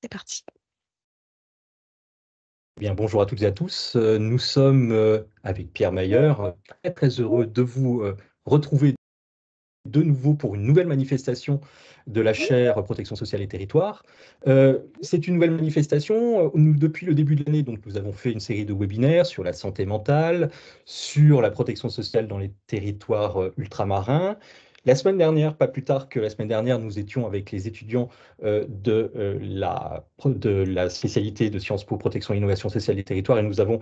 C'est parti. Bien, bonjour à toutes et à tous. Nous sommes avec Pierre Mayer, très très heureux de vous retrouver de nouveau pour une nouvelle manifestation de la chaire Protection sociale et territoire. C'est une nouvelle manifestation. Depuis le début de l'année, donc, nous avons fait une série de webinaires sur la santé mentale, sur la protection sociale dans les territoires ultramarins. La semaine dernière, pas plus tard que la semaine dernière, nous étions avec les étudiants de la spécialité de Sciences Po, Protection et Innovation sociale des territoires, et nous avons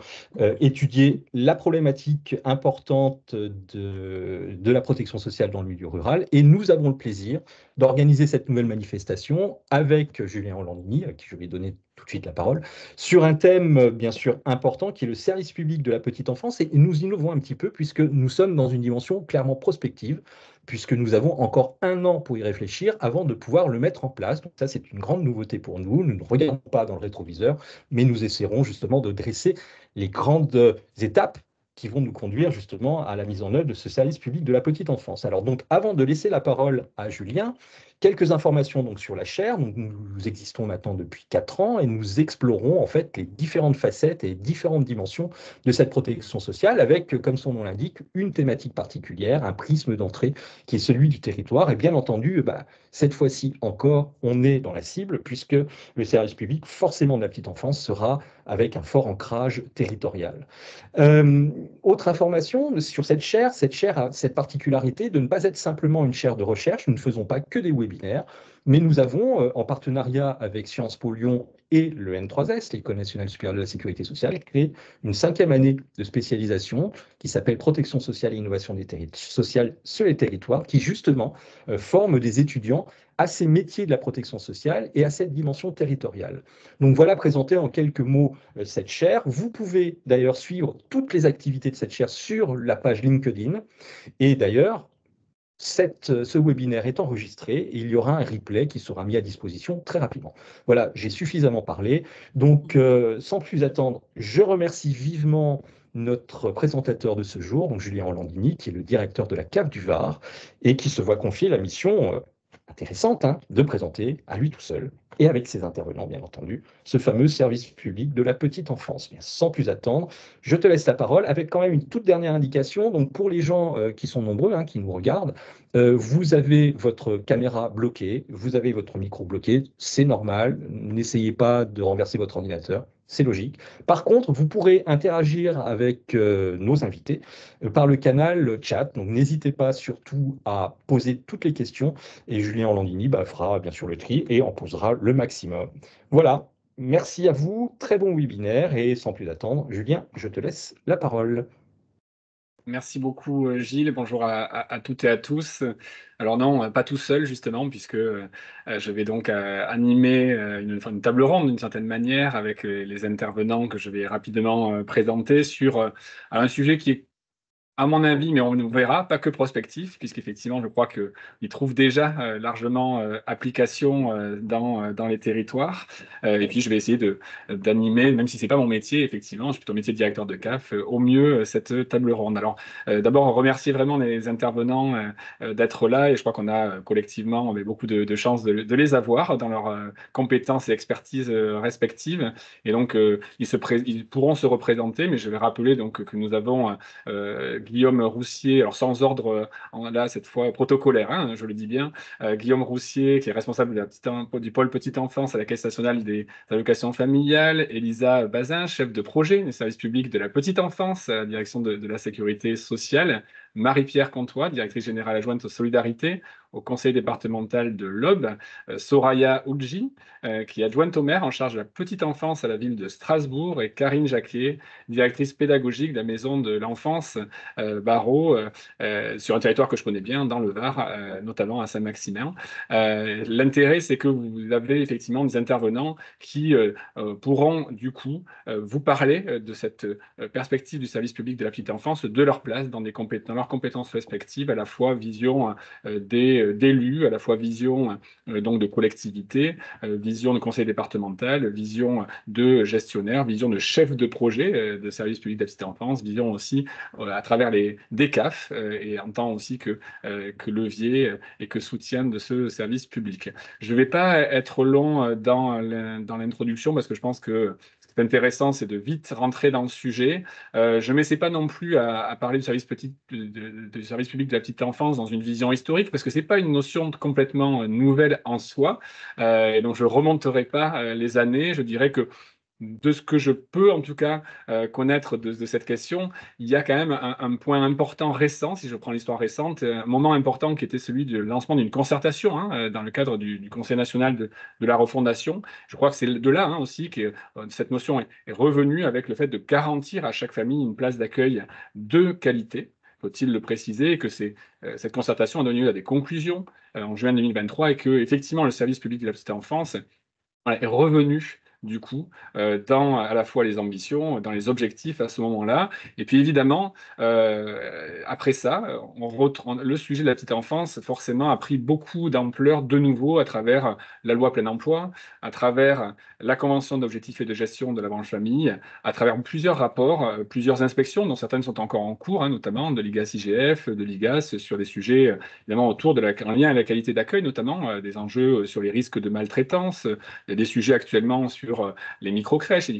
étudié la problématique importante de la protection sociale dans le milieu rural. Et nous avons le plaisir d'organiser cette nouvelle manifestation avec Julien Orlandini, à qui je vais donner tout de suite la parole, sur un thème bien sûr important qui est le service public de la petite enfance. Et nous innovons un petit peu puisque nous sommes dans une dimension clairement prospective, puisque nous avons encore 1 an pour y réfléchir avant de pouvoir le mettre en place. Donc ça, c'est une grande nouveauté pour nous. Nous ne regardons pas dans le rétroviseur, mais nous essaierons justement de dresser les grandes étapes qui vont nous conduire justement à la mise en œuvre de ce service public de la petite enfance. Alors donc, avant de laisser la parole à Julien, quelques informations donc sur la chaire. Donc, nous existons maintenant depuis 4 ans et nous explorons en fait les différentes facettes et différentes dimensions de cette protection sociale avec, comme son nom l'indique, une thématique particulière, un prisme d'entrée qui est celui du territoire. Et bien entendu, cette fois-ci encore, on est dans la cible puisque le service public, forcément de la petite enfance, sera avec un fort ancrage territorial. Euh, Autre information sur cette chaire a cette particularité de ne pas être simplement une chaire de recherche. Nous ne faisons pas que des webinaires, mais nous avons, en partenariat avec Sciences Po Lyon et le N3S, l'École nationale supérieure de la sécurité sociale, créé une 5e année de spécialisation qui s'appelle Protection sociale et innovation sociale sur les territoires, qui justement forme des étudiants à ces métiers de la protection sociale et à cette dimension territoriale. Donc voilà présenté en quelques mots cette chaire. Vous pouvez d'ailleurs suivre toutes les activités de cette chaire sur la page LinkedIn. Et d'ailleurs, ce webinaire est enregistré et il y aura un replay qui sera mis à disposition très rapidement. Voilà, j'ai suffisamment parlé. Donc, sans plus attendre, je remercie vivement notre présentateur de ce jour, donc Julien Orlandini, qui est le directeur de la CAF du Var et qui se voit confier la mission intéressante de présenter à lui tout seul et avec ses intervenants, bien entendu, ce fameux service public de la petite enfance. Bien, sans plus attendre, je te laisse la parole avec quand même une toute dernière indication. Donc, pour les gens qui sont nombreux, qui nous regardent, vous avez votre caméra bloquée, vous avez votre micro bloqué, c'est normal. N'essayez pas de renverser votre ordinateur, c'est logique. Par contre, vous pourrez interagir avec nos invités par le canal chat. Donc, n'hésitez pas surtout à poser toutes les questions et Julien Orlandini fera bien sûr le tri et en posera le maximum. Voilà, merci à vous, très bon webinaire et sans plus attendre, Julien, je te laisse la parole. Merci beaucoup Gilles, bonjour à toutes et à tous. Alors non, pas tout seul justement, puisque je vais donc animer une table ronde d'une certaine manière avec les intervenants que je vais rapidement présenter sur un sujet qui est, à mon avis, mais on verra, pas que prospectif, puisqu'effectivement, je crois qu'il trouve déjà largement application dans les territoires. Et puis, je vais essayer d'animer, même si c'est pas mon métier, effectivement, je suis plutôt métier de directeur de CAF, au mieux cette table ronde. Alors, d'abord, remercier vraiment les intervenants d'être là, et je crois qu'on a collectivement on a beaucoup de chances de les avoir dans leurs compétences et expertises respectives. Et donc, ils pourront se représenter, mais je vais rappeler donc que nous avons Guillaume Roussier, alors sans ordre là cette fois protocolaire, je le dis bien, Guillaume Roussier qui est responsable du pôle petite enfance à la Caisse nationale des allocations familiales, Elisa Bazin, chef de projet des services publics de la petite enfance à la direction de la sécurité sociale, Marie-Pierre Comtois, directrice générale adjointe aux solidarités au conseil départemental de l'Aube, Soraya Oudji, qui est adjointe au maire en charge de la petite enfance à la ville de Strasbourg, et Karine Jacquier, directrice pédagogique de la maison de l'enfance Barreau, sur un territoire que je connais bien, dans le Var, notamment à Saint-Maximin. L'intérêt, c'est que vous avez effectivement des intervenants qui pourront du coup vous parler de cette perspective du service public de la petite enfance, de leur place dans leurs leurs compétences respectives, à la fois vision d'élus, à la fois vision donc de collectivité, vision de conseil départemental, vision de gestionnaire, vision de chef de projet de service public de la petite enfance, vision aussi à travers les DCAF et en tant aussi que levier et que soutien de ce service public. Je ne vais pas être long dans l'introduction parce que je pense que ce qui est intéressant, c'est de vite rentrer dans le sujet. Je ne m'essaie pas non plus à parler du service, du service public de la petite enfance dans une vision historique parce que ce n'est pas une notion complètement nouvelle en soi. Et donc, je ne remonterai pas les années. Je dirais que de ce que je peux en tout cas connaître de cette question, il y a quand même un point important récent, si je prends l'histoire récente, un moment important qui était celui du lancement d'une concertation dans le cadre du Conseil national de la refondation. Je crois que c'est de là aussi que cette notion est revenue avec le fait de garantir à chaque famille une place d'accueil de qualité. Faut-il le préciser, et que cette concertation a donné lieu à des conclusions en juin 2023 et que effectivement le service public de la petite enfance est revenu du coup dans à la fois les ambitions, dans les objectifs à ce moment-là. Et puis évidemment, après ça, le sujet de la petite enfance forcément a pris beaucoup d'ampleur de nouveau à travers la loi plein emploi, à travers la convention d'objectifs et de gestion de la branche famille, à travers plusieurs rapports, plusieurs inspections, dont certaines sont encore en cours, notamment de l'IGAS-IGF, de l'IGAS, sur des sujets évidemment autour de en lien avec la qualité d'accueil, notamment des enjeux sur les risques de maltraitance. Il y a des sujets actuellement sur les microcrèches,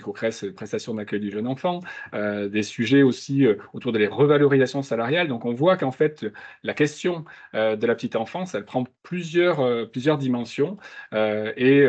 prestations d'accueil du jeune enfant, des sujets aussi autour de les revalorisations salariales. Donc on voit qu'en fait, la question de la petite enfance, elle prend plusieurs dimensions. Et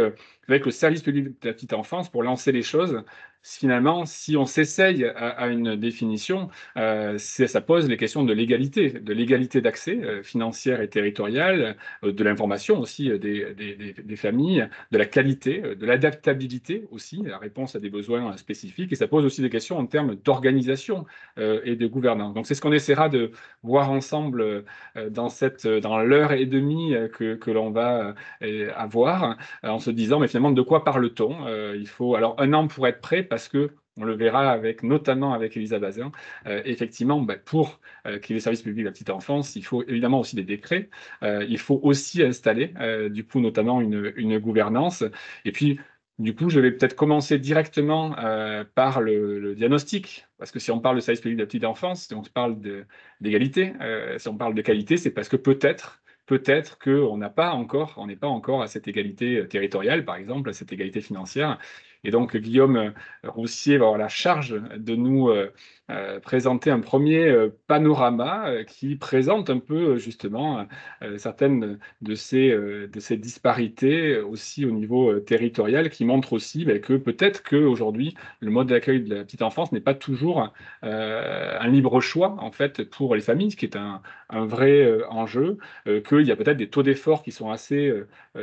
avec le service public de la petite enfance, pour lancer les choses, finalement, si on s'essaye à une définition, ça pose les questions de l'égalité d'accès financière et territoriale, de l'information aussi des familles, de la qualité, de l'adaptabilité aussi, la réponse à des besoins spécifiques, et ça pose aussi des questions en termes d'organisation et de gouvernance. Donc c'est ce qu'on essaiera de voir ensemble dans l'heure et demie que l'on va avoir, en se disant, mais finalement, de quoi parle-t-on? Il faut alors un an pour être prêt, parce que on le verra notamment avec Elisa Bazin. Effectivement, pour qu'il y ait le service public de la petite enfance, il faut évidemment aussi des décrets. Il faut aussi installer, du coup, notamment une gouvernance. Et puis, du coup, je vais peut-être commencer directement par le diagnostic, parce que si on parle de service public de la petite enfance, si on parle d'égalité, si on parle de qualité, c'est parce que peut-être qu'on n'est pas encore à cette égalité territoriale, par exemple, à cette égalité financière. Et donc, Guillaume Roussier va avoir la charge de nous présenter un premier panorama qui présente un peu justement certaines de ces disparités aussi au niveau territorial, qui montrent aussi que peut-être qu'aujourd'hui, le mode d'accueil de la petite enfance n'est pas toujours un libre choix en fait pour les familles, ce qui est un vrai enjeu, qu'il y a peut-être des taux d'effort qui sont assez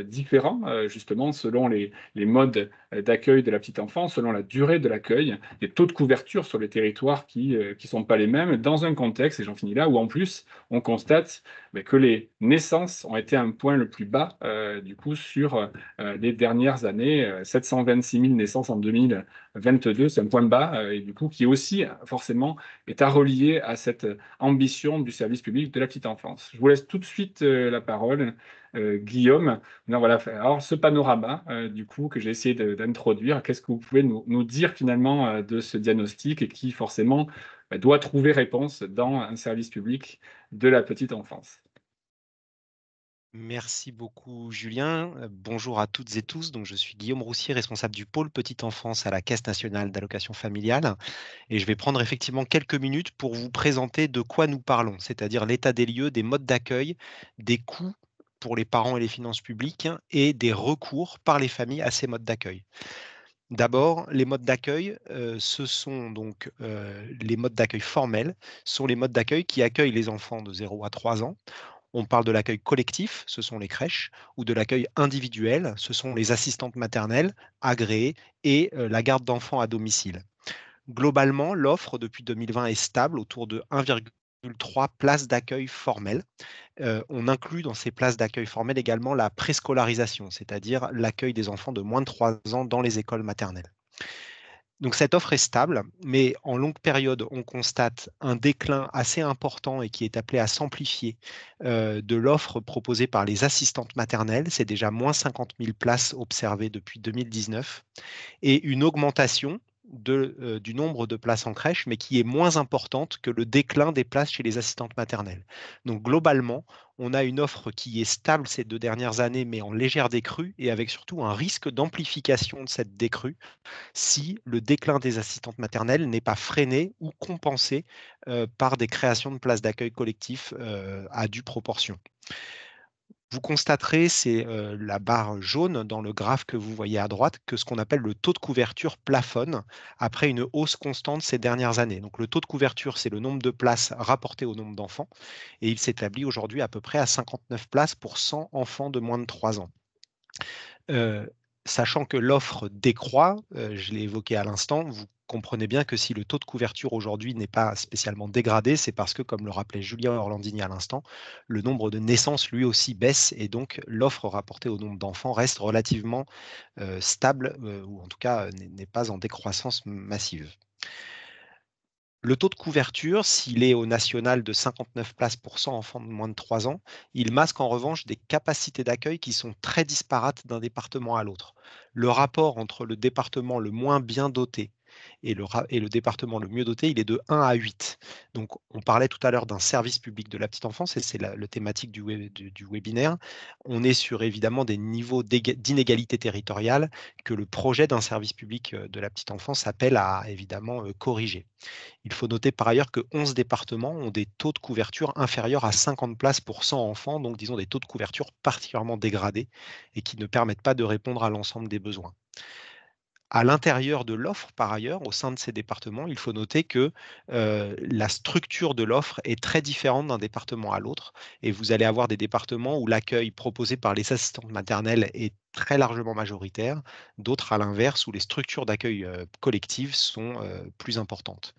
différents, justement, selon les modes d'accueil de la petite enfance, selon la durée de l'accueil, des taux de couverture sur les territoires qui sont pas les mêmes, dans un contexte, et j'en finis là, où en plus, on constate que les naissances ont été un point le plus bas, du coup, sur les dernières années, 726 000 naissances en 2022, c'est un point bas, et du coup, qui aussi, forcément, est à relier à cette ambition du service public de la petite enfance. Je vous laisse tout de suite la parole, Guillaume. Non, voilà. Alors, ce panorama, du coup, que j'ai essayé d'introduire, qu'est-ce que vous pouvez nous dire finalement de ce diagnostic, et qui forcément doit trouver réponse dans un service public de la petite enfance? Merci beaucoup Julien. Bonjour à toutes et tous. Donc, je suis Guillaume Roussier, responsable du pôle petite enfance à la Caisse nationale d'allocation familiale. Et je vais prendre effectivement quelques minutes pour vous présenter de quoi nous parlons, c'est-à-dire l'état des lieux, des modes d'accueil, des coûts pour les parents et les finances publiques, et des recours par les familles à ces modes d'accueil. D'abord, les modes d'accueil, ce sont donc les modes d'accueil formels, sont les modes d'accueil qui accueillent les enfants de 0 à 3 ans. On parle de l'accueil collectif, ce sont les crèches, ou de l'accueil individuel, ce sont les assistantes maternelles agréées et la garde d'enfants à domicile. Globalement, l'offre depuis 2020 est stable autour de 1,3 places d'accueil formelles. On inclut dans ces places d'accueil formelles également la préscolarisation, c'est-à-dire l'accueil des enfants de moins de 3 ans dans les écoles maternelles. Donc cette offre est stable, mais en longue période, on constate un déclin assez important et qui est appelé à s'amplifier de l'offre proposée par les assistantes maternelles. C'est déjà moins 50 000 places observées depuis 2019 et une augmentation du nombre de places en crèche, mais qui est moins importante que le déclin des places chez les assistantes maternelles. Donc globalement, on a une offre qui est stable ces 2 dernières années, mais en légère décrue, et avec surtout un risque d'amplification de cette décrue si le déclin des assistantes maternelles n'est pas freiné ou compensé par des créations de places d'accueil collectif à due proportion. Vous constaterez, c'est la barre jaune dans le graphe que vous voyez à droite, que ce qu'on appelle le taux de couverture plafonne après une hausse constante ces dernières années. Donc le taux de couverture, c'est le nombre de places rapporté au nombre d'enfants, et il s'établit aujourd'hui à peu près à 59 places pour 100 enfants de moins de 3 ans. Sachant que l'offre décroît, je l'ai évoqué à l'instant, vous comprenez bien que si le taux de couverture aujourd'hui n'est pas spécialement dégradé, c'est parce que, comme le rappelait Julien Orlandini à l'instant, le nombre de naissances lui aussi baisse et donc l'offre rapportée au nombre d'enfants reste relativement stable ou en tout cas n'est pas en décroissance massive. Le taux de couverture, s'il est au national de 59 places pour 100 enfants de moins de 3 ans, il masque en revanche des capacités d'accueil qui sont très disparates d'un département à l'autre. Le rapport entre le département le moins bien doté et le département le mieux doté, il est de 1 à 8. Donc, on parlait tout à l'heure d'un service public de la petite enfance, et c'est le thématique du webinaire. On est sur évidemment des niveaux d'inégalité territoriale que le projet d'un service public de la petite enfance appelle à évidemment corriger. Il faut noter par ailleurs que 11 départements ont des taux de couverture inférieurs à 50 places pour 100 enfants, donc disons des taux de couverture particulièrement dégradés et qui ne permettent pas de répondre à l'ensemble des besoins. À l'intérieur de l'offre, par ailleurs, au sein de ces départements, il faut noter que la structure de l'offre est très différente d'un département à l'autre. Et vous allez avoir des départements où l'accueil proposé par les assistantes maternelles est très largement majoritaire, d'autres à l'inverse, où les structures d'accueil collectives sont plus importantes.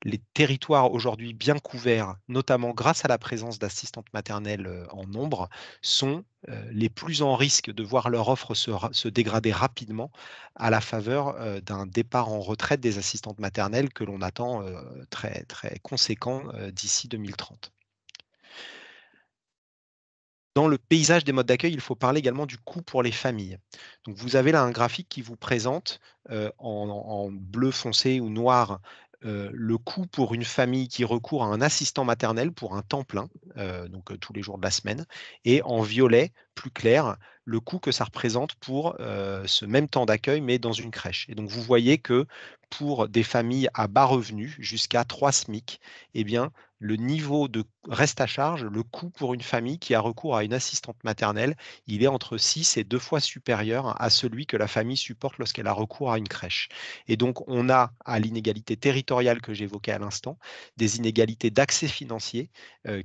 Les territoires aujourd'hui bien couverts, notamment grâce à la présence d'assistantes maternelles en nombre, sont les plus en risque de voir leur offre se dégrader rapidement à la faveur d'un départ en retraite des assistantes maternelles que l'on attend très, très conséquent d'ici 2030. Dans le paysage des modes d'accueil, il faut parler également du coût pour les familles. Donc vous avez là un graphique qui vous présente en bleu foncé ou noir le coût pour une famille qui recourt à un assistant maternel pour un temps plein, tous les jours de la semaine, et en violet, plus clair, le coût que ça représente pour ce même temps d'accueil, mais dans une crèche. Et donc vous voyez que pour des familles à bas revenus, jusqu'à 3 SMIC, eh bien, le niveau de reste à charge, le coût pour une famille qui a recours à une assistante maternelle, il est entre 6 et 2 fois supérieur à celui que la famille supporte lorsqu'elle a recours à une crèche. Et donc, on a, à l'inégalité territoriale que j'évoquais à l'instant, des inégalités d'accès financier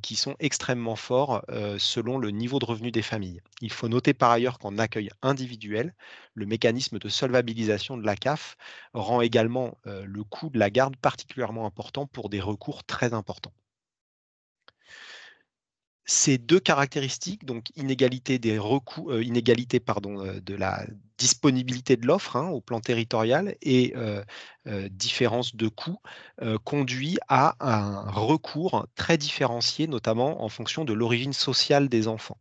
qui sont extrêmement forts selon le niveau de revenu des familles. Il faut noter par ailleurs qu'en accueil individuel, le mécanisme de solvabilisation de la CAF rend également le coût de la garde particulièrement important pour des recours très importants. Ces 2 caractéristiques, donc inégalité de la disponibilité de l'offre au plan territorial et différence de coût, conduit à un recours très différencié, notamment en fonction de l'origine sociale des enfants.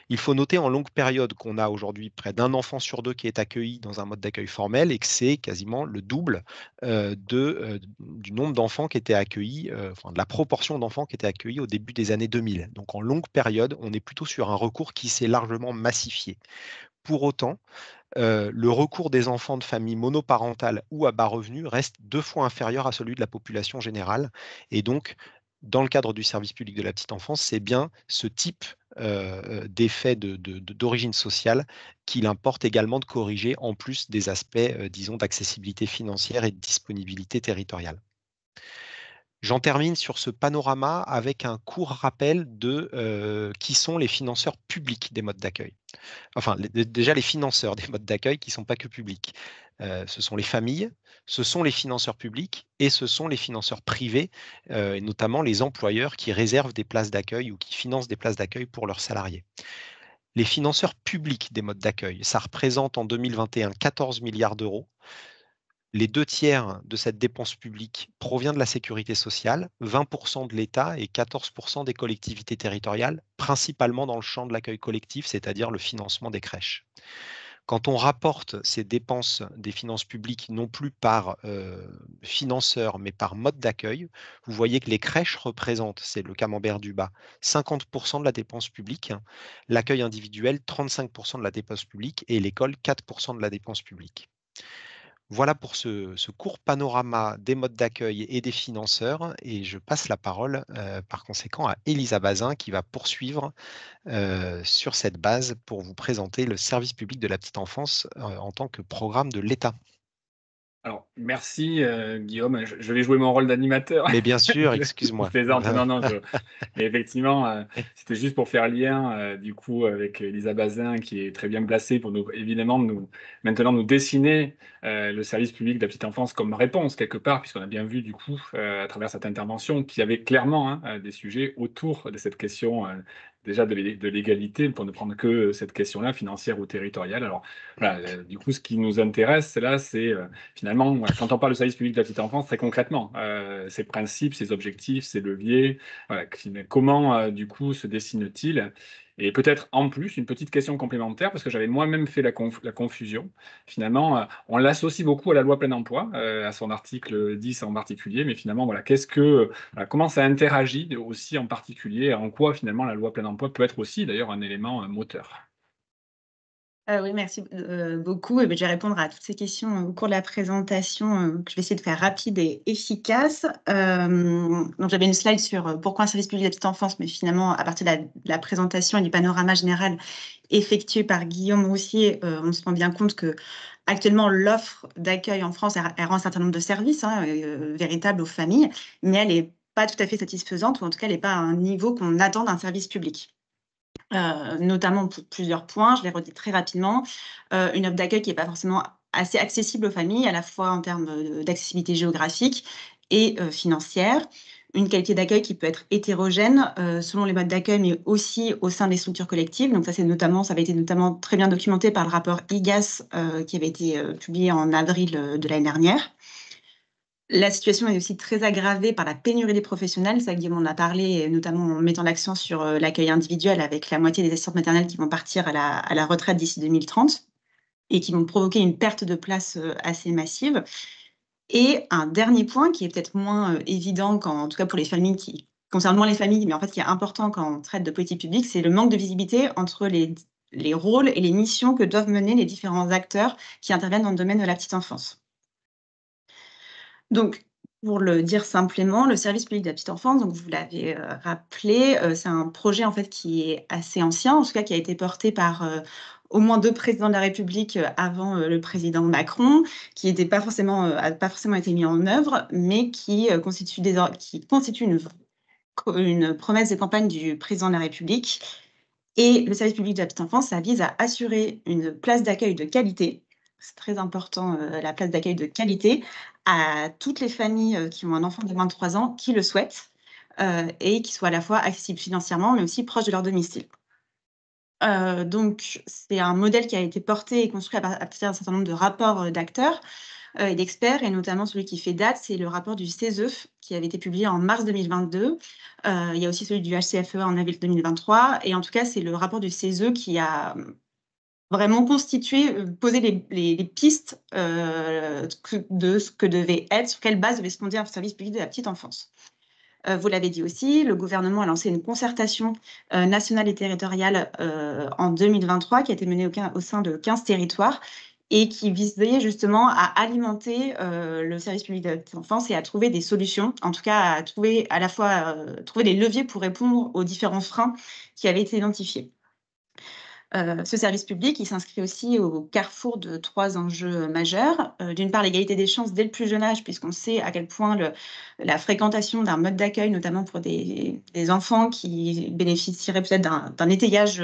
Il faut noter en longue période qu'on a aujourd'hui près d'un enfant sur 2 qui est accueilli dans un mode d'accueil formel et que c'est quasiment le double du nombre d'enfants qui étaient accueillis, de la proportion d'enfants qui étaient accueillis au début des années 2000. Donc en longue période, on est plutôt sur un recours qui s'est largement massifié. Pour autant, le recours des enfants de familles monoparentales ou à bas revenus reste 2 fois inférieur à celui de la population générale. Et donc, dans le cadre du service public de la petite enfance, c'est bien ce type d'effet d'origine sociale qu'il importe également de corriger, en plus des aspects, disons, d'accessibilité financière et de disponibilité territoriale. J'en termine sur ce panorama avec un court rappel de qui sont les financeurs publics des modes d'accueil. Enfin, déjà les financeurs des modes d'accueil qui ne sont pas que publics. Ce sont les familles, ce sont les financeurs publics et ce sont les financeurs privés, et notamment les employeurs qui réservent des places d'accueil ou qui financent des places d'accueil pour leurs salariés. Les financeurs publics des modes d'accueil, ça représente en 2021 14 milliards d'euros. Les 2/3 de cette dépense publique provient de la sécurité sociale, 20% de l'État et 14% des collectivités territoriales, principalement dans le champ de l'accueil collectif, c'est-à-dire le financement des crèches. Quand on rapporte ces dépenses des finances publiques non plus par financeur, mais par mode d'accueil, vous voyez que les crèches représentent, c'est le camembert du bas, 50% de la dépense publique, l'accueil individuel 35% de la dépense publique et l'école 4% de la dépense publique. Voilà pour ce court panorama des modes d'accueil et des financeurs et je passe la parole par conséquent à Elisa Bazin qui va poursuivre sur cette base pour vous présenter le service public de la petite enfance en tant que programme de l'État. Alors, merci Guillaume. Je vais jouer mon rôle d'animateur. Mais bien sûr, Je excuse-moi. plaisante. Non, non, mais effectivement, c'était juste pour faire lien du coup avec Elisa Bazin qui est très bien placée pour nous, évidemment, maintenant nous dessiner le service public de la petite enfance comme réponse quelque part, puisqu'on a bien vu du coup à travers cette intervention qu'il y avait clairement des sujets autour de cette question déjà de l'égalité, pour ne prendre que cette question-là, financière ou territoriale. Alors voilà, du coup, ce qui nous intéresse là, c'est finalement, voilà, quand on parle de service public de la petite enfance, très concrètement, ses principes, ses objectifs, ses leviers, voilà, comment du coup se dessine-t-il? Et peut-être en plus, une petite question complémentaire, parce que j'avais moi-même fait la confusion. Finalement, on l'associe beaucoup à la loi plein emploi, à son article 10 en particulier, mais finalement, voilà, voilà, comment ça interagit aussi en particulier, en quoi finalement la loi plein emploi peut être aussi d'ailleurs un élément moteur. Oui, merci, beaucoup et beh, je vais répondre à toutes ces questions, au cours de la présentation, que je vais essayer de faire rapide et efficace. Donc j'avais une slide sur, pourquoi un service public de la petite enfance, mais finalement à partir de la présentation et du panorama général effectué par Guillaume Roussier, on se rend bien compte qu'actuellement l'offre d'accueil en France, elle rend un certain nombre de services, hein, véritables aux familles, mais elle est pas tout à fait satisfaisante ou en tout cas elle est pas à un niveau qu'on attend d'un service public. Notamment pour plusieurs points, je les redis très rapidement. Une offre d'accueil qui est pas forcément assez accessible aux familles, à la fois en termes, d'accessibilité géographique et financière. Une qualité d'accueil qui peut être hétérogène, selon les modes d'accueil, mais aussi au sein des structures collectives. Donc ça, ça avait été notamment très bien documenté par le rapport IGAS, qui avait été, publié en avril, de l'année dernière. La situation est aussi très aggravée par la pénurie des professionnels, ça Guillaume en a parlé, notamment en mettant l'accent sur l'accueil individuel avec la moitié des assistantes maternelles qui vont partir à la retraite d'ici 2030 et qui vont provoquer une perte de place assez massive. Et un dernier point qui est peut-être moins évident, en tout cas pour les familles, qui concerne moins les familles, mais en fait qui est important quand on traite de politique publique, c'est le manque de visibilité entre les rôles et les missions que doivent mener les différents acteurs qui interviennent dans le domaine de la petite enfance. Donc, pour le dire simplement, le service public de la petite enfance, donc vous l'avez rappelé, c'est un projet en fait qui est assez ancien, en tout cas qui a été porté par au moins 2 présidents de la République avant le président Macron, qui n'a pas forcément été mis en œuvre, mais qui constitue une promesse de campagne du président de la République. Et le service public de la petite enfance, ça vise à assurer une place d'accueil de qualité. C'est très important, la place d'accueil de qualité à toutes les familles, qui ont un enfant de moins de 3 ans qui le souhaitent, et qui soit à la fois accessible financièrement, mais aussi proche de leur domicile. Donc c'est un modèle qui a été porté et construit à partir d'un certain nombre de rapports, d'acteurs, et d'experts et notamment celui qui fait date, c'est le rapport du CESE qui avait été publié en mars 2022. Il y a aussi celui du HCFEA en avril 2023 et en tout cas, c'est le rapport du CESE qui a vraiment posé les pistes, de ce que devait être, sur quelle base devait se fonder un service public de la petite enfance. Vous l'avez dit aussi, le gouvernement a lancé une concertation nationale et territoriale en 2023 qui a été menée au sein de 15 territoires et qui visait justement à alimenter le service public de la petite enfance et à trouver des solutions, en tout cas à trouver à la fois trouver des leviers pour répondre aux différents freins qui avaient été identifiés. Ce service public, il s'inscrit aussi au carrefour de 3 enjeux majeurs. D'une part, l'égalité des chances dès le plus jeune âge, puisqu'on sait à quel point la fréquentation d'un mode d'accueil, notamment pour des enfants qui bénéficieraient peut-être d'un étayage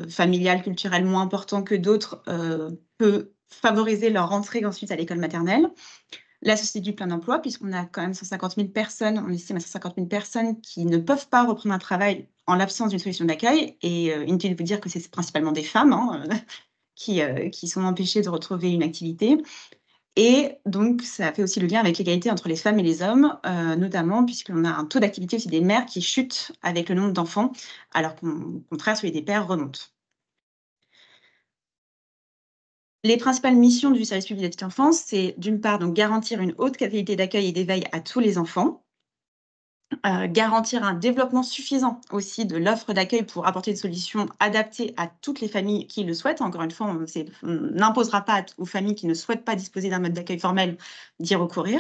familial, culturel moins important que d'autres, peut favoriser leur entrée ensuite à l'école maternelle. La société du plein emploi, puisqu'on a quand même 150 000 personnes, on estime à 150 000 personnes qui ne peuvent pas reprendre un travail en l'absence d'une solution d'accueil. Et inutile de vous dire que c'est principalement des femmes qui sont empêchées de retrouver une activité. Et donc, ça fait aussi le lien avec l'égalité entre les femmes et les hommes, notamment puisqu'on a un taux d'activité aussi des mères qui chute avec le nombre d'enfants, alors qu'au contraire, celui des pères remonte. Les principales missions du service public de la petite enfance, c'est d'une part donc garantir une haute qualité d'accueil et d'éveil à tous les enfants, garantir un développement suffisant aussi de l'offre d'accueil pour apporter une solution adaptée à toutes les familles qui le souhaitent. Encore une fois, on n'imposera pas aux familles qui ne souhaitent pas disposer d'un mode d'accueil formel d'y recourir.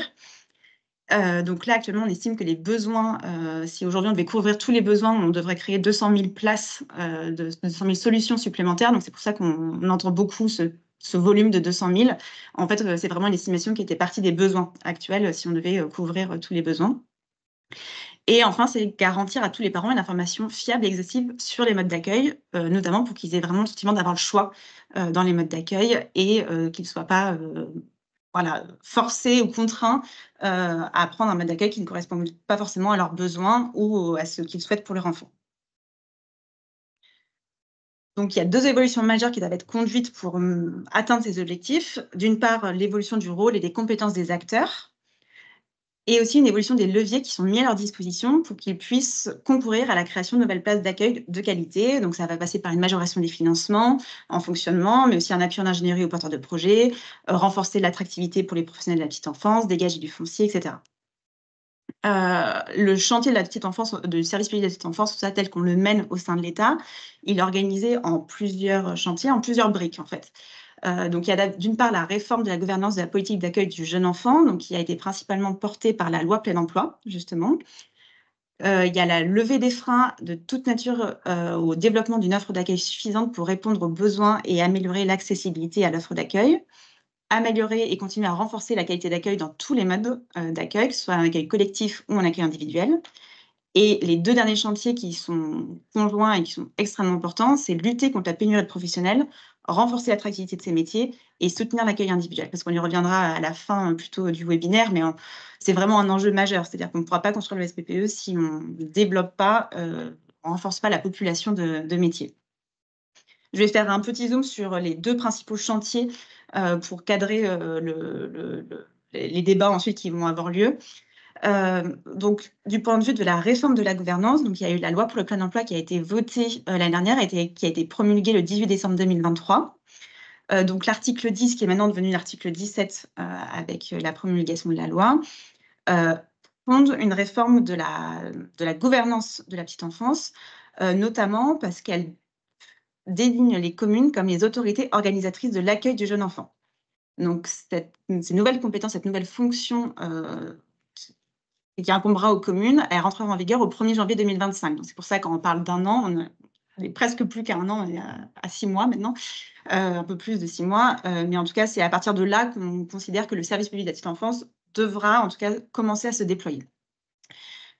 Donc là, actuellement, on estime que les besoins, si aujourd'hui on devait couvrir tous les besoins, on devrait créer 200 000 places, 200 000 solutions supplémentaires. Donc c'est pour ça qu'on entend beaucoup ce volume de 200 000. En fait, c'est vraiment une estimation qui était partie des besoins actuels, si on devait couvrir tous les besoins. Et enfin, c'est garantir à tous les parents une information fiable et exhaustive sur les modes d'accueil, notamment pour qu'ils aient vraiment le sentiment d'avoir le choix dans les modes d'accueil et qu'ils ne soient pas forcés ou contraints à prendre un mode d'accueil qui ne correspond pas forcément à leurs besoins ou à ce qu'ils souhaitent pour leur enfant. Donc, il y a 2 évolutions majeures qui doivent être conduites pour atteindre ces objectifs. D'une part, l'évolution du rôle et des compétences des acteurs, et aussi une évolution des leviers qui sont mis à leur disposition pour qu'ils puissent concourir à la création de nouvelles places d'accueil de qualité. Donc, ça va passer par une majoration des financements en fonctionnement, mais aussi un appui en ingénierie aux porteurs de projets, renforcer l'attractivité pour les professionnels de la petite enfance, dégager du foncier, etc. Le chantier de la petite enfance, du service public de la petite enfance, ça, tel qu'on le mène au sein de l'État, il est organisé en plusieurs chantiers, en plusieurs briques, en fait. Donc, il y a d'une part la réforme de la gouvernance de la politique d'accueil du jeune enfant, donc, qui a été principalement portée par la loi plein emploi, justement. Il y a la levée des freins de toute nature au développement d'une offre d'accueil suffisante pour répondre aux besoins et améliorer l'accessibilité à l'offre d'accueil. Améliorer et continuer à renforcer la qualité d'accueil dans tous les modes d'accueil, que ce soit un accueil collectif ou un accueil individuel. Et les 2 derniers chantiers qui sont conjoints et qui sont extrêmement importants, c'est lutter contre la pénurie de professionnels, renforcer l'attractivité de ces métiers et soutenir l'accueil individuel. Parce qu'on y reviendra à la fin plutôt du webinaire, mais c'est vraiment un enjeu majeur. C'est-à-dire qu'on ne pourra pas construire le SPPE si on ne développe pas, on renforce pas la population de métiers. Je vais faire un petit zoom sur les 2 principaux chantiers pour cadrer les débats ensuite qui vont avoir lieu. Donc, du point de vue de la réforme de la gouvernance, donc il y a eu la loi pour le plein emploi qui a été votée l'année dernière, qui a été promulguée le 18 décembre 2023. Donc l'article 10, qui est maintenant devenu l'article 17 avec la promulgation de la loi, fonde une réforme de la gouvernance de la petite enfance, notamment parce qu'elle désigne les communes comme les autorités organisatrices de l'accueil du jeune enfant. Donc, ces nouvelles compétences, cette nouvelle fonction qui incombera aux communes, elle rentrera en vigueur au 1er janvier 2025. Donc, c'est pour ça quand on parle d'un an, on est presque plus qu'un an, on est à 6 mois maintenant, un peu plus de 6 mois. Mais en tout cas, c'est à partir de là qu'on considère que le service public de la petite enfance devra en tout cas commencer à se déployer.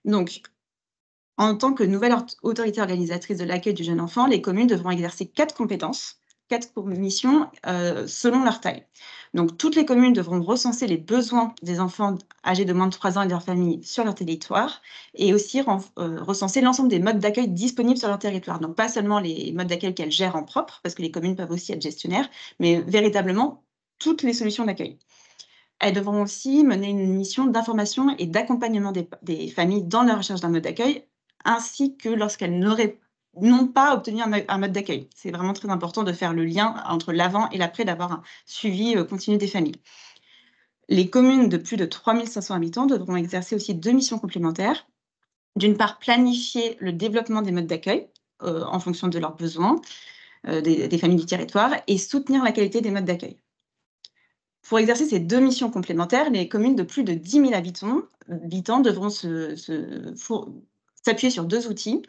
Donc, en tant que nouvelle autorité organisatrice de l'accueil du jeune enfant, les communes devront exercer 4 compétences, 4 missions selon leur taille. Donc, toutes les communes devront recenser les besoins des enfants âgés de moins de 3 ans et de leur famille sur leur territoire et aussi recenser l'ensemble des modes d'accueil disponibles sur leur territoire. Donc, pas seulement les modes d'accueil qu'elles gèrent en propre, parce que les communes peuvent aussi être gestionnaires, mais véritablement toutes les solutions d'accueil. Elles devront aussi mener une mission d'information et d'accompagnement des familles dans la recherche d'un mode d'accueil, ainsi que lorsqu'elles n'ont pas obtenu un mode d'accueil. C'est vraiment très important de faire le lien entre l'avant et l'après, d'avoir un suivi continu des familles. Les communes de plus de 3 500 habitants devront exercer aussi 2 missions complémentaires. D'une part, planifier le développement des modes d'accueil en fonction de leurs besoins des familles du territoire et soutenir la qualité des modes d'accueil. Pour exercer ces 2 missions complémentaires, les communes de plus de 10 000 habitants devront s'appuyer sur 2 outils.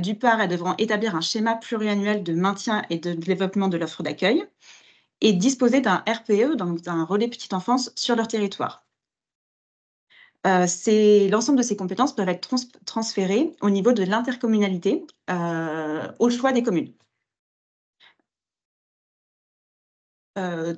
D'une part, elles devront établir un schéma pluriannuel de maintien et de développement de l'offre d'accueil et disposer d'un RPE, donc d'un relais petite enfance, sur leur territoire. L'ensemble de ces compétences peuvent être transférées au niveau de l'intercommunalité au choix des communes.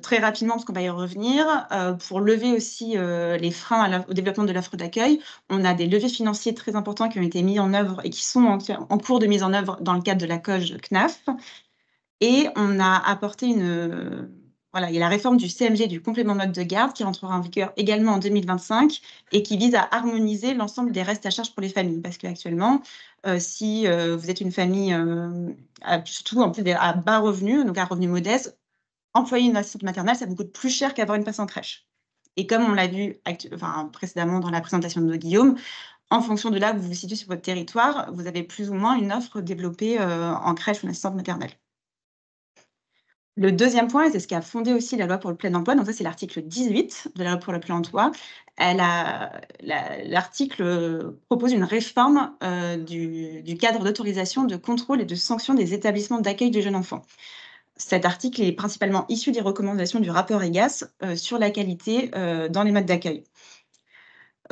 Très rapidement, parce qu'on va y revenir, pour lever aussi les freins au développement de l'offre d'accueil, on a des leviers financiers très importants qui ont été mis en œuvre et qui sont en cours de mise en œuvre dans le cadre de la COG CNAF. Et on a apporté voilà, il y a la réforme du CMG, du complément de mode de garde, qui entrera en vigueur également en 2025 et qui vise à harmoniser l'ensemble des restes à charge pour les familles. Parce qu'actuellement, si vous êtes une famille, surtout en plus à bas revenus, donc à revenus modestes, employer une assistante maternelle, ça vous coûte plus cher qu'avoir une place en crèche. Et comme on l'a vu précédemment dans la présentation de Guillaume, en fonction de là où vous vous situez sur votre territoire, vous avez plus ou moins une offre développée en crèche ou en assistante maternelle. Le deuxième point, et c'est ce qui a fondé aussi la loi pour le plein emploi, donc ça c'est l'article 18 de la loi pour le plein emploi, l'article propose une réforme du cadre d'autorisation, de contrôle et de sanction des établissements d'accueil de jeunes enfants. Cet article est principalement issu des recommandations du rapport EGAS sur la qualité dans les modes d'accueil.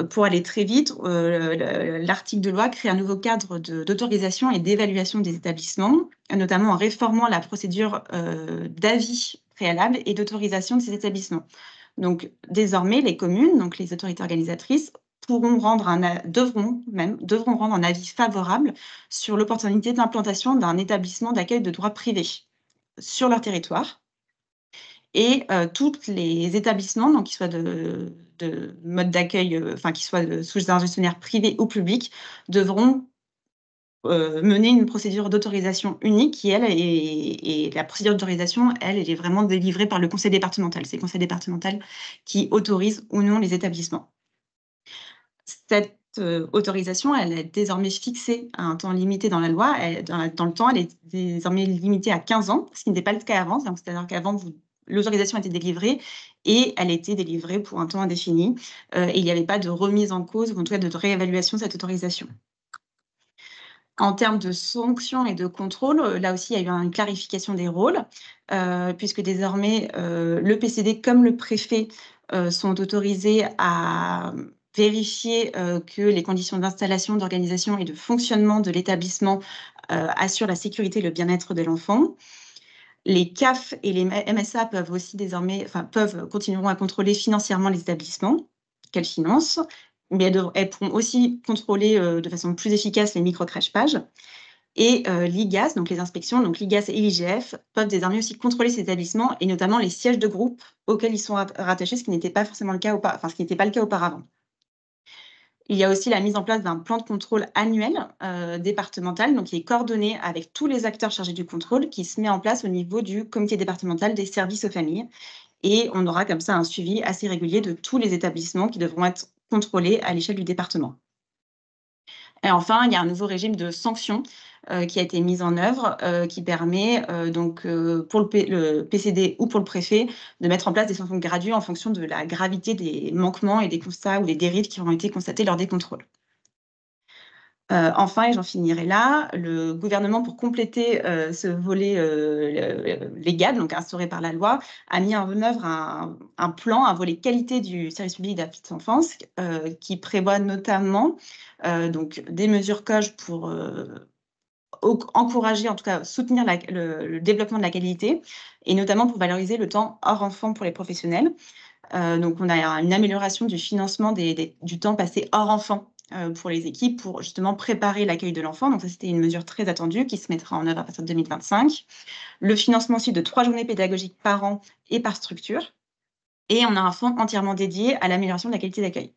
Pour aller très vite, l'article de loi crée un nouveau cadre d'autorisation et d'évaluation des établissements, notamment en réformant la procédure d'avis préalable et d'autorisation de ces établissements. Donc, désormais, les communes, donc les autorités organisatrices, devront rendre un avis favorable sur l'opportunité d'implantation d'un établissement d'accueil de droit privé sur leur territoire. Et tous les établissements, donc qu'ils soient de mode d'accueil, qu'ils soient sous un gestionnaire privé ou public, devront mener une procédure d'autorisation unique qui, elle, et la procédure d'autorisation, elle est vraiment délivrée par le conseil départemental. C'est le conseil départemental qui autorise ou non les établissements. Cette autorisation, elle est désormais fixée à un temps limité dans la loi. Dans le temps, elle est désormais limitée à 15 ans, ce qui n'était pas le cas avant. C'est-à-dire qu'avant, l'autorisation était délivrée et elle était délivrée pour un temps indéfini. Et il n'y avait pas de remise en cause, ou en tout cas de réévaluation de cette autorisation. En termes de sanctions et de contrôle, là aussi, il y a eu une clarification des rôles, puisque désormais, le PCD comme le préfet sont autorisés à vérifier que les conditions d'installation, d'organisation et de fonctionnement de l'établissement assurent la sécurité et le bien-être de l'enfant. Les CAF et les MSA peuvent aussi désormais, continueront à contrôler financièrement les établissements qu'elles financent, mais elles pourront aussi contrôler de façon plus efficace les micro-crèches-pages. Et l'IGAS, donc les inspections, donc l'IGAS et l'IGF, peuvent désormais aussi contrôler ces établissements et notamment les sièges de groupe auxquels ils sont rattachés, ce qui n'était pas forcément le cas, ce qui n'était pas le cas auparavant. Il y a aussi la mise en place d'un plan de contrôle annuel départemental, donc qui est coordonné avec tous les acteurs chargés du contrôle, qui se met en place au niveau du comité départemental des services aux familles. Et on aura comme ça un suivi assez régulier de tous les établissements qui devront être contrôlés à l'échelle du département. Et enfin, il y a un nouveau régime de sanctions qui a été mis en œuvre, qui permet pour le PCD ou pour le préfet de mettre en place des sanctions graduées en fonction de la gravité des manquements et des constats ou des dérives qui auront été constatés lors des contrôles. Enfin, et j'en finirai là, le gouvernement, pour compléter ce volet légal, donc instauré par la loi, a mis en œuvre un plan, un volet qualité du service public de la petite enfance, qui prévoit notamment des mesures COJ pour encourager, en tout cas soutenir le développement de la qualité, et notamment pour valoriser le temps hors enfant pour les professionnels. Donc, on a une amélioration du financement du temps passé hors enfant pour les équipes, pour justement préparer l'accueil de l'enfant. Donc ça, c'était une mesure très attendue qui se mettra en œuvre à partir de 2025. Le financement aussi de 3 journées pédagogiques par an et par structure. Et on a un fonds entièrement dédié à l'amélioration de la qualité d'accueil.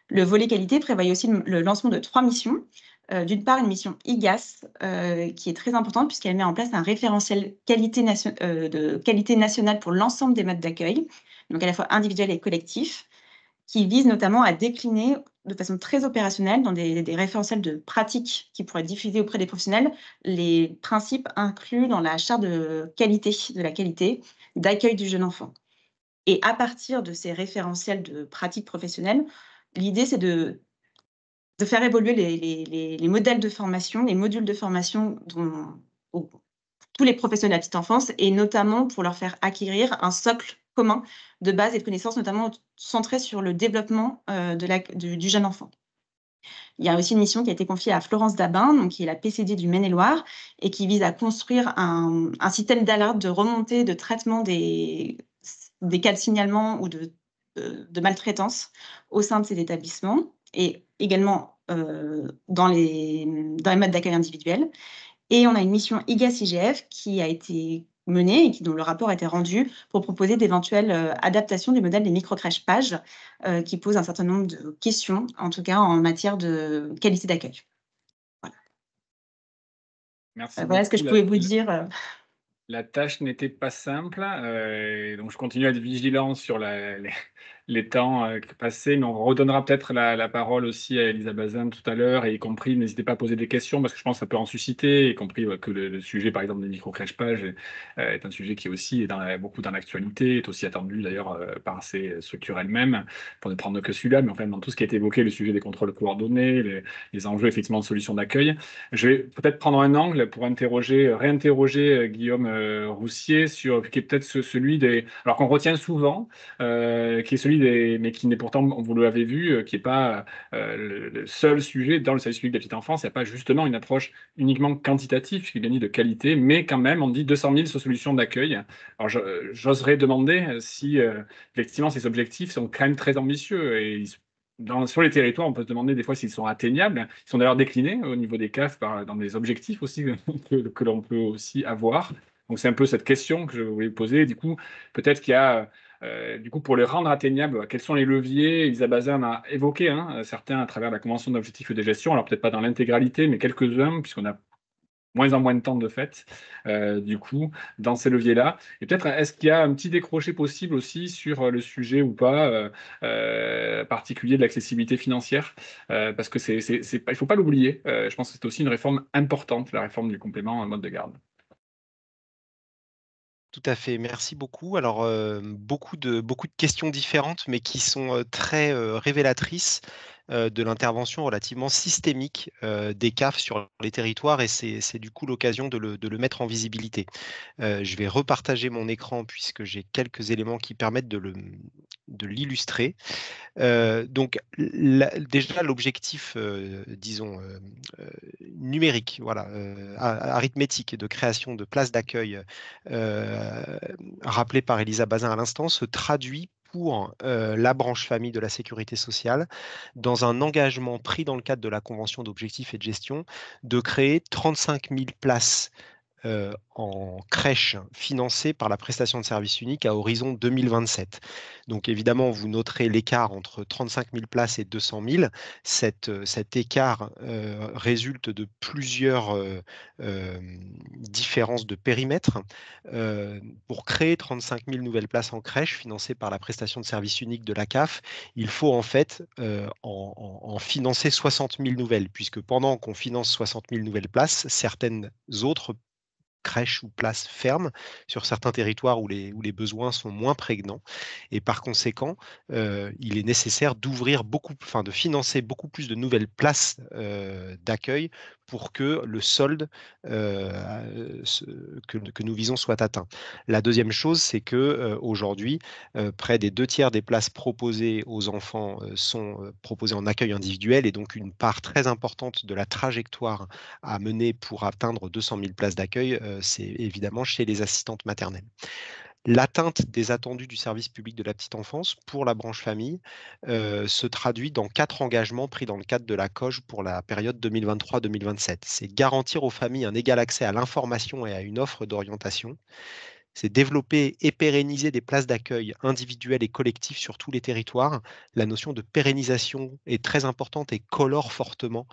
Le volet qualité prévoit aussi le lancement de 3 missions. D'une part, une mission IGAS qui est très importante puisqu'elle met en place un référentiel de qualité nationale pour l'ensemble des modes d'accueil, donc à la fois individuel et collectif, qui vise notamment à décliner de façon très opérationnelle dans des référentiels de pratiques qui pourraient être diffusés auprès des professionnels les principes inclus dans la charte de la qualité d'accueil du jeune enfant. Et à partir de ces référentiels de pratiques professionnelles, l'idée c'est de faire évoluer les modèles de formation, les modules de formation pour tous les professionnels de la petite enfance, et notamment pour leur faire acquérir un socle commun de base et de connaissances, notamment centré sur le développement du jeune enfant. Il y a aussi une mission qui a été confiée à Florence Dabin, donc qui est la PCD du Maine-et-Loire, et qui vise à construire un système d'alerte, de remontée, de traitement des cas de signalement ou de maltraitance au sein de ces établissements, et également dans les modes d'accueil individuels. Et on a une mission IGAS-IGF qui a été menée et dont le rapport a été rendu pour proposer d'éventuelles adaptations du modèle des microcrèches pages qui posent un certain nombre de questions, en tout cas en matière de qualité d'accueil. Voilà. Merci Voilà ce que je beaucoup. pouvais vous dire. La tâche n'était pas simple, donc je continue à être vigilant sur les temps passés, mais on redonnera peut-être la parole aussi à Elisa Bazin tout à l'heure, et y compris, n'hésitez pas à poser des questions, parce que je pense que ça peut en susciter, y compris que le sujet, par exemple, des micro-crèches pages est un sujet qui aussi est beaucoup dans l'actualité, est aussi attendu d'ailleurs par ces structures elles-mêmes, pour ne prendre que celui-là, mais enfin, dans tout ce qui a été évoqué, le sujet des contrôles coordonnés, les enjeux effectivement de solutions d'accueil. Je vais peut-être prendre un angle pour réinterroger Guillaume Roussier sur qui est peut-être celui des, alors qu'on retient souvent, qui est celui des, mais qui n'est pourtant, vous l'avez vu, qui n'est pas le seul sujet dans le service public de la petite enfance. Il n'y a pas justement une approche uniquement quantitative, puisqu'il y a de qualité, mais quand même, on dit 200 000 solutions d'accueil. Alors, j'oserais demander si effectivement ces objectifs sont quand même très ambitieux et sur les territoires, on peut se demander des fois s'ils sont atteignables. Ils sont d'ailleurs déclinés au niveau des CAF dans des objectifs aussi que l'on peut aussi avoir. Donc c'est un peu cette question que je voulais poser. Du coup, peut-être qu'il y a, du coup, pour les rendre atteignables, quels sont les leviers? Elisa Bazin a évoqué certains à travers la Convention d'objectifs et de gestion. Alors peut-être pas dans l'intégralité, mais quelques-uns, puisqu'on a moins en moins de temps de fait, du coup, dans ces leviers-là. Et peut-être, est-ce qu'il y a un petit décroché possible aussi sur le sujet ou pas particulier de l'accessibilité financière parce que il ne faut pas l'oublier. Je pense que c'est aussi une réforme importante, la réforme du complément en mode de garde. Tout à fait, merci beaucoup. Alors, beaucoup de questions différentes, mais qui sont, très, révélatrices, de l'intervention relativement systémique, des CAF sur les territoires et c'est du coup l'occasion de le mettre en visibilité. Je vais repartager mon écran puisque j'ai quelques éléments qui permettent de l'illustrer. Donc déjà l'objectif, disons, numérique, voilà, arithmétique de création de places d'accueil, rappelé par Elisa Bazin à l'instant, se traduit pour la branche famille de la sécurité sociale dans un engagement pris dans le cadre de la convention d'objectifs et de gestion de créer 35 000 places en crèche financée par la prestation de service unique à horizon 2027. Donc évidemment, vous noterez l'écart entre 35 000 places et 200 000. Cet écart résulte de plusieurs différences de périmètre. Pour créer 35 000 nouvelles places en crèche financées par la prestation de service unique de la CAF, il faut en fait en financer 60 000 nouvelles, puisque pendant qu'on finance 60 000 nouvelles places, certaines autres crèches ou places fermes sur certains territoires où les besoins sont moins prégnants. Et par conséquent, il est nécessaire de financer beaucoup plus de nouvelles places d'accueil pour que le solde que nous visons soit atteint. La deuxième chose, c'est que aujourd'hui, près des 2 tiers des places proposées aux enfants sont proposées en accueil individuel et donc une part très importante de la trajectoire à mener pour atteindre 200 000 places d'accueil, c'est évidemment chez les assistantes maternelles. L'atteinte des attendus du service public de la petite enfance pour la branche famille se traduit dans 4 engagements pris dans le cadre de la COG pour la période 2023-2027. C'est garantir aux familles un égal accès à l'information et à une offre d'orientation. C'est développer et pérenniser des places d'accueil individuelles et collectives sur tous les territoires. La notion de pérennisation est très importante et colore fortement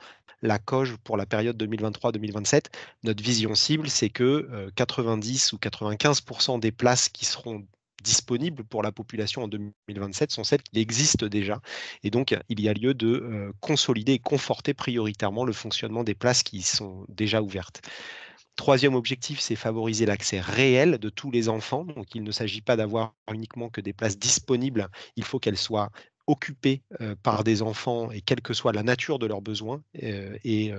la COG pour la période 2023-2027. Notre vision cible, c'est que 90 ou 95% des places qui seront disponibles pour la population en 2027 sont celles qui existent déjà. Et donc, il y a lieu de consolider et conforter prioritairement le fonctionnement des places qui sont déjà ouvertes. Troisième objectif, c'est favoriser l'accès réel de tous les enfants. Donc, il ne s'agit pas d'avoir uniquement que des places disponibles. Il faut qu'elles soient occupées par des enfants et quelle que soit la nature de leurs besoins et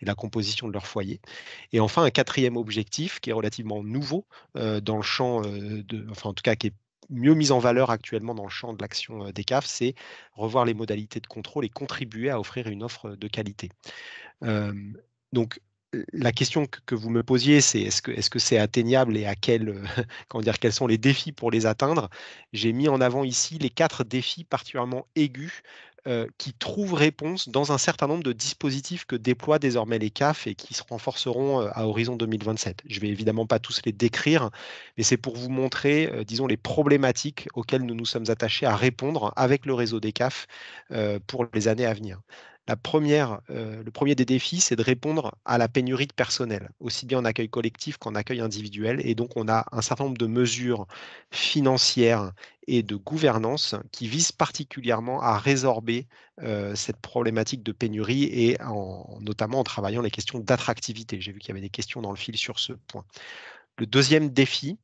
la composition de leur foyer. Et enfin, un quatrième objectif qui est relativement nouveau dans le champ, en tout cas qui est mieux mis en valeur actuellement dans le champ de l'action des CAF, c'est revoir les modalités de contrôle et contribuer à offrir une offre de qualité. Donc, la question que vous me posiez, c'est est-ce que c'est atteignable et à quels sont les défis pour les atteindre? J'ai mis en avant ici les 4 défis particulièrement aigus qui trouvent réponse dans un certain nombre de dispositifs que déploient désormais les CAF et qui se renforceront à horizon 2027. Je ne vais évidemment pas tous les décrire, mais c'est pour vous montrer, disons, les problématiques auxquelles nous nous sommes attachés à répondre avec le réseau des CAF pour les années à venir. Le premier des défis, c'est de répondre à la pénurie de personnel, aussi bien en accueil collectif qu'en accueil individuel. Et donc, on a un certain nombre de mesures financières et de gouvernance qui visent particulièrement à résorber cette problématique de pénurie et notamment en travaillant les questions d'attractivité. J'ai vu qu'il y avait des questions dans le fil sur ce point. Le deuxième défi,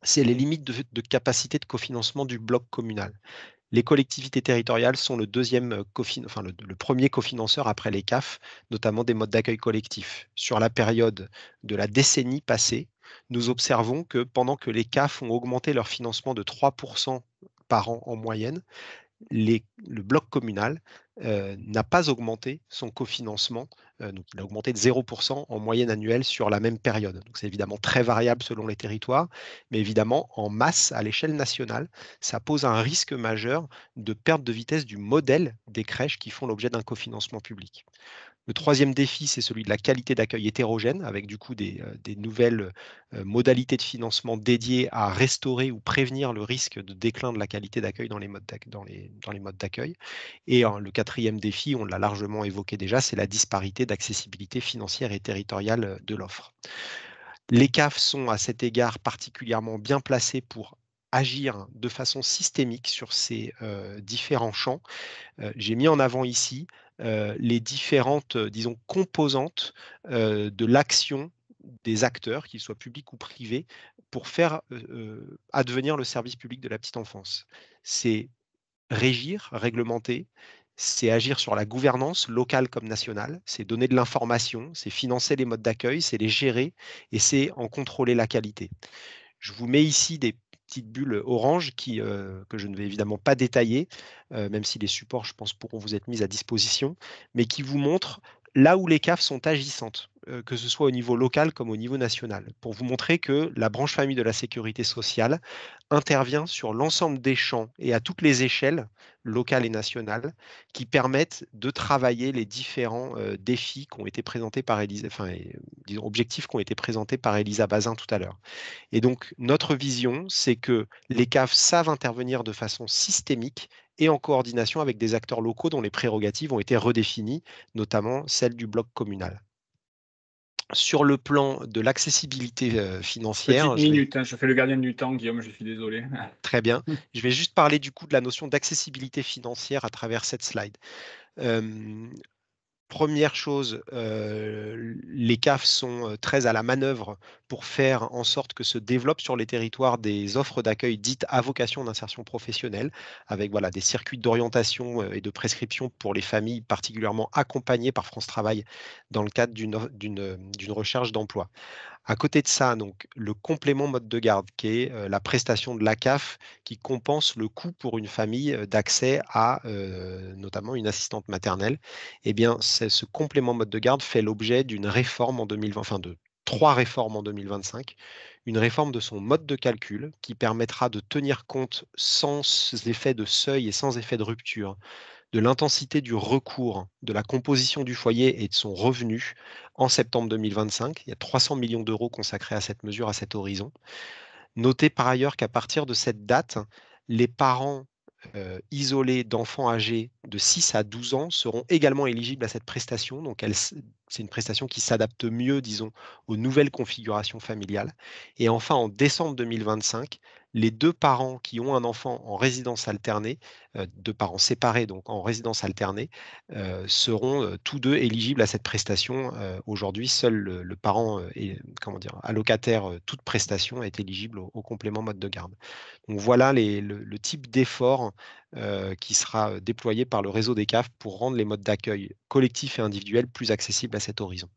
c'est les limites de capacité de cofinancement du bloc communal. Les collectivités territoriales sont le premier cofinanceur après les CAF, notamment des modes d'accueil collectif. Sur la période de la décennie passée, nous observons que pendant que les CAF ont augmenté leur financement de 3% par an en moyenne, le bloc communal n'a pas augmenté son cofinancement, donc il a augmenté de 0% en moyenne annuelle sur la même période. Donc c'est évidemment très variable selon les territoires, mais évidemment en masse à l'échelle nationale, ça pose un risque majeur de perte de vitesse du modèle des crèches qui font l'objet d'un cofinancement public. Le troisième défi, c'est celui de la qualité d'accueil hétérogène, avec du coup des nouvelles modalités de financement dédiées à restaurer ou prévenir le risque de déclin de la qualité d'accueil dans les modes d'accueil. Et le quatrième défi, on l'a largement évoqué déjà, c'est la disparité d'accessibilité financière et territoriale de l'offre. Les CAF sont à cet égard particulièrement bien placés pour agir de façon systémique sur ces différents champs. J'ai mis en avant ici les différentes, disons, composantes de l'action des acteurs, qu'ils soient publics ou privés, pour faire advenir le service public de la petite enfance. C'est régir, réglementer, c'est agir sur la gouvernance locale comme nationale, c'est donner de l'information, c'est financer les modes d'accueil, c'est les gérer et c'est en contrôler la qualité. Je vous mets ici des petites bulles orange que je ne vais évidemment pas détailler, même si les supports, je pense, pourront vous être mis à disposition, mais qui vous montrent là où les CAF sont agissantes, que ce soit au niveau local comme au niveau national, pour vous montrer que la branche famille de la sécurité sociale intervient sur l'ensemble des champs et à toutes les échelles, locales et nationales, qui permettent de travailler les différents défis qui ont été présentés par Elisa, disons, objectifs qui ont été présentés par Elisa Bazin tout à l'heure. Et donc, notre vision, c'est que les CAF savent intervenir de façon systémique et en coordination avec des acteurs locaux dont les prérogatives ont été redéfinies, notamment celle du bloc communal. Sur le plan de l'accessibilité financière, Petite minute, je fais le gardien du temps, Guillaume, je suis désolé. Très bien. Je vais juste parler du coup de la notion d'accessibilité financière à travers cette slide. Première chose, les CAF sont très à la manœuvre pour faire en sorte que se développent sur les territoires des offres d'accueil dites à vocation d'insertion professionnelle, avec voilà, des circuits d'orientation et de prescription pour les familles particulièrement accompagnées par France Travail dans le cadre d'une recherche d'emploi. À côté de ça, donc, le complément mode de garde, qui est la prestation de l'ACAF qui compense le coût pour une famille d'accès à notamment une assistante maternelle, eh bien, ce complément mode de garde fait l'objet d'une réforme en 2020, enfin de 3 réformes en 2025. Une réforme de son mode de calcul qui permettra de tenir compte sans effet de seuil et sans effet de rupture de l'intensité du recours, de la composition du foyer et de son revenu en septembre 2025. Il y a 300 millions d'euros consacrés à cette mesure, à cet horizon. Notez par ailleurs qu'à partir de cette date, les parents isolés d'enfants âgés de 6 à 12 ans seront également éligibles à cette prestation. Donc, c'est une prestation qui s'adapte mieux, disons, aux nouvelles configurations familiales. Et enfin, en décembre 2025, les 2 parents qui ont un enfant en résidence alternée, 2 parents séparés, donc en résidence alternée, seront tous 2 éligibles à cette prestation. Aujourd'hui, seul le parent allocataire toute prestation est éligible au complément mode de garde. Donc voilà le type d'effort qui sera déployé par le réseau des CAF pour rendre les modes d'accueil collectifs et individuels plus accessibles à cet horizon.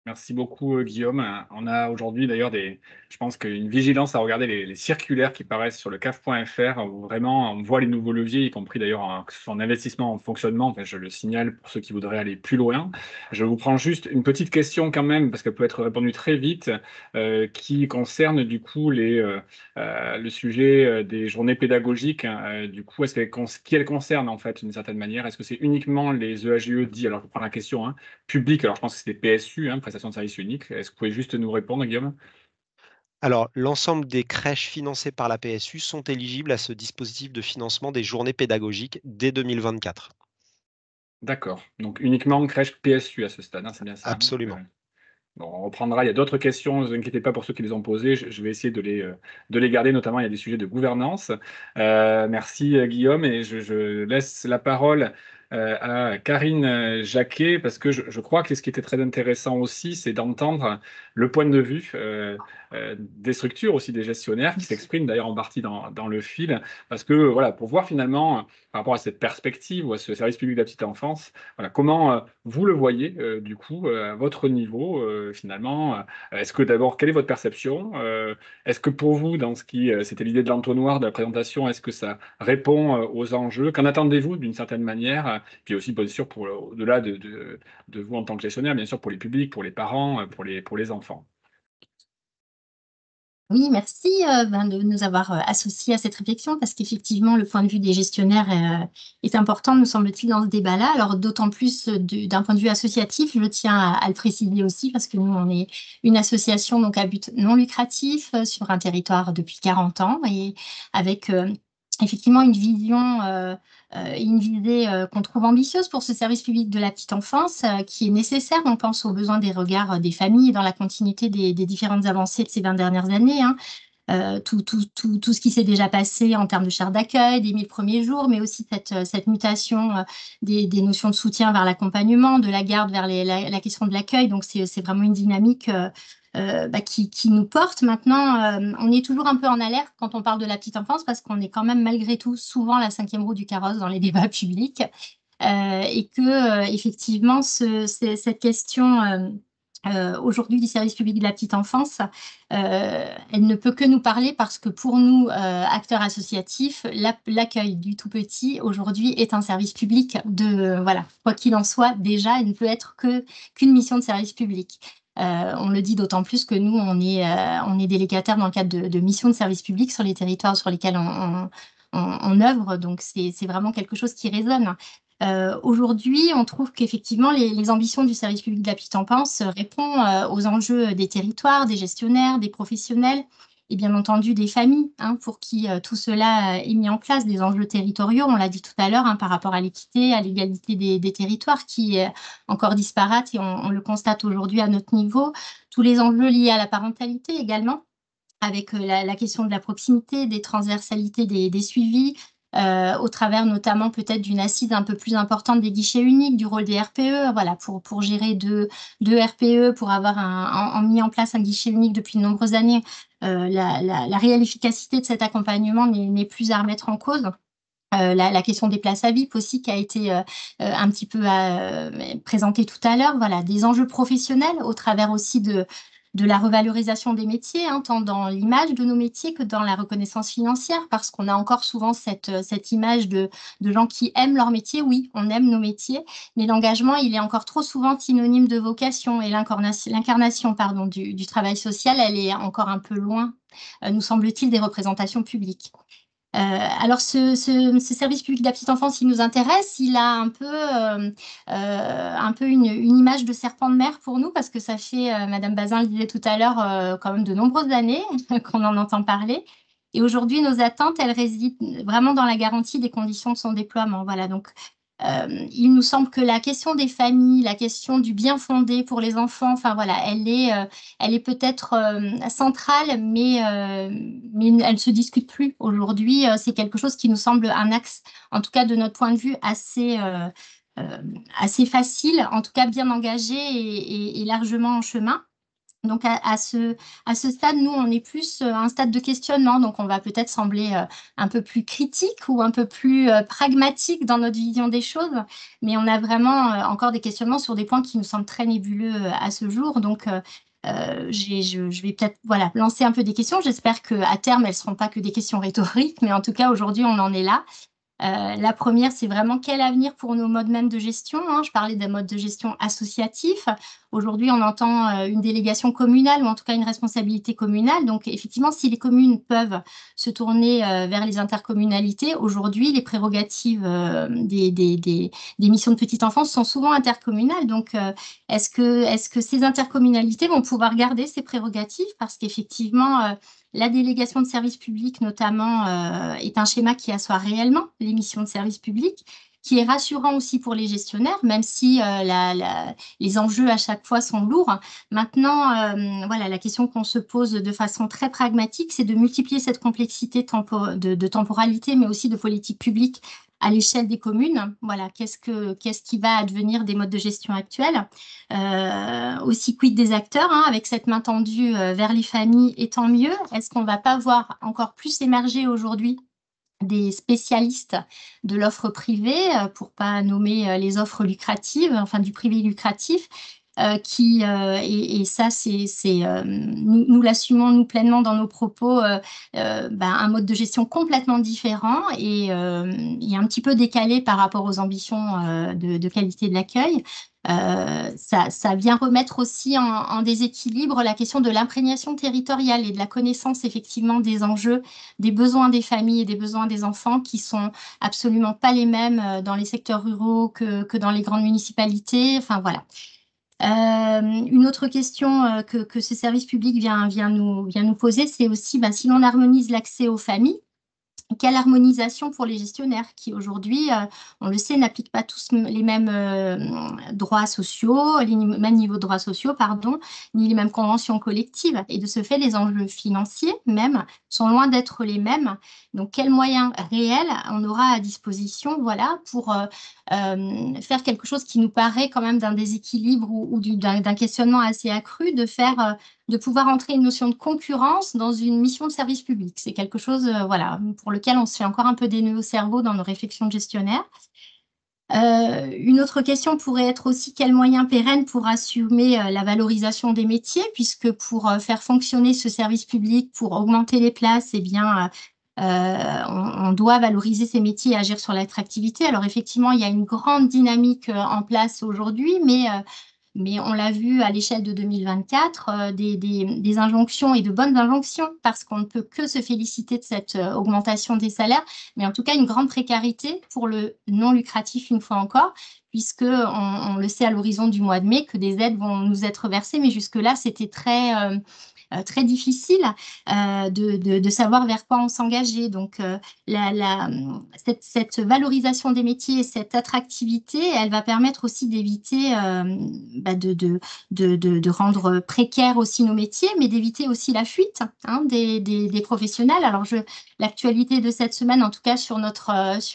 Merci beaucoup, Guillaume. On a aujourd'hui d'ailleurs je pense qu'une vigilance à regarder les circulaires qui paraissent sur le CAF.fr où vraiment on voit les nouveaux leviers, y compris d'ailleurs que ce soit en investissement, en fonctionnement. Enfin, je le signale pour ceux qui voudraient aller plus loin. Je vous prends juste une petite question quand même, parce qu'elle peut être répondue très vite, qui concerne du coup le sujet des journées pédagogiques. Du coup, qui elles concernent en fait d'une certaine manière? Est-ce que c'est uniquement les EAGE dits, alors je prends la question, hein, public, alors je pense que c'était PSU, hein, prestation de service unique. Est-ce que vous pouvez juste nous répondre, Guillaume? Alors, l'ensemble des crèches financées par la PSU sont éligibles à ce dispositif de financement des journées pédagogiques dès 2024. D'accord. Donc uniquement crèche PSU à ce stade, hein, c'est bien ça, hein? Absolument. Bon, on reprendra. Il y a d'autres questions, ne vous inquiétez pas pour ceux qui les ont posées. Je vais essayer de les garder, notamment il y a des sujets de gouvernance. Merci Guillaume, et je laisse la parole à Karine Jacquet, parce que je crois que ce qui était très intéressant aussi, c'est d'entendre le point de vue des structures, aussi des gestionnaires, qui s'expriment d'ailleurs en partie dans le fil, parce que voilà, pour voir finalement, par rapport à cette perspective ou à ce service public de la petite enfance, voilà, comment vous le voyez du coup à votre niveau finalement. Est-ce que d'abord, quelle est votre perception? Est-ce que pour vous, dans c'était l'idée de l'entonnoir de la présentation, est-ce que ça répond aux enjeux? Qu'en attendez-vous d'une certaine manière? Puis aussi, bien sûr, au-delà de vous en tant que gestionnaire, bien sûr, pour les publics, pour les parents, pour les enfants. Oui, merci de nous avoir associés à cette réflexion, parce qu'effectivement, le point de vue des gestionnaires est important, me semble-t-il, dans ce débat-là. Alors, d'autant plus d'un point de vue associatif, je tiens à le préciser aussi, parce que nous, on est une association donc à but non lucratif sur un territoire depuis 40 ans, et avec effectivement une vision une visée qu'on trouve ambitieuse pour ce service public de la petite enfance, qui est nécessaire. On pense aux besoins des regards des familles dans la continuité des différentes avancées de ces 20 dernières années, hein. Tout ce qui s'est déjà passé en termes de chaire d'accueil, des 1000 premiers jours, mais aussi cette mutation des notions de soutien vers l'accompagnement, de la garde vers la question de l'accueil. Donc, c'est vraiment une dynamique qui nous porte. Maintenant, on est toujours un peu en alerte quand on parle de la petite enfance, parce qu'on est quand même malgré tout souvent la 5e roue du carrosse dans les débats publics, et que effectivement cette question aujourd'hui du service public de la petite enfance, elle ne peut que nous parler, parce que pour nous, acteurs associatifs, l'accueil du tout petit aujourd'hui est un service public voilà, quoi qu'il en soit, déjà, il ne peut être qu'une mission de service public. On le dit d'autant plus que nous, on est délégataire dans le cadre de missions de service public sur les territoires sur lesquels on œuvre, donc c'est vraiment quelque chose qui résonne. Aujourd'hui, on trouve qu'effectivement, les ambitions du service public de la petite enfance répondent aux enjeux des territoires, des gestionnaires, des professionnels et bien entendu des familles, hein, pour qui tout cela est mis en place, des enjeux territoriaux, on l'a dit tout à l'heure, hein, par rapport à l'équité, à l'égalité des territoires, qui est encore disparate, et on le constate aujourd'hui à notre niveau. Tous les enjeux liés à la parentalité également, avec la question de la proximité, des transversalités des suivis, au travers notamment peut-être d'une assise un peu plus importante des guichets uniques, du rôle des RPE, voilà, pour gérer deux RPE, pour avoir mis en place un guichet unique depuis de nombreuses années. La réelle efficacité de cet accompagnement n'est plus à remettre en cause. La question des places à VIP aussi, qui a été un petit peu présentée tout à l'heure. Voilà, des enjeux professionnels au travers aussi de la revalorisation des métiers, hein, tant dans l'image de nos métiers que dans la reconnaissance financière, parce qu'on a encore souvent cette image de gens qui aiment leur métier. Oui, on aime nos métiers, mais l'engagement, il est encore trop souvent synonyme de vocation, et l'incarnation du travail social, elle est encore un peu loin, nous semble-t-il, des représentations publiques. Alors ce service public de la petite enfance, il nous intéresse. Il a un peu une image de serpent de mer pour nous, parce que ça fait, Madame Bazin le disait tout à l'heure, quand même de nombreuses années qu'on en entend parler. Et aujourd'hui, nos attentes, elles résident vraiment dans la garantie des conditions de son déploiement. Voilà, donc il nous semble que la question des familles, la question du bien fondé pour les enfants, enfin voilà, elle est peut-être centrale, mais elle ne se discute plus aujourd'hui. C'est quelque chose qui nous semble un axe, en tout cas de notre point de vue, assez facile, en tout cas bien engagé et largement en chemin. Donc, à ce stade, nous, on est plus à un stade de questionnement. Donc, on va peut-être sembler un peu plus critique ou un peu plus pragmatique dans notre vision des choses. Mais on a vraiment encore des questionnements sur des points qui nous semblent très nébuleux à ce jour. Donc, je vais peut-être lancer un peu des questions. J'espère qu'à terme, elles ne seront pas que des questions rhétoriques. Mais en tout cas, aujourd'hui, on en est là. La première, c'est vraiment quel avenir pour nos modes même de gestion, hein. Je parlais d'un mode de gestion associatif. Aujourd'hui, on entend une délégation communale ou en tout cas une responsabilité communale. Donc, effectivement, si les communes peuvent se tourner vers les intercommunalités, aujourd'hui, les prérogatives des missions de petite enfance sont souvent intercommunales. Donc, est-ce que ces intercommunalités vont pouvoir garder ces prérogatives? Parce qu'effectivement, la délégation de services publics, notamment, est un schéma qui assoit réellement les missions de service public, qui est rassurant aussi pour les gestionnaires, même si les enjeux à chaque fois sont lourds. Maintenant, la question qu'on se pose de façon très pragmatique, c'est de multiplier cette complexité de temporalité, mais aussi de politique publique à l'échelle des communes. Voilà, qu'est-ce qui va advenir des modes de gestion actuels, aussi quid des acteurs, hein, avec cette main tendue vers les familles, et tant mieux. Est-ce qu'on ne va pas voir encore plus émerger aujourd'hui des spécialistes de l'offre privée, pour pas nommer les offres lucratives, enfin du privé lucratif, et ça, nous l'assumons nous pleinement dans nos propos, un mode de gestion complètement différent et un petit peu décalé par rapport aux ambitions de qualité de l'accueil. Ça vient remettre aussi en déséquilibre la question de l'imprégnation territoriale et de la connaissance effectivement des enjeux, des besoins des familles et des besoins des enfants qui sont absolument pas les mêmes dans les secteurs ruraux que dans les grandes municipalités. Enfin voilà. Une autre question que ce service public vient nous poser, c'est aussi si l'on harmonise l'accès aux familles, quelle harmonisation pour les gestionnaires qui aujourd'hui, on le sait, n'appliquent pas tous les mêmes droits sociaux, les mêmes niveaux de droits sociaux, pardon, ni les mêmes conventions collectives. Et de ce fait, les enjeux financiers même sont loin d'être les mêmes. Donc, quels moyens réels on aura à disposition, pour faire quelque chose qui nous paraît quand même d'un déséquilibre ou d'un questionnement assez accru, de pouvoir entrer une notion de concurrence dans une mission de service public. C'est quelque chose pour lequel on se fait encore un peu des nœuds au cerveau dans nos réflexions de gestionnaires. Une autre question pourrait être aussi quels moyens pérennes pour assumer la valorisation des métiers, puisque pour faire fonctionner ce service public, pour augmenter les places, on doit valoriser ces métiers et agir sur l'attractivité. Alors effectivement, il y a une grande dynamique en place aujourd'hui, mais on l'a vu à l'échelle de 2024, des injonctions et de bonnes injonctions, parce qu'on ne peut que se féliciter de cette augmentation des salaires, mais en tout cas une grande précarité pour le non lucratif une fois encore, puisque on le sait à l'horizon du mois de mai que des aides vont nous être versées, mais jusque-là c'était très difficile de savoir vers quoi on s'engageait. Donc, cette valorisation des métiers et cette attractivité, elle va permettre aussi d'éviter de rendre précaires aussi nos métiers, mais d'éviter aussi la fuite des professionnels. Alors, l'actualité de cette semaine, en tout cas sur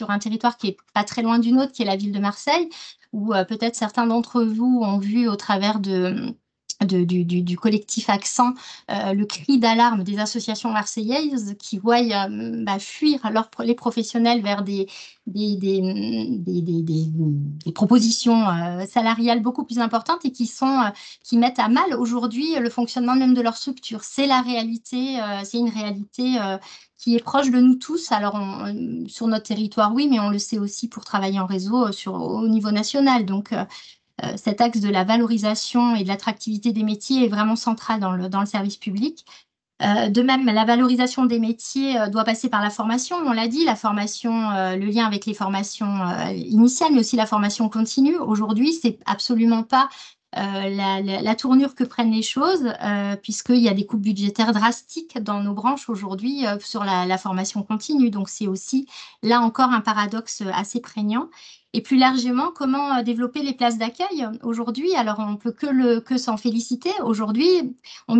un territoire qui est pas très loin du nôtre, qui est la ville de Marseille, où peut-être certains d'entre vous ont vu au travers du collectif Accent, le cri d'alarme des associations marseillaises qui voient fuir les professionnels vers des propositions salariales beaucoup plus importantes et qui mettent à mal aujourd'hui le fonctionnement même de leur structure. C'est la réalité, c'est une réalité qui est proche de nous tous. Alors, sur notre territoire, oui, mais on le sait aussi pour travailler en réseau au niveau national. Donc, cet axe de la valorisation et de l'attractivité des métiers est vraiment central dans le service public. De même, la valorisation des métiers doit passer par la formation, on l'a dit, la formation, le lien avec les formations initiales, mais aussi la formation continue. Aujourd'hui, c'est absolument pas la tournure que prennent les choses, puisqu'il y a des coupes budgétaires drastiques dans nos branches aujourd'hui sur la formation continue. Donc, c'est aussi, là encore, un paradoxe assez prégnant. Et plus largement, comment développer les places d'accueil aujourd'hui? Alors, on ne peut que s'en féliciter. Aujourd'hui, on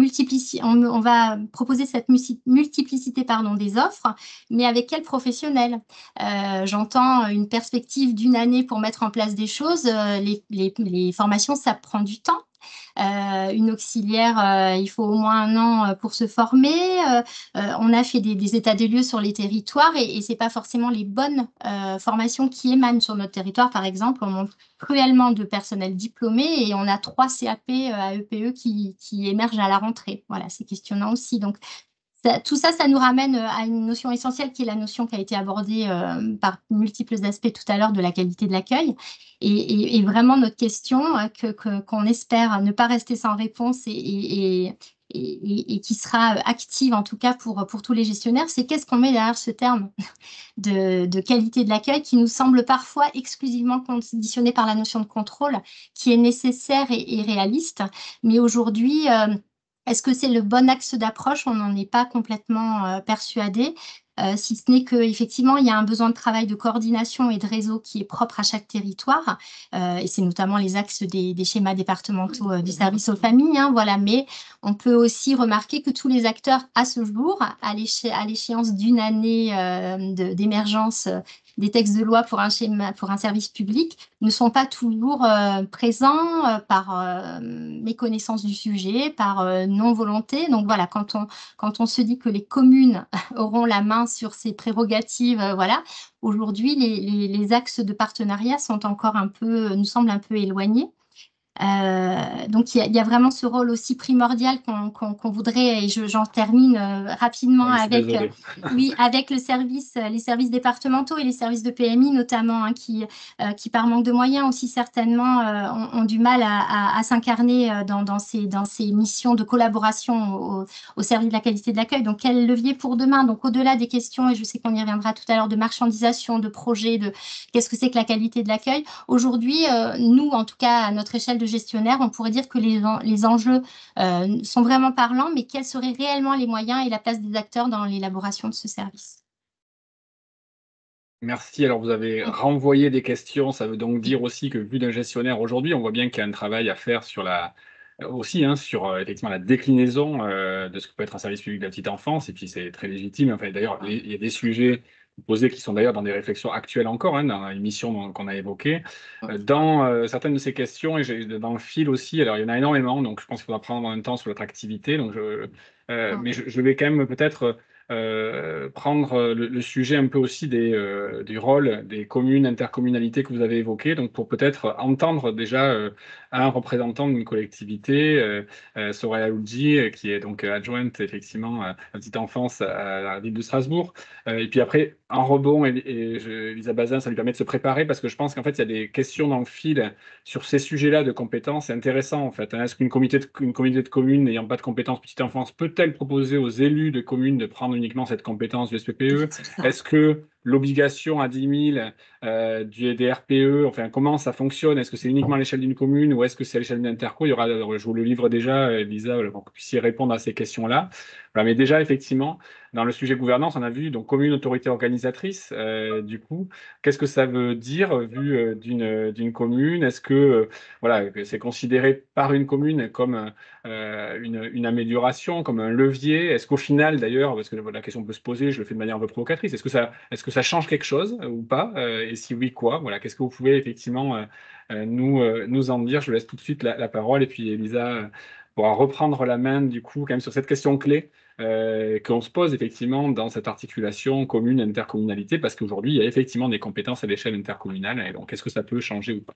va proposer cette multiplicité des offres, mais avec quels professionnels? J'entends une perspective d'une année pour mettre en place des choses. Les formations, ça prend du temps. Une auxiliaire, il faut au moins 1 an pour se former. On a fait des états des lieux sur les territoires et ce n'est pas forcément les bonnes formations qui émanent sur notre territoire. Par exemple, on manque cruellement de personnel diplômé et on a 3 CAP à EPE qui émergent à la rentrée. Voilà, c'est questionnant aussi. Donc, tout ça, ça nous ramène à une notion essentielle qui est la notion qui a été abordée par multiples aspects tout à l'heure de la qualité de l'accueil. Et vraiment, notre question, qu'on espère ne pas rester sans réponse et qui sera active en tout cas pour tous les gestionnaires, c'est qu'est-ce qu'on met derrière ce terme de qualité de l'accueil qui nous semble parfois exclusivement conditionné par la notion de contrôle qui est nécessaire et réaliste. Mais aujourd'hui, est-ce que c'est le bon axe d'approche? On n'en est pas complètement persuadé, si ce n'est qu'effectivement, il y a un besoin de travail de coordination et de réseau qui est propre à chaque territoire. Et c'est notamment les axes des schémas départementaux du service aux familles. Hein, voilà. Mais on peut aussi remarquer que tous les acteurs, à ce jour, à l'échéance d'une année d'émergence des textes de loi pour un service public, ne sont pas toujours présents par méconnaissance du sujet, par non-volonté. Donc voilà, quand on se dit que les communes auront la main sur ces prérogatives, voilà, aujourd'hui, les axes de partenariat sont encore nous semblent un peu éloignés. Donc, il y a vraiment ce rôle aussi primordial qu'on voudrait, et j'en termine rapidement avec les services départementaux et les services de PMI notamment, hein, qui par manque de moyens aussi certainement ont du mal à s'incarner dans ces missions de collaboration au service de la qualité de l'accueil. Donc, quel levier pour demain? Donc, au-delà des questions, et je sais qu'on y reviendra tout à l'heure, de marchandisation, de projet, de qu'est-ce que c'est que la qualité de l'accueil? Aujourd'hui, nous, en tout cas, à notre échelle de gestionnaire, on pourrait dire que les enjeux sont vraiment parlants, mais quels seraient réellement les moyens et la place des acteurs dans l'élaboration de ce service? Merci. Alors, vous avez renvoyé des questions. Ça veut donc dire aussi que, vu d'un gestionnaire aujourd'hui, on voit bien qu'il y a un travail à faire sur sur effectivement la déclinaison de ce que peut être un service public de la petite enfance. Et puis, c'est très légitime. Enfin, d'ailleurs, il y a des sujets posés qui sont d'ailleurs dans des réflexions actuelles encore, hein, dans l'émission qu'on a évoquée. Dans certaines de ces questions, et dans le fil aussi, alors il y en a énormément, donc je pense qu'il faudra prendre en même temps sur l'attractivité. Mais je vais quand même peut-être prendre le sujet un peu aussi du rôle des communes, intercommunalités que vous avez évoqué, donc pour peut-être entendre déjà un représentant d'une collectivité, Soraya Loudji, qui est donc adjointe effectivement à la petite enfance à la ville de Strasbourg. Et puis après, en rebond, Elisa Bazin, ça lui permet de se préparer parce que je pense qu'en fait, il y a des questions dans le fil sur ces sujets-là de compétences. C'est intéressant en fait. Hein. Est-ce qu'une communauté de communes n'ayant pas de compétences petite enfance peut-elle proposer aux élus de communes de prendre uniquement cette compétence du SPPE? Est-ce que l'obligation à 10 000 des RPE, enfin, comment ça fonctionne? Est-ce que c'est uniquement à l'échelle d'une commune ou est-ce que c'est à l'échelle d'une interco? Je vous le livre déjà, Elisa, pour que vous puissiez répondre à ces questions-là. Voilà, mais déjà, effectivement, dans le sujet gouvernance, on a vu donc commune autorité organisatrice. Du coup, qu'est-ce que ça veut dire vu d'une commune? Est-ce que voilà, c'est considéré par une commune comme une amélioration, comme un levier? Est-ce qu'au final, d'ailleurs, parce que la question peut se poser, je le fais de manière un peu provocatrice, est-ce que ça change quelque chose ou pas? Et si oui, quoi? Voilà, qu'est-ce que vous pouvez effectivement nous en dire? Je vous laisse tout de suite la parole et puis Elisa pourra reprendre la main du coup quand même sur cette question clé qu'on se pose effectivement dans cette articulation commune-intercommunalité, parce qu'aujourd'hui, il y a effectivement des compétences à l'échelle intercommunale. Et donc, est-ce que ça peut changer ou pas?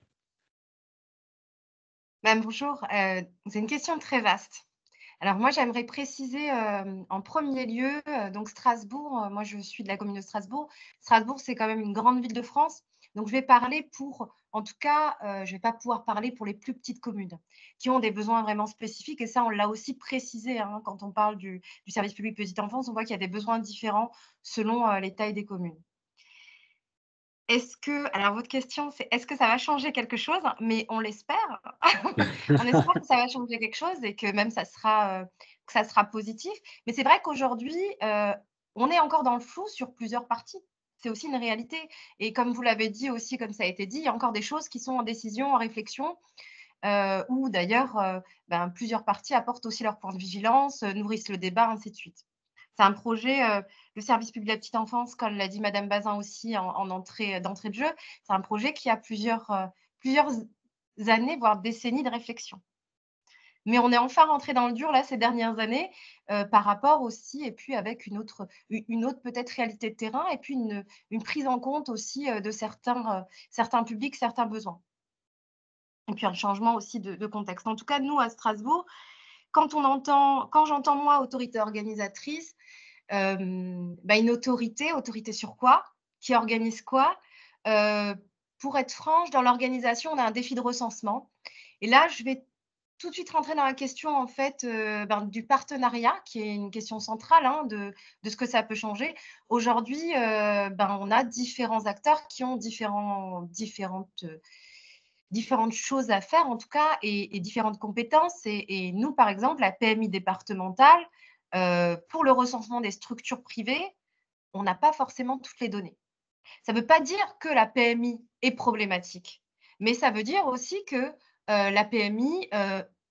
Bonjour, c'est une question très vaste. Alors moi, j'aimerais préciser en premier lieu, donc Strasbourg, moi je suis de la commune de Strasbourg. Strasbourg, c'est quand même une grande ville de France. Donc je vais parler en tout cas, je ne vais pas pouvoir parler pour les plus petites communes qui ont des besoins vraiment spécifiques. Et ça, on l'a aussi précisé hein, quand on parle du service public petite enfance, on voit qu'il y a des besoins différents selon les tailles des communes. Alors votre question, c'est est-ce que ça va changer quelque chose? Mais on l'espère. On espère que ça va changer quelque chose et que même ça sera positif. Mais c'est vrai qu'aujourd'hui, on est encore dans le flou sur plusieurs parties. C'est aussi une réalité. Et comme vous l'avez dit aussi, comme ça a été dit, il y a encore des choses qui sont en décision, en réflexion, où d'ailleurs, plusieurs parties apportent aussi leur point de vigilance, nourrissent le débat, ainsi de suite. C'est un projet, le service public de la petite enfance, comme l'a dit Madame Bazin aussi d'entrée de jeu, c'est un projet qui a plusieurs années, voire décennies de réflexion. Mais on est enfin rentré dans le dur là ces dernières années par rapport aussi, et puis avec une autre peut-être réalité de terrain, et puis une prise en compte aussi de certains publics, certains besoins. Et puis un changement aussi de contexte. En tout cas, nous, à Strasbourg, quand j'entends moi autorité organisatrice, une autorité sur quoi? Qui organise quoi? Pour être franche, dans l'organisation, on a un défi de recensement. Et là, je vais tout de suite rentrer dans la question en fait, du partenariat, qui est une question centrale, hein, de ce que ça peut changer. Aujourd'hui, on a différents acteurs qui ont différentes choses à faire en tout cas, et différentes compétences, et nous, par exemple, la PMI départementale, pour le recensement des structures privées, on n'a pas forcément toutes les données. Ça ne veut pas dire que la PMI est problématique, mais ça veut dire aussi que la PMI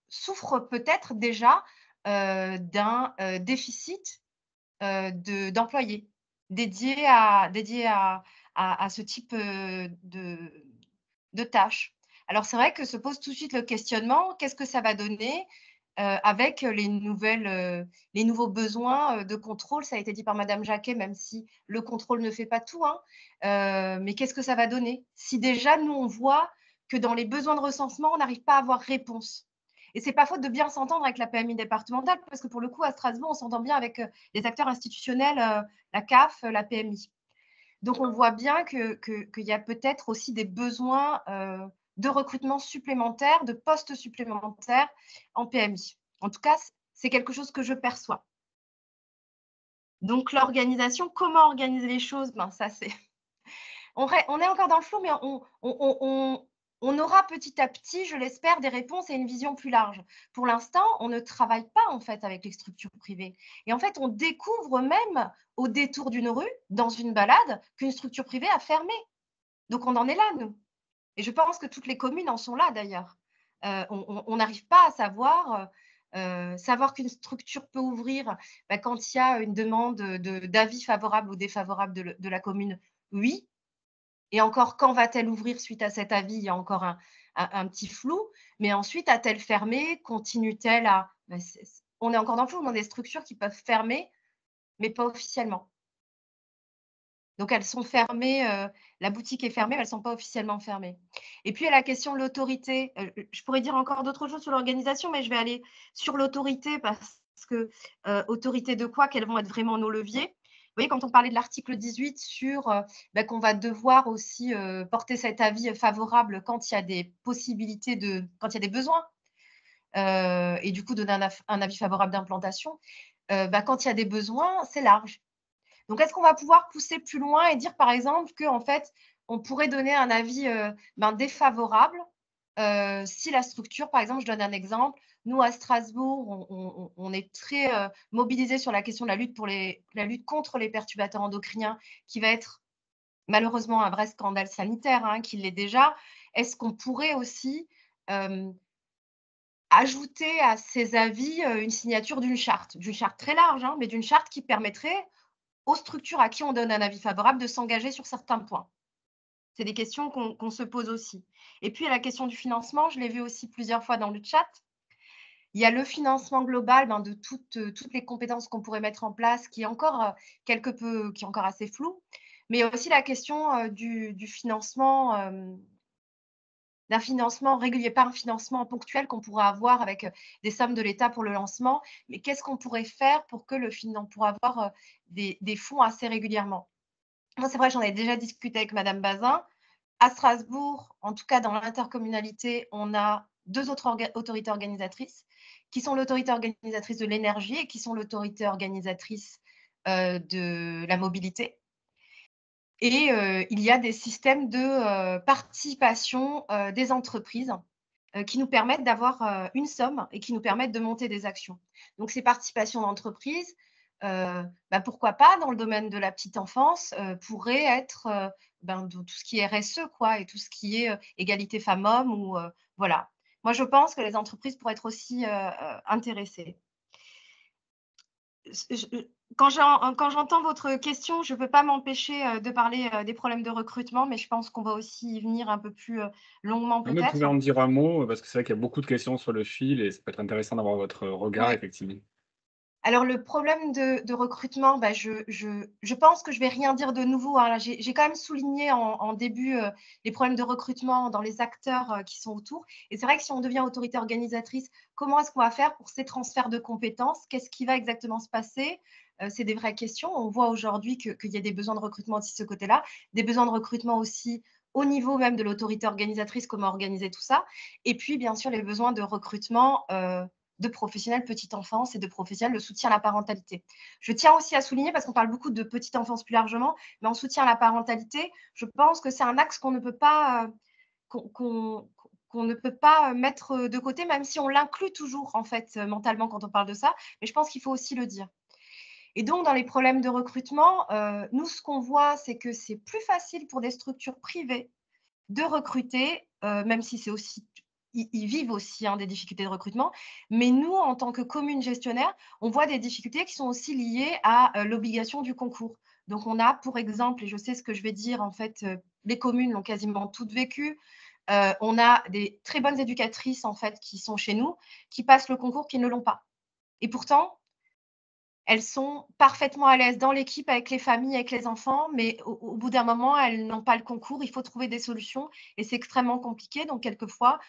souffre peut-être déjà d'un déficit d'employés dédiés à ce type de tâches. Alors c'est vrai que se pose tout de suite le questionnement, qu'est-ce que ça va donner avec les nouveaux besoins de contrôle? Ça a été dit par madame Jacquet, même si le contrôle ne fait pas tout, hein. Mais qu'est-ce que ça va donner? Si déjà nous on voit que dans les besoins de recensement, on n'arrive pas à avoir réponse. Et c'est pas faute de bien s'entendre avec la PMI départementale, parce que pour le coup, à Strasbourg, on s'entend bien avec les acteurs institutionnels, la CAF, la PMI. Donc on voit bien qu'il y a peut-être aussi des besoins de recrutement supplémentaires, de postes supplémentaires en PMI. En tout cas, c'est quelque chose que je perçois. Donc l'organisation, comment organiser les choses? Ça c'est… On est encore dans le flou, mais on aura petit à petit, je l'espère, des réponses et une vision plus large. Pour l'instant, on ne travaille pas en fait avec les structures privées. Et en fait, on découvre même au détour d'une rue, dans une balade, qu'une structure privée a fermé. Donc on en est là, nous. Et je pense que toutes les communes en sont là d'ailleurs. On n'arrive pas à savoir qu'une structure peut ouvrir quand il y a une demande d'avis favorable ou défavorable de la commune. Oui. Et encore, quand va-t-elle ouvrir suite à cet avis? Il y a encore un petit flou. Mais ensuite, a-t-elle fermé? Continue-t-elle à… On est encore dans le flou. On a des structures qui peuvent fermer, mais pas officiellement. Donc, elles sont fermées, la boutique est fermée, mais elles ne sont pas officiellement fermées. Et puis, il y a la question de l'autorité. Je pourrais dire encore d'autres choses sur l'organisation, mais je vais aller sur l'autorité parce que autorité de quoi? Quels vont être vraiment nos leviers? Vous voyez, quand on parlait de l'article 18 sur qu'on va devoir aussi porter cet avis favorable quand il y a des possibilités quand il y a des besoins, et du coup donner un avis favorable d'implantation, quand il y a des besoins, c'est large. Donc, est-ce qu'on va pouvoir pousser plus loin et dire, par exemple, qu'en fait, on pourrait donner un avis défavorable si la structure, par exemple, je donne un exemple, nous, à Strasbourg, on est très mobilisés sur la question de la lutte contre les perturbateurs endocriniens, qui va être malheureusement un vrai scandale sanitaire, hein, qui l'est déjà. Est-ce qu'on pourrait aussi ajouter à ces avis une signature d'une charte très large, hein, mais d'une charte qui permettrait aux structures à qui on donne un avis favorable de s'engager sur certains points? C'est des questions qu'on se pose aussi. Et puis, à la question du financement, je l'ai vu aussi plusieurs fois dans le chat. Il y a le financement global de toutes les compétences qu'on pourrait mettre en place, qui est encore qui est encore assez flou, mais aussi la question du financement, d'un financement régulier, pas un financement ponctuel qu'on pourrait avoir avec des sommes de l'État pour le lancement, mais qu'est-ce qu'on pourrait faire pour avoir des fonds assez régulièrement? Moi, c'est vrai, j'en ai déjà discuté avec madame Bazin. À Strasbourg, en tout cas dans l'intercommunalité, on a 2 autres autorités organisatrices, qui sont l'autorité organisatrice de l'énergie et qui sont l'autorité organisatrice de la mobilité. Et il y a des systèmes de participation des entreprises qui nous permettent d'avoir une somme et qui nous permettent de monter des actions. Donc ces participations d'entreprises, pourquoi pas dans le domaine de la petite enfance, pourraient être de tout ce qui est RSE, quoi, et tout ce qui est égalité femmes-hommes, ou voilà. Moi, je pense que les entreprises pourraient être aussi intéressées. Quand j'entends votre question, je ne peux pas m'empêcher de parler des problèmes de recrutement, mais je pense qu'on va aussi y venir un peu plus longuement Non, mais vous pouvez peut-être. en dire un mot, parce que c'est vrai qu'il y a beaucoup de questions sur le fil et ça peut être intéressant d'avoir votre regard, Ouais. effectivement. Alors le problème de recrutement, bah, je pense que je vais rien dire de nouveau, hein. Là, j'ai quand même souligné en début, les problèmes de recrutement dans les acteurs, qui sont autour, et c'est vrai que si on devient autorité organisatrice, comment est-ce qu'on va faire pour ces transferts de compétences? Qu'est-ce qui va exactement se passer? C'est des vraies questions. On voit aujourd'hui qu'il y a des besoins de recrutement aussi de ce côté-là, des besoins de recrutement aussi au niveau même de l'autorité organisatrice, comment organiser tout ça, et puis bien sûr les besoins de recrutement, de professionnels petite enfance et de professionnels de soutien à la parentalité. Je tiens aussi à souligner, parce qu'on parle beaucoup de petite enfance plus largement, mais en soutien à la parentalité, je pense que c'est un axe qu'on ne peut pas, qu'on ne peut pas mettre de côté, même si on l'inclut toujours en fait mentalement quand on parle de ça, mais je pense qu'il faut aussi le dire. Et donc, dans les problèmes de recrutement, nous, ce qu'on voit, c'est que c'est plus facile pour des structures privées de recruter, même si c'est aussi ils vivent aussi, hein, des difficultés de recrutement. Mais nous, en tant que commune gestionnaire, on voit des difficultés qui sont aussi liées à l'obligation du concours. Donc, on a, pour exemple, et je sais ce que je vais dire, en fait, les communes l'ont quasiment toutes vécu. On a des très bonnes éducatrices, en fait, qui sont chez nous, qui passent le concours, qui ne l'ont pas. Et pourtant, elles sont parfaitement à l'aise dans l'équipe, avec les familles, avec les enfants, mais au bout d'un moment, elles n'ont pas le concours. Il faut trouver des solutions et c'est extrêmement compliqué. Donc, quelquefois,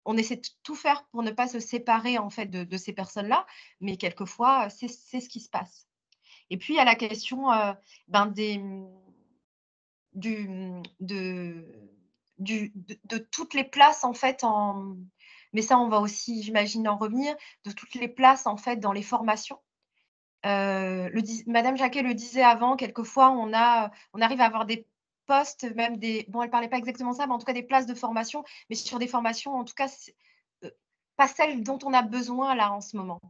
on essaie de tout faire pour ne pas se séparer en fait de ces personnes-là, mais quelquefois, c'est ce qui se passe. Et puis, il y a la question ben, de toutes les places en fait mais ça, on va aussi, j'imagine, en revenir, de toutes les places en fait dans les formations. Madame Jacquet le disait avant, quelquefois, on arrive à avoir des postes, même des bon, elle ne parlait pas exactement ça, mais en tout cas des places de formation, mais sur des formations, en tout cas, pas celles dont on a besoin là, en ce moment.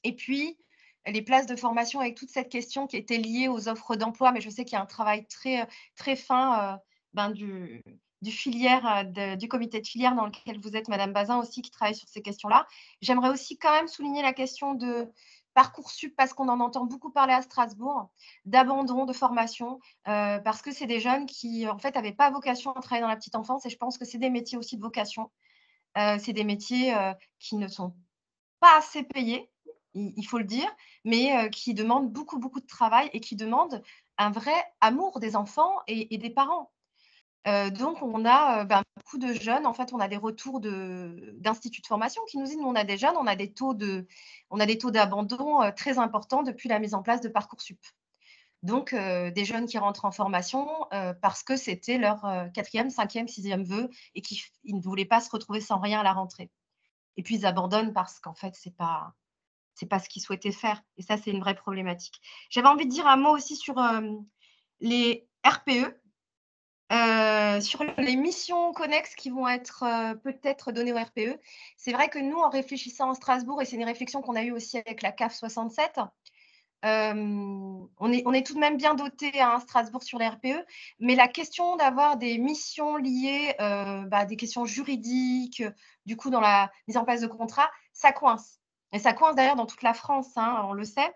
Et puis, les places de formation avec toute cette question qui était liée aux offres d'emploi, mais je sais qu'il y a un travail très, très fin, ben, du filière, du comité de filière dans lequel vous êtes, madame Bazin, aussi, qui travaille sur ces questions-là. J'aimerais aussi quand même souligner la question de Parcoursup, parce qu'on en entend beaucoup parler à Strasbourg, d'abandon de formation, parce que c'est des jeunes qui, en fait, n'avaient pas vocation à travailler dans la petite enfance, et je pense que c'est des métiers aussi de vocation. C'est des métiers, qui ne sont pas assez payés, il faut le dire, mais qui demandent beaucoup, beaucoup de travail et qui demandent un vrai amour des enfants et des parents. Donc on a, ben, beaucoup de jeunes, en fait, on a des retours d'instituts de formation qui nous disent: «Nous, on a des jeunes, on a des taux d'abandon, très importants depuis la mise en place de Parcoursup». Donc des jeunes qui rentrent en formation, parce que c'était leur, 4e, 5e, 6e vœu et ils ne voulaient pas se retrouver sans rien à la rentrée. Et puis ils abandonnent parce qu'en fait, c'est pas ce qu'ils souhaitaient faire, et ça, c'est une vraie problématique. J'avais envie de dire un mot aussi sur, les RPE, sur les missions connexes qui vont être, peut-être données aux RPE. C'est vrai que nous, en réfléchissant à Strasbourg, et c'est une réflexion qu'on a eue aussi avec la CAF 67, on est tout de même bien doté à Strasbourg sur les RPE, mais la question d'avoir des missions liées, bah, à des questions juridiques, du coup dans la mise en place de contrats, ça coince. Et ça coince d'ailleurs dans toute la France, hein, on le sait.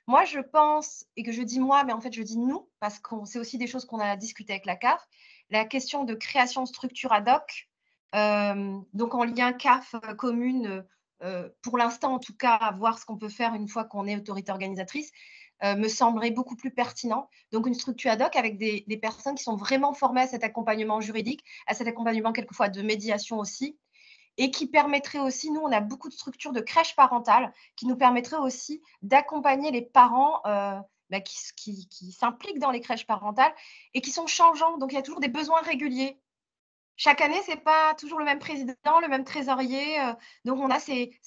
Moi je pense, et que je dis moi, mais en fait je dis nous, parce que c'est aussi des choses qu'on a discutées avec la CAF, la question de création de structure ad hoc, donc en lien CAF, commune, pour l'instant en tout cas, à voir ce qu'on peut faire une fois qu'on est autorité organisatrice, me semblerait beaucoup plus pertinent. Donc une structure ad hoc avec des personnes qui sont vraiment formées à cet accompagnement juridique, à cet accompagnement quelquefois de médiation aussi, et qui permettrait aussi, nous on a beaucoup de structures de crèches parentales, qui nous permettraient aussi d'accompagner les parents, bah, qui s'impliquent dans les crèches parentales et qui sont changeants. Donc il y a toujours des besoins réguliers. Chaque année, c'est pas toujours le même président, le même trésorier, donc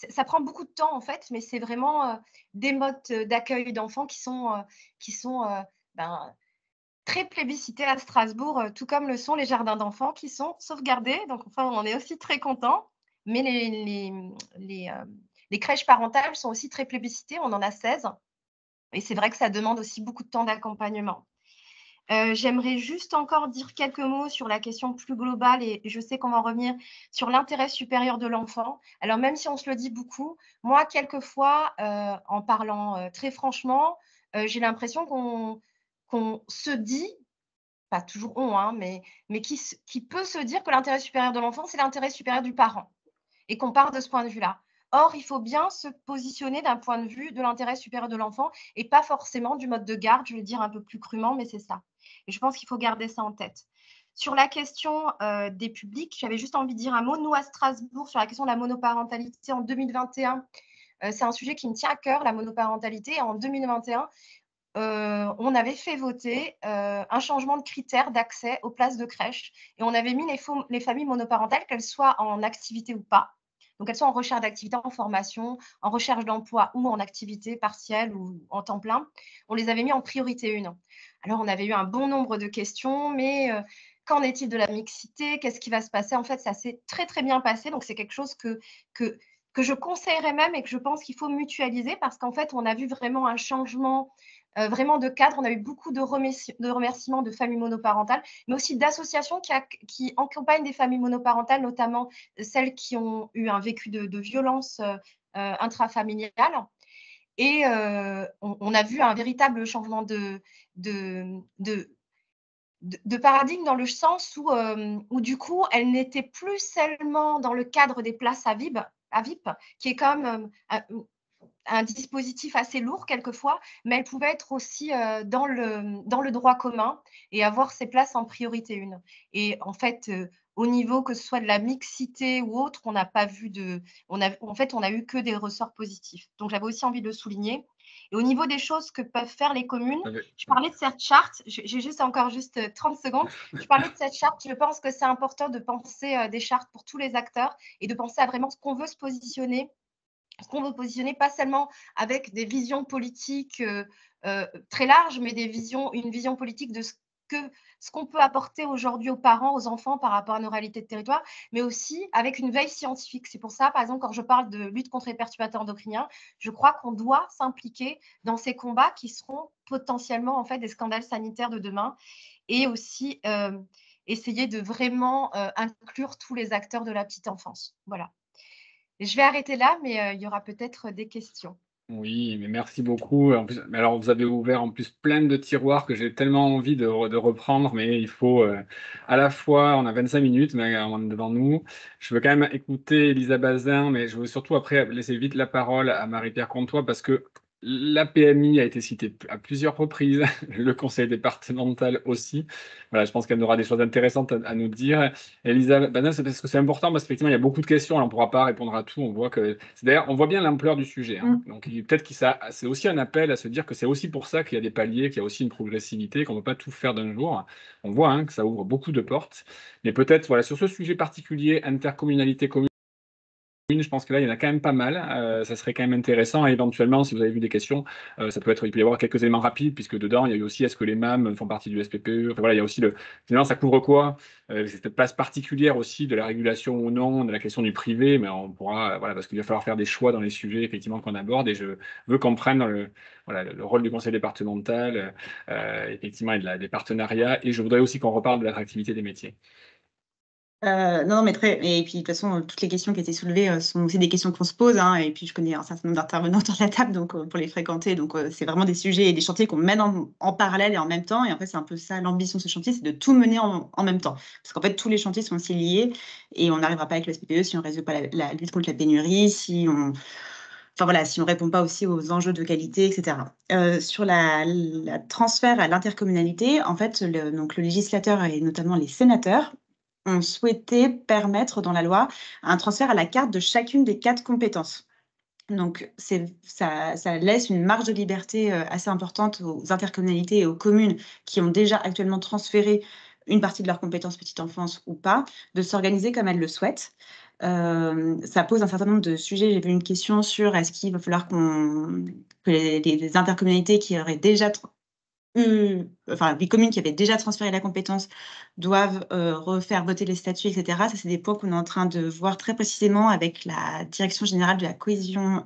ça prend beaucoup de temps en fait, mais c'est vraiment, des modes d'accueil d'enfants qui sont, ben, très plébiscités à Strasbourg, tout comme le sont les jardins d'enfants qui sont sauvegardés, donc enfin, on en est aussi très contents. Mais les crèches parentales sont aussi très plébiscitées, on en a 16, et c'est vrai que ça demande aussi beaucoup de temps d'accompagnement. J'aimerais juste encore dire quelques mots sur la question plus globale, et je sais qu'on va en revenir, sur l'intérêt supérieur de l'enfant. Alors, même si on se le dit beaucoup, moi, quelquefois, en parlant très franchement, j'ai l'impression qu'on se dit, pas toujours on, hein, mais qui peut se dire que l'intérêt supérieur de l'enfant, c'est l'intérêt supérieur du parent, et qu'on part de ce point de vue-là. Or, il faut bien se positionner d'un point de vue de l'intérêt supérieur de l'enfant et pas forcément du mode de garde, je vais le dire un peu plus crûment, mais c'est ça. Et je pense qu'il faut garder ça en tête. Sur la question des publics, j'avais juste envie de dire un mot. Nous, à Strasbourg, sur la question de la monoparentalité en 2021, c'est un sujet qui me tient à cœur, la monoparentalité. Et en 2021, on avait fait voter un changement de critères d'accès aux places de crèche. Et on avait mis les familles monoparentales, qu'elles soient en activité ou pas. Donc, elles sont en recherche d'activité, en formation, en recherche d'emploi ou en activité partielle ou en temps plein. On les avait mis en priorité 1. Alors, on avait eu un bon nombre de questions, mais qu'en est-il de la mixité? Qu'est-ce qui va se passer? En fait, ça s'est très, très bien passé. Donc, c'est quelque chose que je conseillerais même et que je pense qu'il faut mutualiser parce qu'en fait, on a vu vraiment un changement vraiment de cadre. On a eu beaucoup de remerciements de familles monoparentales, mais aussi d'associations qui accompagnent des familles monoparentales, notamment celles qui ont eu un vécu de violence intrafamiliale. Et on a vu un véritable changement de paradigme dans le sens où du coup, elle n'était plus seulement dans le cadre des places à VIP, qui est quand même un dispositif assez lourd quelquefois, mais elle pouvait être aussi dans le droit commun et avoir ses places en priorité 1. Et en fait, au niveau que ce soit de la mixité ou autre, on n'a pas vu on a eu que des ressorts positifs. Donc, j'avais aussi envie de le souligner. Et au niveau des choses que peuvent faire les communes, je parlais de cette charte, j'ai juste 30 secondes. Je parlais de cette charte, je pense que c'est important de penser des chartes pour tous les acteurs et de penser à vraiment ce qu'on veut se positionner, pas seulement avec des visions politiques très larges, mais une vision politique de ce qu'on peut apporter aujourd'hui aux parents, aux enfants par rapport à nos réalités de territoire, mais aussi avec une veille scientifique. C'est pour ça, par exemple, quand je parle de lutte contre les perturbateurs endocriniens, je crois qu'on doit s'impliquer dans ces combats qui seront potentiellement en fait des scandales sanitaires de demain, et aussi essayer de vraiment inclure tous les acteurs de la petite enfance. Voilà. Je vais arrêter là, mais il y aura peut-être des questions. Oui, mais merci beaucoup. En plus, alors vous avez ouvert en plus plein de tiroirs que j'ai tellement envie de reprendre, mais il faut à la fois, on a 25 minutes devant nous. Je veux quand même écouter Elisa Bazin, mais je veux surtout après laisser vite la parole à Marie-Pierre Comtois parce que la PMI a été citée à plusieurs reprises, le conseil départemental aussi. Voilà, je pense qu'elle aura des choses intéressantes à nous dire. Elisa Bazin, c'est parce que c'est important, parce qu'effectivement, il y a beaucoup de questions, alors on ne pourra pas répondre à tout. On voit que, d'ailleurs, on voit bien l'ampleur du sujet. Hein. Donc, peut-être que c'est aussi un appel à se dire que c'est aussi pour ça qu'il y a des paliers, qu'il y a aussi une progressivité, qu'on ne peut pas tout faire d'un jour. On voit hein, que ça ouvre beaucoup de portes. Mais peut-être, voilà, sur ce sujet particulier, intercommunalité commune, je pense que là, il y en a quand même pas mal. Ça serait quand même intéressant. Et éventuellement, si vous avez vu des questions, il peut y avoir quelques éléments rapides, puisque dedans, il y a eu aussi est-ce que les MAM font partie du SPPE. Enfin, voilà, il y a aussi finalement, ça couvre quoi cette place particulière aussi de la régulation ou non, de la question du privé, mais on pourra, voilà, parce qu'il va falloir faire des choix dans les sujets effectivement qu'on aborde. Et je veux qu'on prenne dans le rôle du conseil départemental, effectivement, et des partenariats. Et je voudrais aussi qu'on reparle de l'attractivité des métiers. Non, mais et puis de toute façon, toutes les questions qui étaient soulevées sont aussi des questions qu'on se pose, hein, et puis je connais un certain nombre d'intervenants autour de la table donc, pour les fréquenter. Donc, c'est vraiment des sujets et des chantiers qu'on mène en parallèle et en même temps. Et en fait, c'est un peu ça l'ambition de ce chantier, c'est de tout mener en même temps. Parce qu'en fait, tous les chantiers sont aussi liés et on n'arrivera pas avec le SPPE si on ne résout pas la lutte contre la pénurie, si on ne répond pas aussi aux enjeux de qualité, etc. Sur la transfert à l'intercommunalité, en fait, donc le législateur et notamment les sénateurs ont souhaité permettre dans la loi un transfert à la carte de chacune des 4 compétences. Donc, ça laisse une marge de liberté assez importante aux intercommunalités et aux communes qui ont déjà actuellement transféré une partie de leurs compétences petite enfance ou pas, de s'organiser comme elles le souhaitent. Ça pose un certain nombre de sujets. J'ai vu une question sur est-ce qu'il va falloir que les intercommunalités qui auraient déjà les communes qui avaient déjà transféré la compétence doivent refaire voter les statuts, etc. Ça, c'est des points qu'on est en train de voir très précisément avec la Direction générale de la cohésion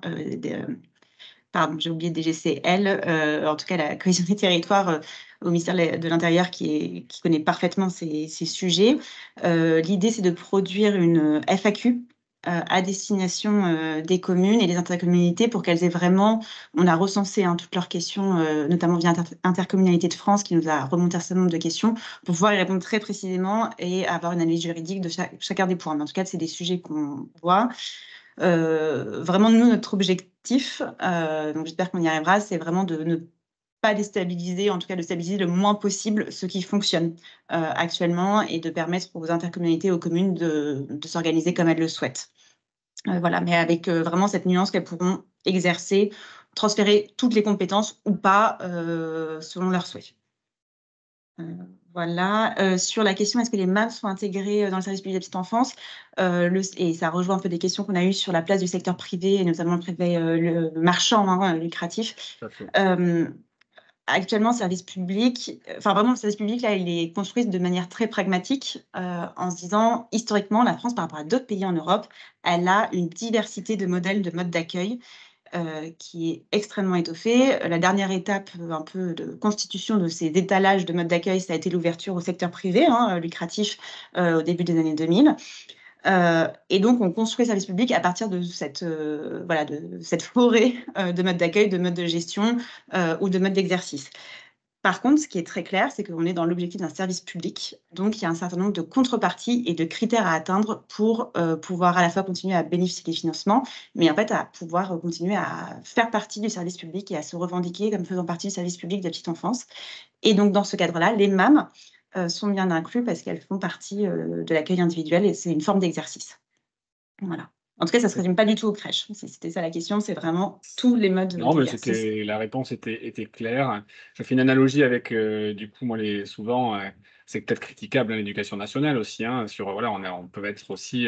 pardon, j'ai oublié DGCL, en tout cas la cohésion des territoires au ministère de l'Intérieur qui connaît parfaitement ces sujets. L'idée, c'est de produire une FAQ à destination des communes et des intercommunalités pour qu'elles aient vraiment, on a recensé toutes leurs questions, notamment via Intercommunalité de France qui nous a remonté un certain nombre de questions pour pouvoir y répondre très précisément et avoir une analyse juridique de chacun des points. Mais en tout cas, c'est des sujets qu'on voit. Vraiment, nous, notre objectif, donc j'espère qu'on y arrivera, c'est vraiment de ne pas déstabiliser, en tout cas de stabiliser le moins possible ce qui fonctionne actuellement et de permettre aux intercommunalités, aux communes de s'organiser comme elles le souhaitent. Voilà, mais avec vraiment cette nuance qu'elles pourront exercer, transférer toutes les compétences ou pas selon leurs souhaits. Voilà. Sur la question, est-ce que les MAP sont intégrés dans le service public de la petite enfance, et ça rejoint un peu des questions qu'on a eues sur la place du secteur privé, et notamment le privé le marchand lucratif. Actuellement, le service public, enfin vraiment le service public, là, il est construit de manière très pragmatique en se disant, historiquement, la France, par rapport à d'autres pays en Europe, elle a une diversité de modèles, de modes d'accueil qui est extrêmement étoffée. La dernière étape un peu de constitution de ces étalages de modes d'accueil, ça a été l'ouverture au secteur privé, lucratif, au début des années 2000. Et donc, on construit le service public à partir de cette, de cette forêt de modes d'accueil, de modes de gestion ou de modes d'exercice. Par contre, ce qui est très clair, c'est qu'on est dans l'objectif d'un service public. Donc, il y a un certain nombre de contreparties et de critères à atteindre pour pouvoir à la fois continuer à bénéficier des financements, mais en fait, à pouvoir continuer à faire partie du service public et à se revendiquer comme faisant partie du service public de la petite enfance. Et donc, dans ce cadre-là, les MAM sont bien inclus parce qu'elles font partie de l'accueil individuel et c'est une forme d'exercice. Voilà. En tout cas, ça ne se résume pas du tout aux crèches. Si c'était ça la question, c'est vraiment tous les modes Non, mais d'exercice. la réponse était claire. Je fais une analogie avec, du coup, moi, souvent, c'est peut-être critiquable l'éducation nationale aussi, sur, voilà, on peut être aussi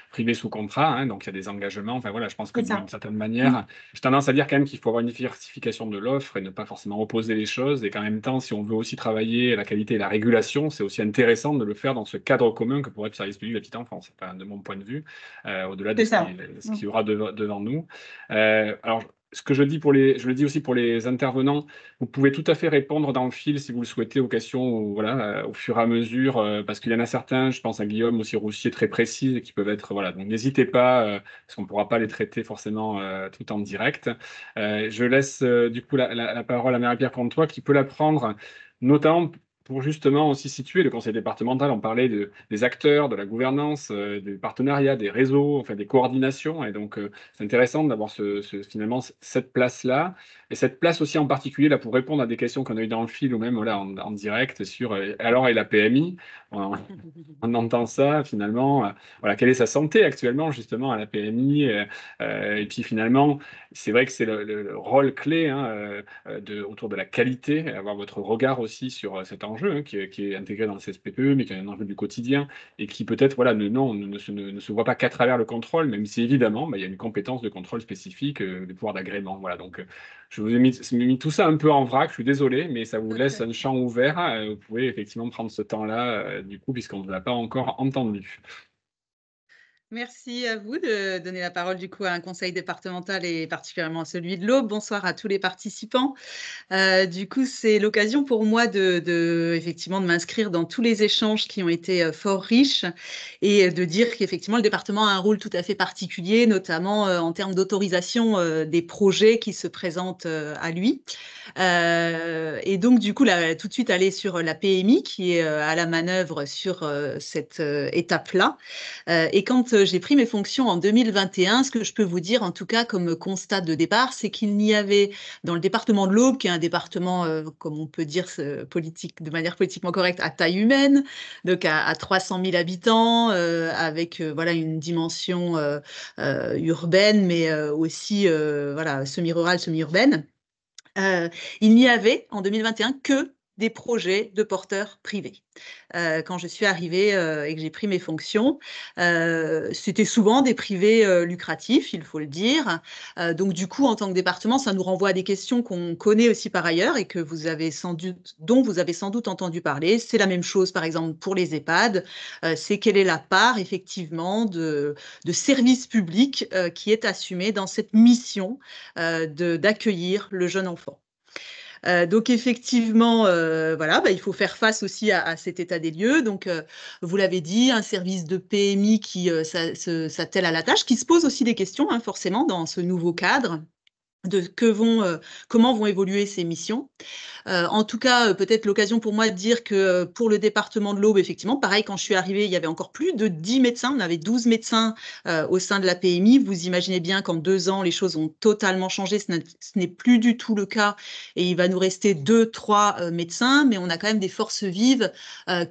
privé sous contrat, donc il y a des engagements. Enfin, voilà, je pense que C'est ça. d'une certaine manière, j'ai tendance à dire quand même qu'il faut avoir une diversification de l'offre et ne pas forcément opposer les choses. Et qu'en même temps, si on veut aussi travailler la qualité et la régulation, c'est aussi intéressant de le faire dans ce cadre commun que pourrait être le service public de la petite enfance, enfin, de mon point de vue, au-delà de C'est ce ça. qu'il y aura devant nous. Alors, ce que je dis je le dis aussi pour les intervenants, vous pouvez tout à fait répondre dans le fil si vous le souhaitez aux questions, voilà, au fur et à mesure, parce qu'il y en a certains, je pense à Guillaume aussi Roussier, très précises, qui peuvent être, voilà, donc n'hésitez pas, parce qu'on ne pourra pas les traiter forcément tout en direct. Je laisse du coup la parole à Marie-Pierre Comtois, qui peut la prendre, notamment pour justement aussi situer le conseil départemental. On parlait des acteurs, de la gouvernance, des partenariats, des réseaux, enfin des coordinations. Et donc, c'est intéressant d'avoir finalement cette place-là. Et cette place aussi en particulier là, pour répondre à des questions qu'on a eues dans le fil ou même voilà, en direct sur alors et la PMI. On entend ça finalement. Voilà, quelle est sa santé actuellement justement à la PMI et puis finalement, c'est vrai que c'est le rôle clé autour de la qualité, avoir votre regard aussi sur cet enjeu qui est intégré dans le CSPPE, mais qui est un enjeu du quotidien et qui peut-être voilà, ne se voit pas qu'à travers le contrôle, même si évidemment, il y a une compétence de contrôle spécifique, des pouvoirs d'agrément. Voilà, donc je vous ai mis tout ça un peu en vrac, je suis désolé, mais ça vous laisse un champ ouvert. Vous pouvez effectivement prendre ce temps-là, du coup, puisqu'on ne vous a pas encore entendu. Merci à vous de donner la parole du coup à un conseil départemental et particulièrement à celui de l'Aube. Bonsoir à tous les participants. Du coup, c'est l'occasion pour moi effectivement de m'inscrire dans tous les échanges qui ont été fort riches et de dire qu'effectivement le département a un rôle tout à fait particulier, notamment en termes d'autorisation des projets qui se présentent à lui. Et donc du coup, là, tout de suite aller sur la PMI qui est à la manœuvre sur cette étape-là. Et quand j'ai pris mes fonctions en 2021, ce que je peux vous dire, en tout cas comme constat de départ, c'est qu'il n'y avait dans le département de l'Aube, qui est un département, comme on peut dire, politique, de manière politiquement correcte, à taille humaine, donc à 300 000 habitants, avec voilà, une dimension urbaine, mais aussi voilà, semi-rurale, semi-urbaine. Il n'y avait en 2021 que des projets de porteurs privés. Quand je suis arrivée et que j'ai pris mes fonctions, c'était souvent des privés lucratifs, il faut le dire. Donc du coup, en tant que département, ça nous renvoie à des questions qu'on connaît aussi par ailleurs et que dont vous avez sans doute entendu parler. C'est la même chose, par exemple, pour les EHPAD. C'est quelle est la part, effectivement, de service public qui est assumée dans cette mission d'accueillir le jeune enfant. Donc effectivement, voilà, il faut faire face aussi à cet état des lieux. Donc, vous l'avez dit, un service de PMI qui s'attelle à la tâche, qui se pose aussi des questions, hein, forcément, dans ce nouveau cadre de comment vont évoluer ces missions. En tout cas, peut-être l'occasion pour moi de dire que pour le département de l'Aube, effectivement, pareil, quand je suis arrivée, il y avait encore plus de 10 médecins. On avait 12 médecins au sein de la PMI. Vous imaginez bien qu'en 2 ans, les choses ont totalement changé. Ce n'est plus du tout le cas. Et il va nous rester 2-3 médecins, mais on a quand même des forces vives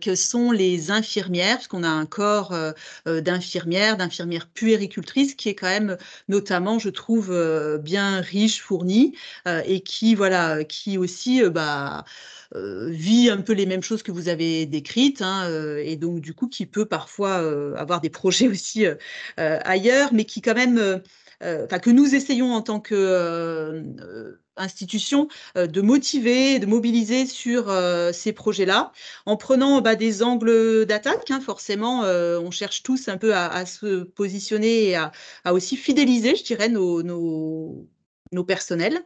que sont les infirmières, parce qu'on a un corps d'infirmières puéricultrices qui est quand même notamment, je trouve, bien riche, fourni, et qui, voilà, qui aussi vit un peu les mêmes choses que vous avez décrites, hein, et donc du coup qui peut parfois avoir des projets aussi ailleurs, mais qui quand même, que nous essayons en tant que institution de motiver, de mobiliser sur ces projets-là, en prenant des angles d'attaque, hein, forcément, on cherche tous un peu à se positionner et à aussi fidéliser, je dirais, nos personnels.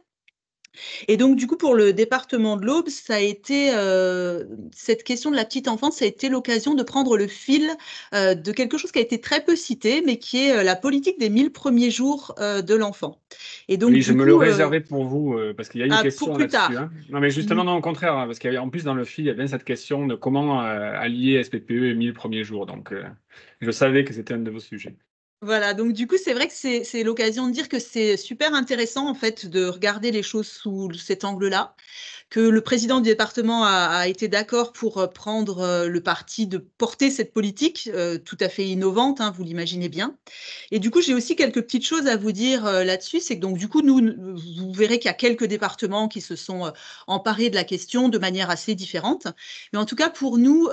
Et donc, du coup, pour le département de l'Aube, ça a été cette question de la petite enfance, ça a été l'occasion de prendre le fil de quelque chose qui a été très peu cité, mais qui est la politique des 1000 premiers jours de l'enfant. Et donc, oui, je me le réservais pour vous, parce qu'il y a une question là-dessus. Hein. Non, mais justement, non, au contraire, hein, parce qu'en plus, dans le fil, il y a bien cette question de comment allier SPPE et 1000 premiers jours. Donc, je savais que c'était un de vos sujets. Voilà, donc du coup, c'est vrai que c'est l'occasion de dire que c'est super intéressant, en fait, de regarder les choses sous cet angle-là, que le président du département a été d'accord pour prendre le parti de porter cette politique tout à fait innovante, hein, vous l'imaginez bien. Et du coup, j'ai aussi quelques petites choses à vous dire là-dessus. C'est que donc, du coup, vous verrez qu'il y a quelques départements qui se sont emparés de la question de manière assez différente. Mais en tout cas, pour nous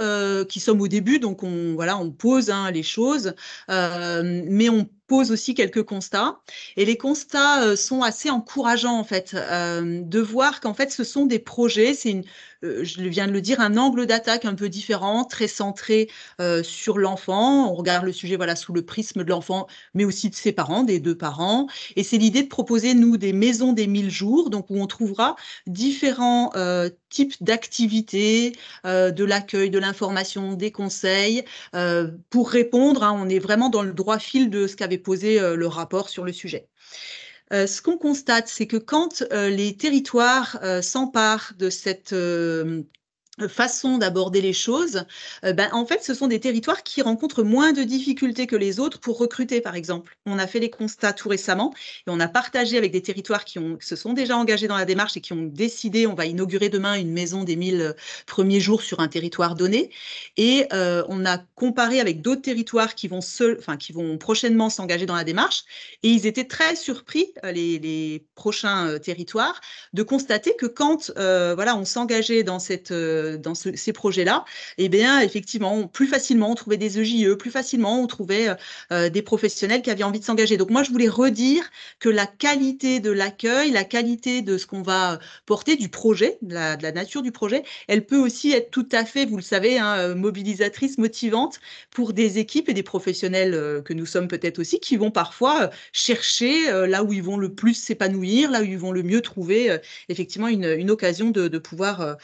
qui sommes au début, donc on pose les choses, mais on pose aussi quelques constats. Et les constats sont assez encourageants, en fait, de voir qu'en fait, ce sont des projets, je viens de le dire, un angle d'attaque un peu différent, très centré sur l'enfant. On regarde le sujet sous le prisme de l'enfant, mais aussi de ses parents, des 2 parents. Et c'est l'idée de proposer, nous, des maisons des 1000 jours, donc où on trouvera différents types d'activités, de l'accueil, de l'information, des conseils, pour répondre, hein, on est vraiment dans le droit fil de ce qu'avait posé le rapport sur le sujet. Ce qu'on constate, c'est que quand les territoires s'emparent de cette façon d'aborder les choses, en fait, ce sont des territoires qui rencontrent moins de difficultés que les autres pour recruter, par exemple. On a fait les constats tout récemment et on a partagé avec des territoires qui se sont déjà engagés dans la démarche et qui ont décidé, on va inaugurer demain une maison des 1000 premiers jours sur un territoire donné. Et on a comparé avec d'autres territoires qui vont prochainement s'engager dans la démarche. Et ils étaient très surpris, les prochains territoires, de constater que quand on s'engageait dans ces projets-là, eh bien, effectivement, plus facilement, on trouvait des EJE, plus facilement, on trouvait des professionnels qui avaient envie de s'engager. Donc, moi, je voulais redire que la qualité de l'accueil, la qualité de ce qu'on va porter, du projet, de la nature du projet, elle peut aussi être tout à fait, vous le savez, hein, mobilisatrice, motivante pour des équipes et des professionnels que nous sommes peut-être aussi, qui vont parfois chercher là où ils vont le plus s'épanouir, là où ils vont le mieux trouver effectivement une occasion de pouvoir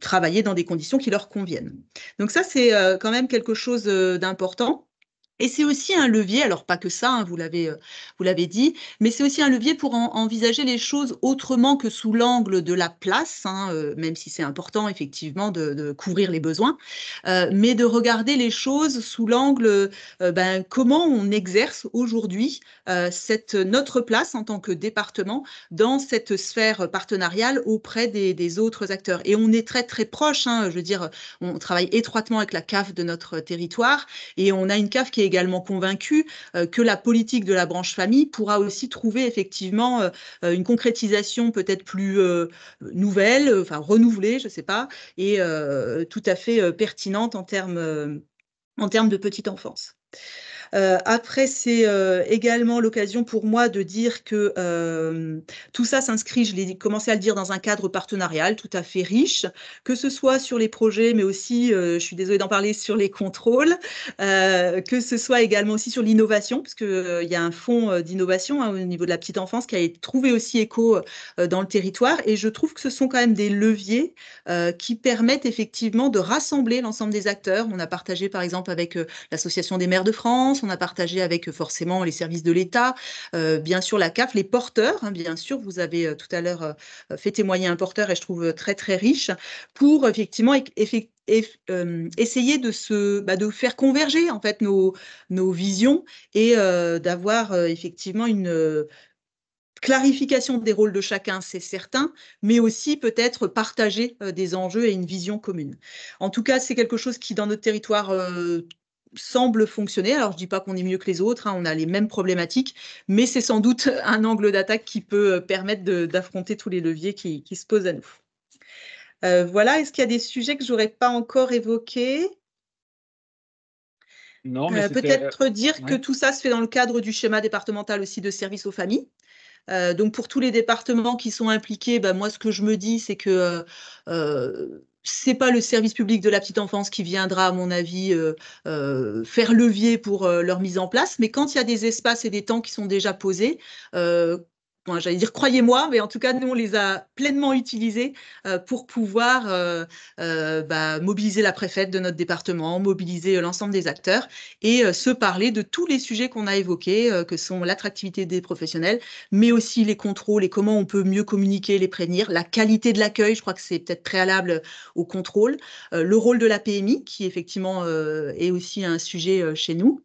travailler dans des conditions qui leur conviennent. Donc ça, c'est quand même quelque chose d'important. Et c'est aussi un levier, alors pas que ça, hein, vous l'avez dit, mais c'est aussi un levier pour envisager les choses autrement que sous l'angle de la place, hein, même si c'est important effectivement de couvrir les besoins, mais de regarder les choses sous l'angle comment on exerce aujourd'hui notre place en tant que département dans cette sphère partenariale auprès des autres acteurs. Et on est très très proche, hein, je veux dire, on travaille étroitement avec la CAF de notre territoire et on a une CAF qui est également convaincue que la politique de la branche famille pourra aussi trouver effectivement une concrétisation peut-être plus nouvelle, enfin renouvelée, je ne sais pas, et tout à fait pertinente en termes de petite enfance. Après, c'est également l'occasion pour moi de dire que tout ça s'inscrit, je l'ai commencé à le dire, dans un cadre partenarial tout à fait riche, que ce soit sur les projets, mais aussi, je suis désolée d'en parler, sur les contrôles, que ce soit également aussi sur l'innovation, parce qu'il y a un fonds d'innovation au niveau de la petite enfance qui a trouvé aussi écho dans le territoire. Et je trouve que ce sont quand même des leviers qui permettent effectivement de rassembler l'ensemble des acteurs. On a partagé par exemple avec l'Association des maires de France, on a partagé avec forcément les services de l'État, bien sûr la CAF, les porteurs, hein, bien sûr, vous avez tout à l'heure fait témoigner un porteur et je trouve très très riche pour effectivement essayer de faire converger en fait nos visions et d'avoir effectivement une clarification des rôles de chacun, c'est certain, mais aussi peut-être partager des enjeux et une vision commune. En tout cas, c'est quelque chose qui, dans notre territoire, semble fonctionner. Alors, je ne dis pas qu'on est mieux que les autres, hein, on a les mêmes problématiques, mais c'est sans doute un angle d'attaque qui peut permettre d'affronter tous les leviers qui se posent à nous. Voilà, est-ce qu'il y a des sujets que je n'aurais pas encore évoqués ? Non, mais peut-être dire ouais. que tout ça se fait dans le cadre du schéma départemental aussi de services aux familles. Donc, pour tous les départements qui sont impliqués, moi, ce que je me dis, c'est que c'est pas le service public de la petite enfance qui viendra, à mon avis, faire levier pour leur mise en place. Mais quand il y a des espaces et des temps qui sont déjà posés, j'allais dire croyez-moi, mais en tout cas, nous, on les a pleinement utilisés pour pouvoir mobiliser la préfète de notre département, mobiliser l'ensemble des acteurs et se parler de tous les sujets qu'on a évoqués, que sont l'attractivité des professionnels, mais aussi les contrôles et comment on peut mieux communiquer, les prévenir, la qualité de l'accueil, je crois que c'est peut-être préalable au contrôle, le rôle de la PMI, qui effectivement est aussi un sujet chez nous,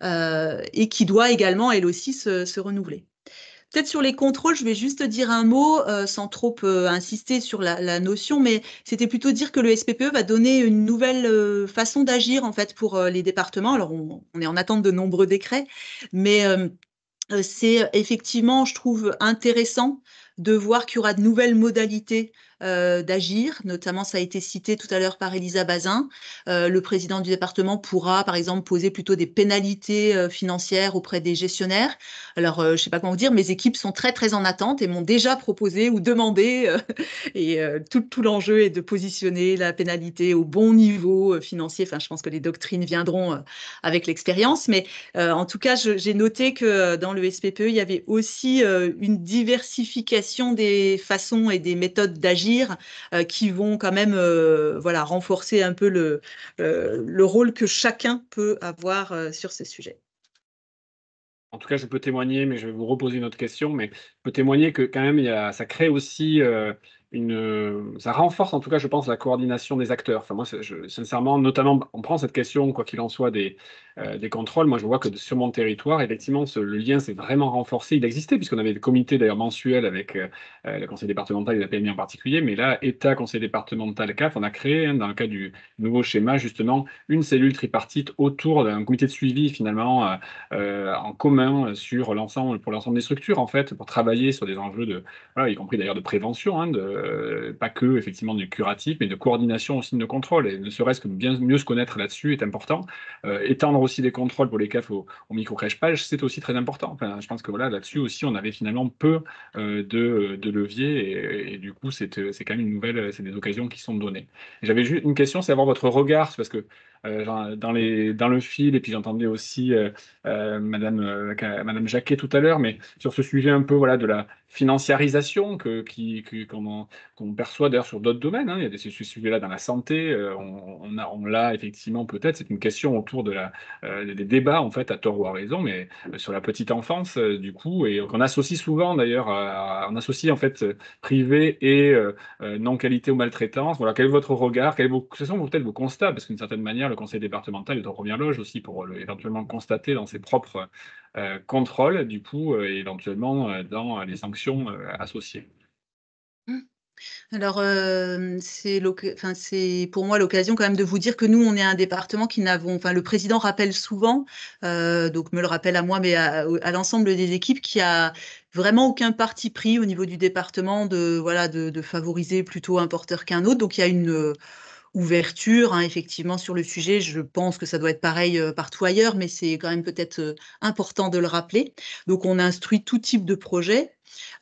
et qui doit également, elle aussi, se renouveler. Peut-être sur les contrôles, je vais juste dire un mot, sans trop insister sur la notion, mais c'était plutôt dire que le SPPE va donner une nouvelle façon d'agir en fait pour les départements. Alors, on est en attente de nombreux décrets, mais c'est effectivement, je trouve, intéressant de voir qu'il y aura de nouvelles modalités d'agir. Notamment, ça a été cité tout à l'heure par Elisa Bazin. Le président du département pourra, par exemple, poser plutôt des pénalités financières auprès des gestionnaires. Alors, je ne sais pas comment vous dire, mes équipes sont très, très en attente et m'ont déjà proposé ou demandé. Et tout l'enjeu est de positionner la pénalité au bon niveau financier. Enfin, je pense que les doctrines viendront avec l'expérience. Mais en tout cas, j'ai noté que dans le SPPE, il y avait aussi une diversification des façons et des méthodes d'agir qui vont quand même renforcer un peu le rôle que chacun peut avoir sur ce sujet. En tout cas, je peux témoigner, mais je vais vous reposer une autre question, mais je peux témoigner que quand même, ça crée aussi ça renforce en tout cas, je pense, la coordination des acteurs. Enfin, moi, sincèrement, notamment, on prend cette question, quoi qu'il en soit, des contrôles. Moi, je vois que sur mon territoire, effectivement, le lien s'est vraiment renforcé. Il existait, puisqu'on avait des comités d'ailleurs mensuels avec le conseil départemental et la PMI en particulier, mais là, État, conseil départemental, CAF, on a créé, dans le cadre du nouveau schéma, justement, une cellule tripartite autour d'un comité de suivi, finalement, en commun pour l'ensemble des structures, en fait, pour travailler sur des enjeux y compris d'ailleurs de prévention, hein, pas que effectivement du curatif, mais de coordination aussi de contrôle. Et ne serait-ce que bien mieux se connaître là-dessus est important. Étendre aussi des contrôles pour les CAF au micro-crèche-page, c'est aussi très important. Enfin, je pense que là-dessus aussi, on avait finalement peu de leviers et du coup, c'est quand même une nouvelle, c'est des occasions qui sont données. J'avais juste une question, c'est avoir votre regard, parce que dans le fil, et puis j'entendais aussi Madame Jacquet tout à l'heure, mais sur ce sujet un peu de la financiarisation qu'on perçoit d'ailleurs sur d'autres domaines, hein. Il y a ces sujets-là dans la santé, on l'a effectivement peut-être, c'est une question autour des débats en fait à tort ou à raison, mais sur la petite enfance du coup, et qu'on associe souvent d'ailleurs, on associe en fait privé et non-qualité ou maltraitance. Voilà, quel est votre regard, quels sont peut-être vos constats, parce qu'une certaine manière, le conseil départemental est en première loge aussi pour éventuellement constater dans ses propres contrôles, du coup, et éventuellement dans les sanctions associées. Alors, c'est pour moi l'occasion quand même de vous dire que nous, on est un département qui n'avons, enfin, le président rappelle souvent, donc me le rappelle à moi, mais à l'ensemble des équipes, qui a vraiment aucun parti pris au niveau du département voilà, de favoriser plutôt un porteur qu'un autre. Donc, il y a une ouverture, hein, effectivement, sur le sujet. Je pense que ça doit être pareil partout ailleurs, mais c'est quand même peut-être important de le rappeler. Donc, on instruit tout type de projet.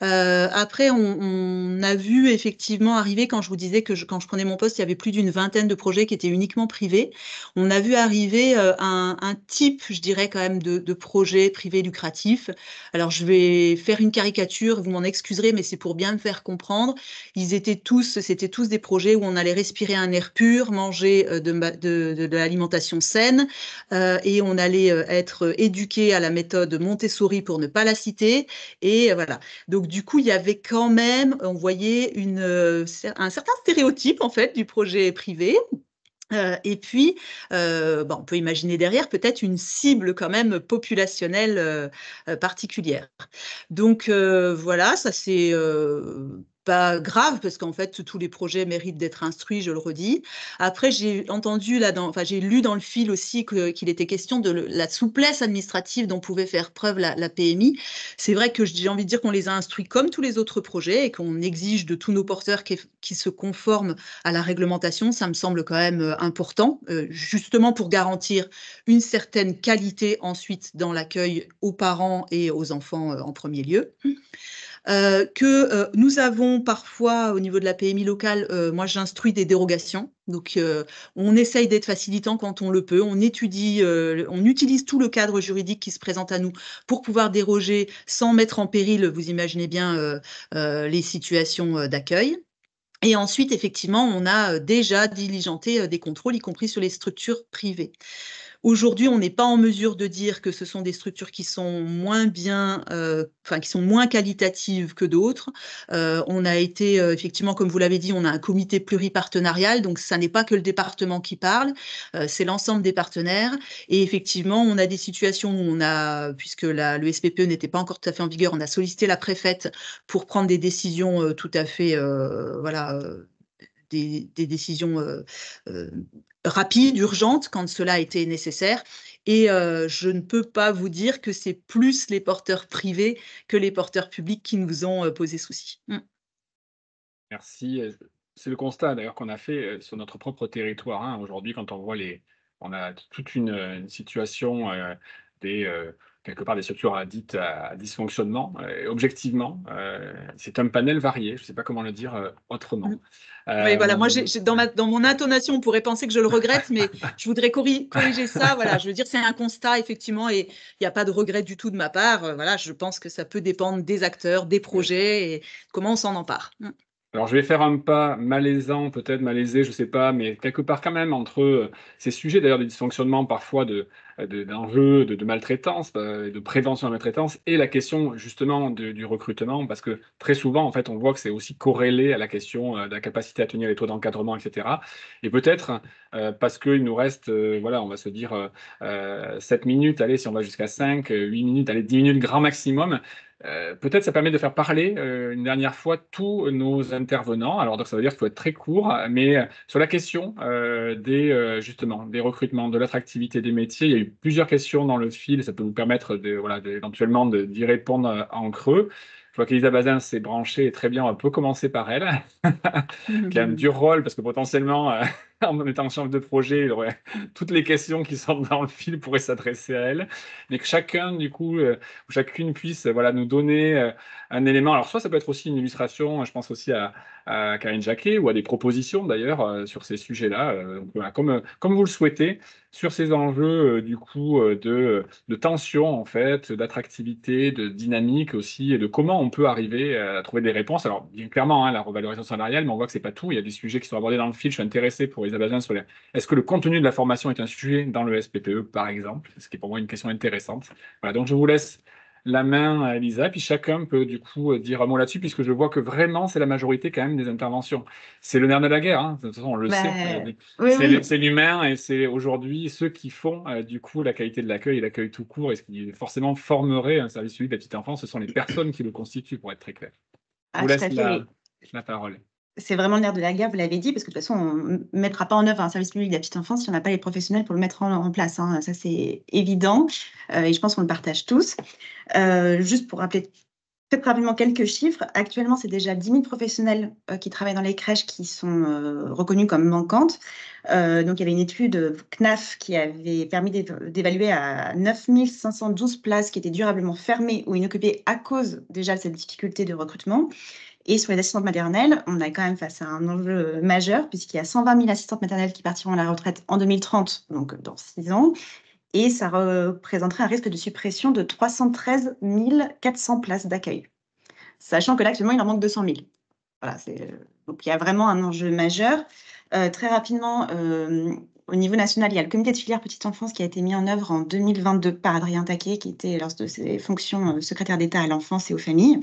Après, on a vu effectivement arriver, quand je vous disais que quand je prenais mon poste, il y avait plus d'une vingtaine de projets qui étaient uniquement privés. On a vu arriver un type, je dirais quand même, de projet privé lucratif. Alors, je vais faire une caricature, vous m'en excuserez, mais c'est pour bien me faire comprendre. C'était tous des projets où on allait respirer un air pur, manger de l'alimentation saine, et on allait être éduqué à la méthode Montessori, pour ne pas la citer. Et voilà. Donc, du coup, il y avait quand même, on voyait un certain stéréotype, en fait, du projet privé. Et puis, on peut imaginer derrière peut-être une cible quand même populationnelle particulière. Donc, voilà, ça c'est pas grave, parce qu'en fait, tous les projets méritent d'être instruits, je le redis. Après, j'ai lu dans le fil aussi qu'il était question de la souplesse administrative dont pouvait faire preuve la PMI. C'est vrai que j'ai envie de dire qu'on les a instruits comme tous les autres projets, et qu'on exige de tous nos porteurs qui se conforment à la réglementation. Ça me semble quand même important, justement pour garantir une certaine qualité ensuite dans l'accueil aux parents et aux enfants en premier lieu. Nous avons parfois, au niveau de la PMI locale, moi j'instruis des dérogations. Donc, on essaye d'être facilitant quand on le peut. On utilise tout le cadre juridique qui se présente à nous pour pouvoir déroger sans mettre en péril, vous imaginez bien, les situations d'accueil. Et ensuite, effectivement, on a déjà diligenté des contrôles, y compris sur les structures privées. Aujourd'hui, on n'est pas en mesure de dire que ce sont des structures qui sont moins bien, qui sont moins qualitatives que d'autres. On a été, effectivement, comme vous l'avez dit, on a un comité pluripartenarial, donc ça n'est pas que le département qui parle, c'est l'ensemble des partenaires. Et effectivement, on a des situations où puisque le SPPE n'était pas encore tout à fait en vigueur, on a sollicité la préfète pour prendre des décisions tout à fait, des décisions rapides, urgentes, quand cela était nécessaire. Et je ne peux pas vous dire que c'est plus les porteurs privés que les porteurs publics qui nous ont posé souci. Merci. C'est le constat d'ailleurs qu'on a fait sur notre propre territoire, hein. Aujourd'hui, quand on a toute une situation quelque part des structures dites à dysfonctionnement. Objectivement, c'est un panel varié. Je ne sais pas comment le dire autrement. Oui, voilà, moi, dans mon intonation, on pourrait penser que je le regrette, mais je voudrais corriger ça. Voilà, je veux dire, c'est un constat, effectivement, et il n'y a pas de regret du tout de ma part. Voilà, je pense que ça peut dépendre des acteurs, des projets, et comment on s'en empare. Alors, je vais faire un pas malaisant, peut-être malaisé, je ne sais pas, mais quelque part quand même entre ces sujets d'ailleurs de dysfonctionnement, parfois d'enjeux, de maltraitance, de prévention de la maltraitance, et la question justement du recrutement, parce que très souvent, en fait, on voit que c'est aussi corrélé à la question de la capacité à tenir les taux d'encadrement, etc. Et peut-être parce qu'il nous reste, voilà, on va se dire 7 minutes, allez, si on va jusqu'à 5, 8 minutes, allez, 10 minutes grand maximum. Peut-être ça permet de faire parler une dernière fois tous nos intervenants. Alors donc ça veut dire qu'il faut être très court, mais sur la question justement des recrutements, de l'attractivité des métiers, il y a eu plusieurs questions dans le fil. Ça peut vous permettre éventuellement d'y répondre en creux. Je vois qu'Elisa Bazin s'est branchée, et très bien, on peut commencer par elle, qui a un dur rôle parce que potentiellement, en étant chef de projet, toutes les questions qui sont dans le fil pourraient s'adresser à elle, mais que chacun, du coup, ou chacune puisse nous donner un élément. Alors, soit ça peut être aussi une illustration, je pense aussi à Karine Jacquet, ou à des propositions d'ailleurs sur ces sujets-là, voilà, comme vous le souhaitez, sur ces enjeux du coup de tension en fait, d'attractivité, de dynamique aussi, et de comment on peut arriver à trouver des réponses. Alors, bien clairement, la revalorisation salariale, mais on voit que c'est pas tout. Il y a des sujets qui sont abordés dans le fil. Je suis intéressé pour Elisa Bazin sur est-ce que le contenu de la formation est un sujet dans le SPPE, par exemple, ce qui est pour moi une question intéressante. Voilà, donc je vous laisse la main à Elisa, puis chacun peut du coup dire un mot là-dessus, puisque je vois que vraiment c'est la majorité quand même des interventions. C'est le nerf de la guerre, hein. De toute façon on le sait. C'est l'humain, et c'est aujourd'hui ceux qui font du coup la qualité de l'accueil et l'accueil tout court, et ce qui forcément formerait un service public de la petite enfance, ce sont les personnes qui le constituent, pour être très clair. Je vous laisse la parole. c'est vraiment le nerf de la guerre, vous l'avez dit, parce que de toute façon, on ne mettra pas en œuvre un service public de la petite enfance si on n'a pas les professionnels pour le mettre en place, hein. Ça, c'est évident, et je pense qu'on le partage tous. Juste pour rappeler très rapidement quelques chiffres, actuellement, c'est déjà 10 000 professionnels qui travaillent dans les crèches qui sont reconnus comme manquantes. Donc, il y avait une étude CNAF qui avait permis d'évaluer à 9 512 places qui étaient durablement fermées ou inoccupées à cause déjà de cette difficulté de recrutement. Et sur les assistantes maternelles, on est quand même face à un enjeu majeur, puisqu'il y a 120 000 assistantes maternelles qui partiront à la retraite en 2030, donc dans 6 ans. Et ça représenterait un risque de suppression de 313 400 places d'accueil. Sachant que là, actuellement, il en manque 200 000. Voilà, donc il y a vraiment un enjeu majeur. Très rapidement, au niveau national, il y a le comité de filière petite enfance qui a été mis en œuvre en 2022 par Adrien Taquet, qui était lors de ses fonctions secrétaire d'État à l'enfance et aux familles.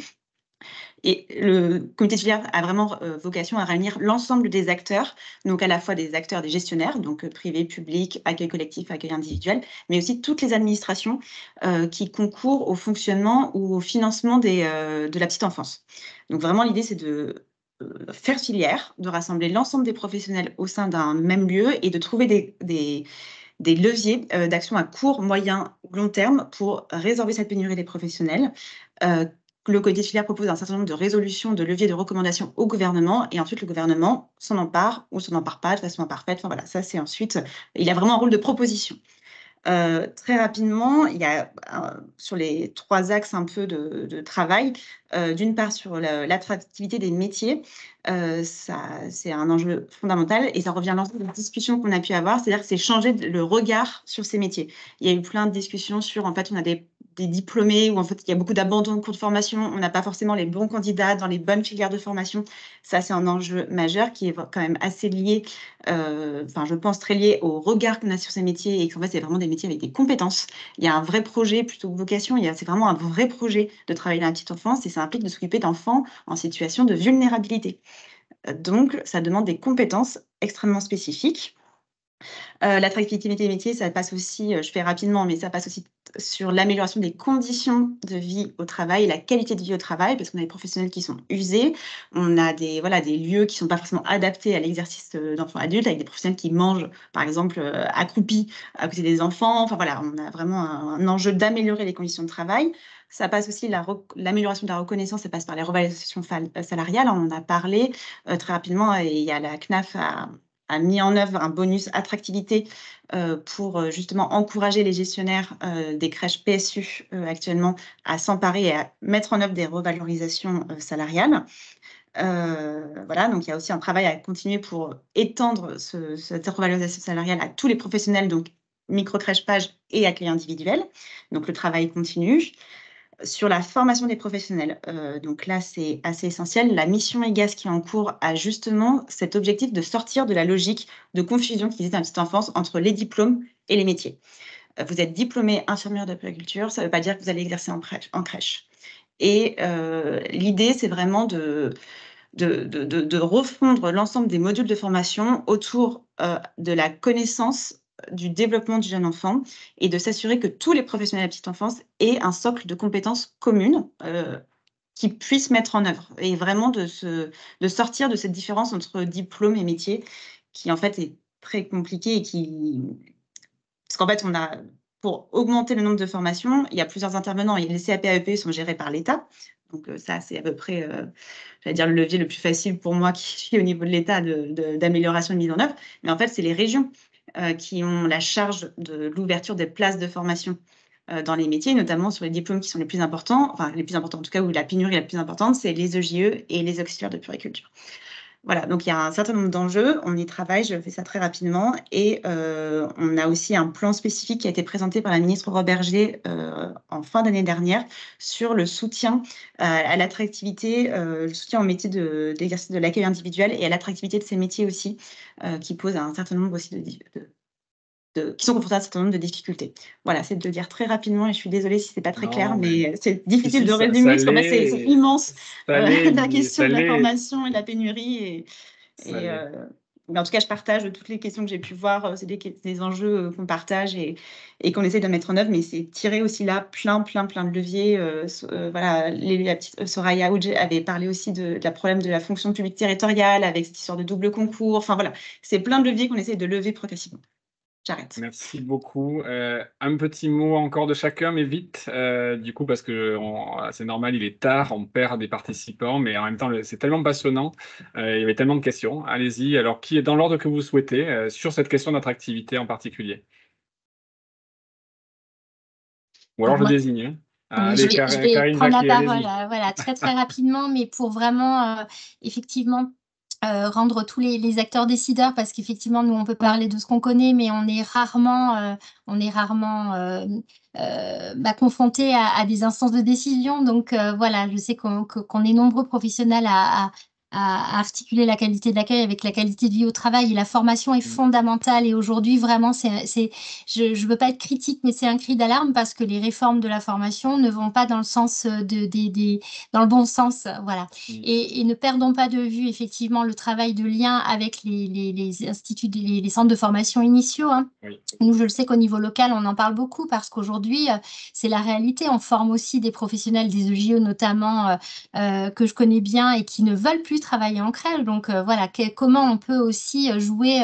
Et le comité de filière a vraiment vocation à réunir l'ensemble des acteurs, donc à la fois des acteurs, des gestionnaires, donc privés, publics, accueil collectif, accueil individuel, mais aussi toutes les administrations qui concourent au fonctionnement ou au financement de la petite enfance. Donc vraiment, l'idée, c'est de faire filière, de rassembler l'ensemble des professionnels au sein d'un même lieu et de trouver des leviers d'action à court, moyen, long terme pour résorber cette pénurie des professionnels. Le comité de filière propose un certain nombre de résolutions, de leviers, de recommandations au gouvernement, et ensuite le gouvernement s'en empare ou s'en empare pas de façon imparfaite. Enfin voilà, ça c'est ensuite, il a vraiment un rôle de proposition. Très rapidement, il y a sur les 3 axes un peu de travail, d'une part sur l'attractivité des métiers, c'est un enjeu fondamental et ça revient à l'ensemble des discussions qu'on a pu avoir, c'est-à-dire que c'est changer le regard sur ces métiers. Il y a eu plein de discussions sur, en fait, on a des diplômés où en fait il y a beaucoup d'abandon de cours de formation, on n'a pas forcément les bons candidats dans les bonnes filières de formation. Ça, c'est un enjeu majeur qui est quand même assez lié, enfin je pense très lié au regard qu'on a sur ces métiers et qu'en fait c'est vraiment des métiers avec des compétences. Il y a un vrai projet plutôt que vocation, c'est vraiment un vrai projet de travailler dans la petite enfance et ça implique de s'occuper d'enfants en situation de vulnérabilité. Donc ça demande des compétences extrêmement spécifiques. L'attractivité des métiers, ça passe aussi, je fais rapidement, mais ça passe aussi sur l'amélioration des conditions de vie au travail, la qualité de vie au travail, parce qu'on a des professionnels qui sont usés, on a des lieux qui ne sont pas forcément adaptés à l'exercice d'enfants adultes, avec des professionnels qui mangent, par exemple, accroupis à côté des enfants. Enfin voilà, on a vraiment un enjeu d'améliorer les conditions de travail. Ça passe aussi, l'amélioration de la reconnaissance, ça passe par les revalorisations salariales. On en a parlé très rapidement, et il y a la CNAF a mis en œuvre un bonus attractivité pour justement encourager les gestionnaires des crèches PSU actuellement à s'emparer et à mettre en œuvre des revalorisations salariales. Voilà, donc il y a aussi un travail à continuer pour étendre cette revalorisation salariale à tous les professionnels, donc micro-crèche page et accueil individuel. Donc le travail continue. Sur la formation des professionnels, donc là, c'est assez essentiel. La mission EGAS qui est en cours a justement cet objectif de sortir de la logique de confusion qui existe dans la petite enfance entre les diplômes et les métiers. Vous êtes diplômé infirmière de puériculture, ça ne veut pas dire que vous allez exercer en crèche. Et l'idée, c'est vraiment de refondre l'ensemble des modules de formation autour de la connaissance du développement du jeune enfant et de s'assurer que tous les professionnels de la petite enfance aient un socle de compétences communes qu'ils puissent mettre en œuvre et vraiment de sortir de cette différence entre diplôme et métier qui en fait est très compliquée et parce qu'en fait pour augmenter le nombre de formations, il y a plusieurs intervenants et les CAP AEP sont gérés par l'État. Donc ça, c'est à peu près, j'allais dire, le levier le plus facile pour moi qui suis au niveau de l'État d'amélioration et de mise en œuvre. Mais en fait, c'est les régions qui ont la charge de l'ouverture des places de formation dans les métiers, notamment sur les diplômes qui sont les plus importants, enfin les plus importants en tout cas, où la pénurie est la plus importante, c'est les EJE et les auxiliaires de puériculture. Voilà, donc il y a un certain nombre d'enjeux, on y travaille, je fais ça très rapidement, et on a aussi un plan spécifique qui a été présenté par la ministre Roberger en fin d'année dernière sur le soutien à l'attractivité, le soutien au métier d'exercice de l'accueil individuel et à l'attractivité de ces métiers aussi, qui posent un certain nombre aussi qui sont confrontés à un certain nombre de difficultés. Voilà, c'est de le dire très rapidement et je suis désolée si c'est pas très clair, mais c'est difficile de résumer parce qu'en fait c'est immense la question de la formation et de la pénurie et Mais en tout cas, je partage toutes les questions que j'ai pu voir. C'est des enjeux qu'on partage et qu'on essaie de mettre en œuvre. Mais c'est tirer aussi là plein de leviers. Voilà, la petite Soraya Oudje avait parlé aussi de la problème de la fonction publique territoriale avec cette histoire de double concours. Enfin voilà, c'est plein de leviers qu'on essaie de lever progressivement. J'arrête. Merci beaucoup. Un petit mot encore de chacun, mais vite, du coup, parce que c'est normal, il est tard, on perd des participants, mais en même temps, c'est tellement passionnant, il y avait tellement de questions. Allez-y, alors qui est dans l'ordre que vous souhaitez sur cette question d'attractivité en particulier? Ou alors je Moi, désigne. Hein. oui, Allez, je vais Karine prendre la Jacquet, parole allez-y. voilà, très rapidement, mais pour vraiment, effectivement, rendre tous les acteurs décideurs, parce qu'effectivement, nous, on peut parler de ce qu'on connaît, mais on est rarement confrontés à des instances de décision. Donc, voilà, je sais qu'on est nombreux professionnels à articuler la qualité de l'accueil avec la qualité de vie au travail. Et la formation est fondamentale. Et aujourd'hui, vraiment, je ne veux pas être critique, mais c'est un cri d'alarme parce que les réformes de la formation ne vont pas dans le sens dans le bon sens. Voilà. Et ne perdons pas de vue, effectivement, le travail de lien avec les instituts, les centres de formation initiaux. Hein. Oui. Nous, je le sais qu'au niveau local, on en parle beaucoup parce qu'aujourd'hui, c'est la réalité. On forme aussi des professionnels des EJE, notamment, que je connais bien et qui ne veulent plus travailler en crèche. Donc, voilà, comment on peut aussi jouer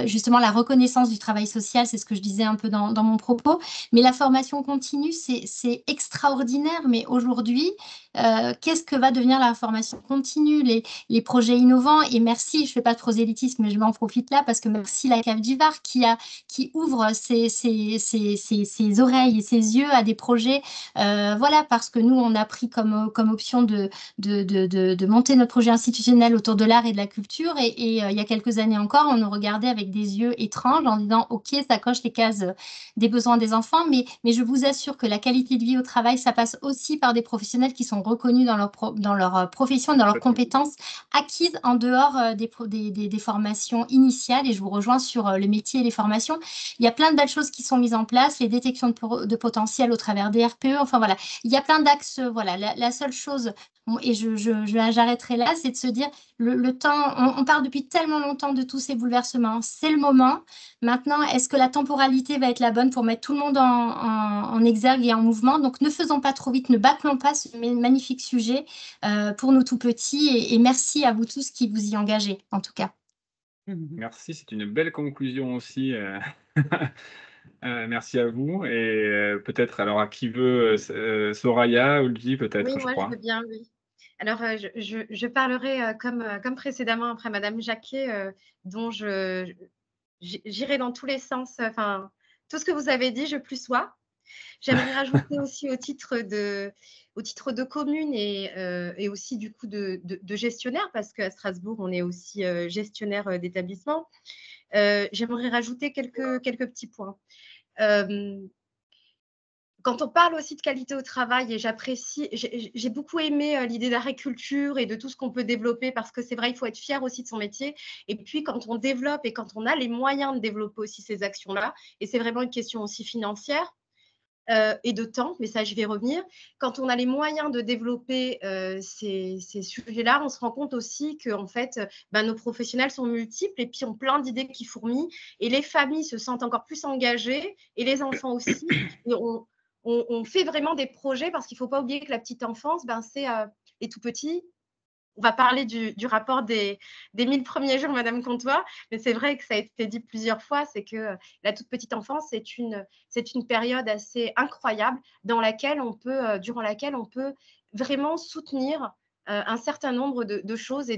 justement la reconnaissance du travail social, c'est ce que je disais un peu dans mon propos. Mais la formation continue, c'est extraordinaire. Mais aujourd'hui, qu'est-ce que va devenir la formation continue, les projets innovants? Et merci, je ne fais pas de prosélytisme, mais je m'en profite là parce que merci la Cave du Var qui ouvre ses oreilles et ses yeux à des projets. Voilà, parce que nous, on a pris comme option de monter notre projet institutionnel autour de l'art et de la culture. Et il y a quelques années encore, on nous regardait avec des yeux étranges en disant « Ok, ça coche les cases des besoins des enfants ». Mais je vous assure que la qualité de vie au travail, ça passe aussi par des professionnels qui sont reconnus dans leur profession, dans leurs compétences acquises en dehors des formations initiales. Et je vous rejoins sur le métier et les formations. Il y a plein de belles choses qui sont mises en place, les détections de potentiel au travers des RPE. Enfin voilà, il y a plein d'axes. Voilà, la seule chose, et j'arrêterai là, c'est de se dire le temps, on parle depuis tellement longtemps de tous ces bouleversements. C'est le moment. Maintenant, est-ce que la temporalité va être la bonne pour mettre tout le monde en exergue et en mouvement? Donc, ne faisons pas trop vite, ne bâclons pas ce magnifique sujet pour nous tout petits. Et merci à vous tous qui vous y engagez, en tout cas. Merci, c'est une belle conclusion aussi. Merci à vous. Et peut-être, alors, à qui veut Soraya, Olgi, peut-être, Oui, je moi, je crois. veux bien, oui. Alors, je parlerai comme précédemment après Madame Jacquet, dont j'irai dans tous les sens. Enfin, tout ce que vous avez dit, je plus sois. J'aimerais rajouter aussi au titre de commune et aussi du coup de gestionnaire, parce qu'à Strasbourg, on est aussi gestionnaire d'établissement. J'aimerais rajouter quelques petits points. Quand on parle aussi de qualité au travail, et j'ai beaucoup aimé l'idée d'agriculture et de tout ce qu'on peut développer, parce que c'est vrai, il faut être fier aussi de son métier. Et puis, quand on développe et quand on a les moyens de développer aussi ces actions-là, et c'est vraiment une question aussi financière, et de temps, mais ça, je vais revenir. Quand on a les moyens de développer ces sujets-là, on se rend compte aussi que en fait, nos professionnels sont multiples et puis ont plein d'idées qui fourmillent. Et les familles se sentent encore plus engagées et les enfants aussi. Et on fait vraiment des projets parce qu'il ne faut pas oublier que la petite enfance, c'est les tout petits. On va parler du rapport des 1000 premiers jours, Madame Comtois, mais c'est vrai que ça a été dit plusieurs fois, c'est que la toute petite enfance, c'est une période assez incroyable durant laquelle on peut vraiment soutenir un certain nombre de choses et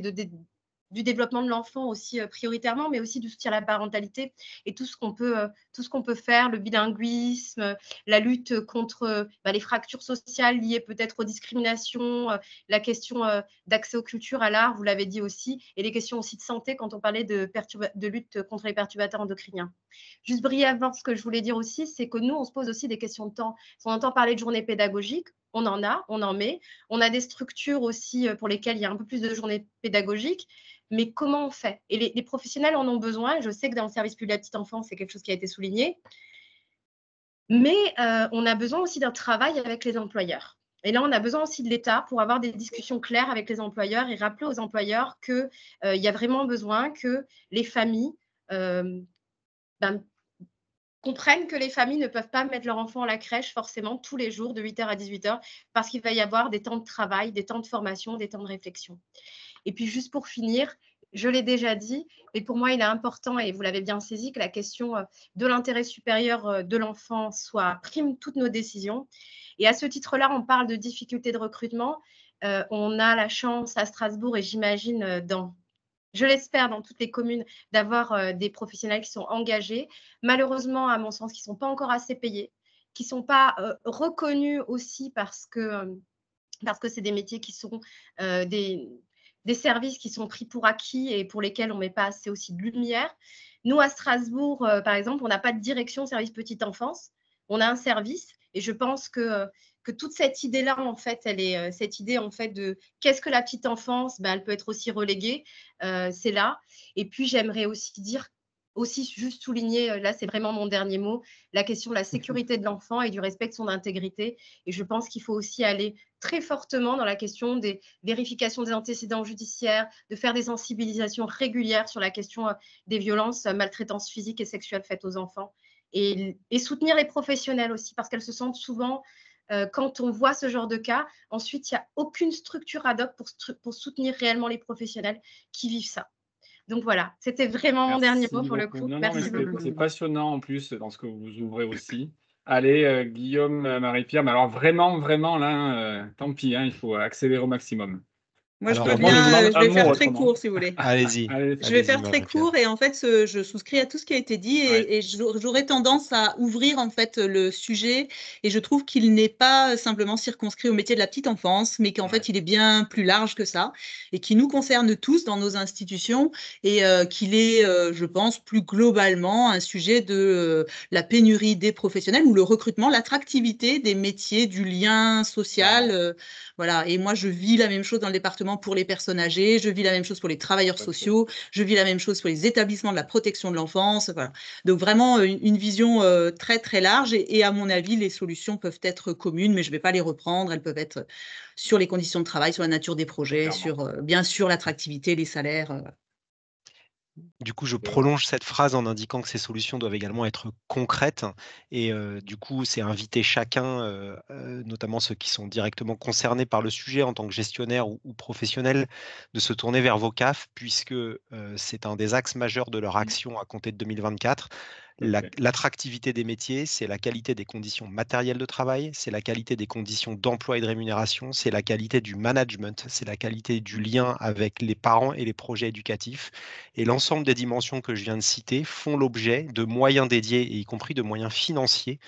du développement de l'enfant aussi prioritairement, mais aussi du soutien à la parentalité et tout ce qu'on peut faire, le bilinguisme, la lutte contre les fractures sociales liées peut-être aux discriminations, la question d'accès aux cultures, à l'art, vous l'avez dit aussi, et les questions aussi de santé quand on parlait de lutte contre les perturbateurs endocriniens. Juste brièvement, ce que je voulais dire aussi, c'est que nous, on se pose aussi des questions de temps. Si on entend parler de journée pédagogique, on en met. On a des structures aussi pour lesquelles il y a un peu plus de journées pédagogiques, mais comment on fait? Et les professionnels en ont besoin. Je sais que dans le service public de la petite enfance, c'est quelque chose qui a été souligné. Mais on a besoin aussi d'un travail avec les employeurs. Et là, on a besoin aussi de l'État pour avoir des discussions claires avec les employeurs et rappeler aux employeurs qu'il y a vraiment besoin que les familles comprennent que les familles ne peuvent pas mettre leur enfant à la crèche forcément tous les jours de 8h à 18h parce qu'il va y avoir des temps de travail, des temps de formation, des temps de réflexion. Et puis juste pour finir, je l'ai déjà dit, mais pour moi, il est important, et vous l'avez bien saisi, que la question de l'intérêt supérieur de l'enfant prime toutes nos décisions. Et à ce titre-là, on parle de difficultés de recrutement. On a la chance à Strasbourg, et j'imagine je l'espère, dans toutes les communes, d'avoir des professionnels qui sont engagés. Malheureusement, à mon sens, qui ne sont pas encore assez payés, qui ne sont pas reconnus aussi parce que c'est des métiers qui sont des services qui sont pris pour acquis et pour lesquels on ne met pas assez aussi de lumière. Nous, à Strasbourg, par exemple, on n'a pas de direction service petite enfance. On a un service, et je pense que toute cette idée-là, en fait, cette idée en fait de qu'est-ce que la petite enfance, elle peut être aussi reléguée, c'est là. Et puis, j'aimerais aussi juste souligner, là, c'est vraiment mon dernier mot, la question de la sécurité de l'enfant et du respect de son intégrité. Et je pense qu'il faut aussi aller très fortement dans la question des vérifications des antécédents judiciaires, de faire des sensibilisations régulières sur la question des violences, maltraitances physiques et sexuelles faites aux enfants. Et soutenir les professionnels aussi, parce qu'elles se sentent souvent, quand on voit ce genre de cas, ensuite, il n'y a aucune structure ad hoc pour soutenir réellement les professionnels qui vivent ça. Donc voilà, c'était vraiment mon dernier mot pour le coup. Non, Merci mais beaucoup. c'est passionnant en plus dans ce que vous ouvrez aussi. Allez, Guillaume, Marie-Pierre, mais alors vraiment, vraiment, là, tant pis, hein, il faut accélérer au maximum. Moi, Alors, je peux moi, je bien, demande je un vais mot faire très autrement. court, si vous voulez. Allez-y. Je vais faire très Marie-Pierre. court et en fait, je souscris à tout ce qui a été dit et j'aurais tendance à ouvrir en fait le sujet et je trouve qu'il n'est pas simplement circonscrit au métier de la petite enfance, mais qu'en fait, il est bien plus large que ça et qui nous concerne tous dans nos institutions et qu'il est, je pense, plus globalement un sujet de la pénurie des professionnels ou le recrutement, l'attractivité des métiers, du lien social. Voilà. Et moi, je vis la même chose dans le département pour les personnes âgées, je vis la même chose pour les travailleurs sociaux, je vis la même chose pour les établissements de la protection de l'enfance. Voilà. Donc, vraiment, une vision très, très large. Et à mon avis, les solutions peuvent être communes, mais je ne vais pas les reprendre. Elles peuvent être sur les conditions de travail, sur la nature des projets, sur, bien sûr, l'attractivité, les salaires. Du coup, je prolonge cette phrase en indiquant que ces solutions doivent également être concrètes et du coup, c'est inviter chacun, notamment ceux qui sont directement concernés par le sujet en tant que gestionnaire ou professionnel, de se tourner vers vos CAF puisque c'est un des axes majeurs de leur action à compter de 2024. L'attractivité des métiers, c'est la qualité des conditions matérielles de travail, c'est la qualité des conditions d'emploi et de rémunération, c'est la qualité du management, c'est la qualité du lien avec les parents et les projets éducatifs. Et l'ensemble des dimensions que je viens de citer font l'objet de moyens dédiés, et y compris de moyens financiers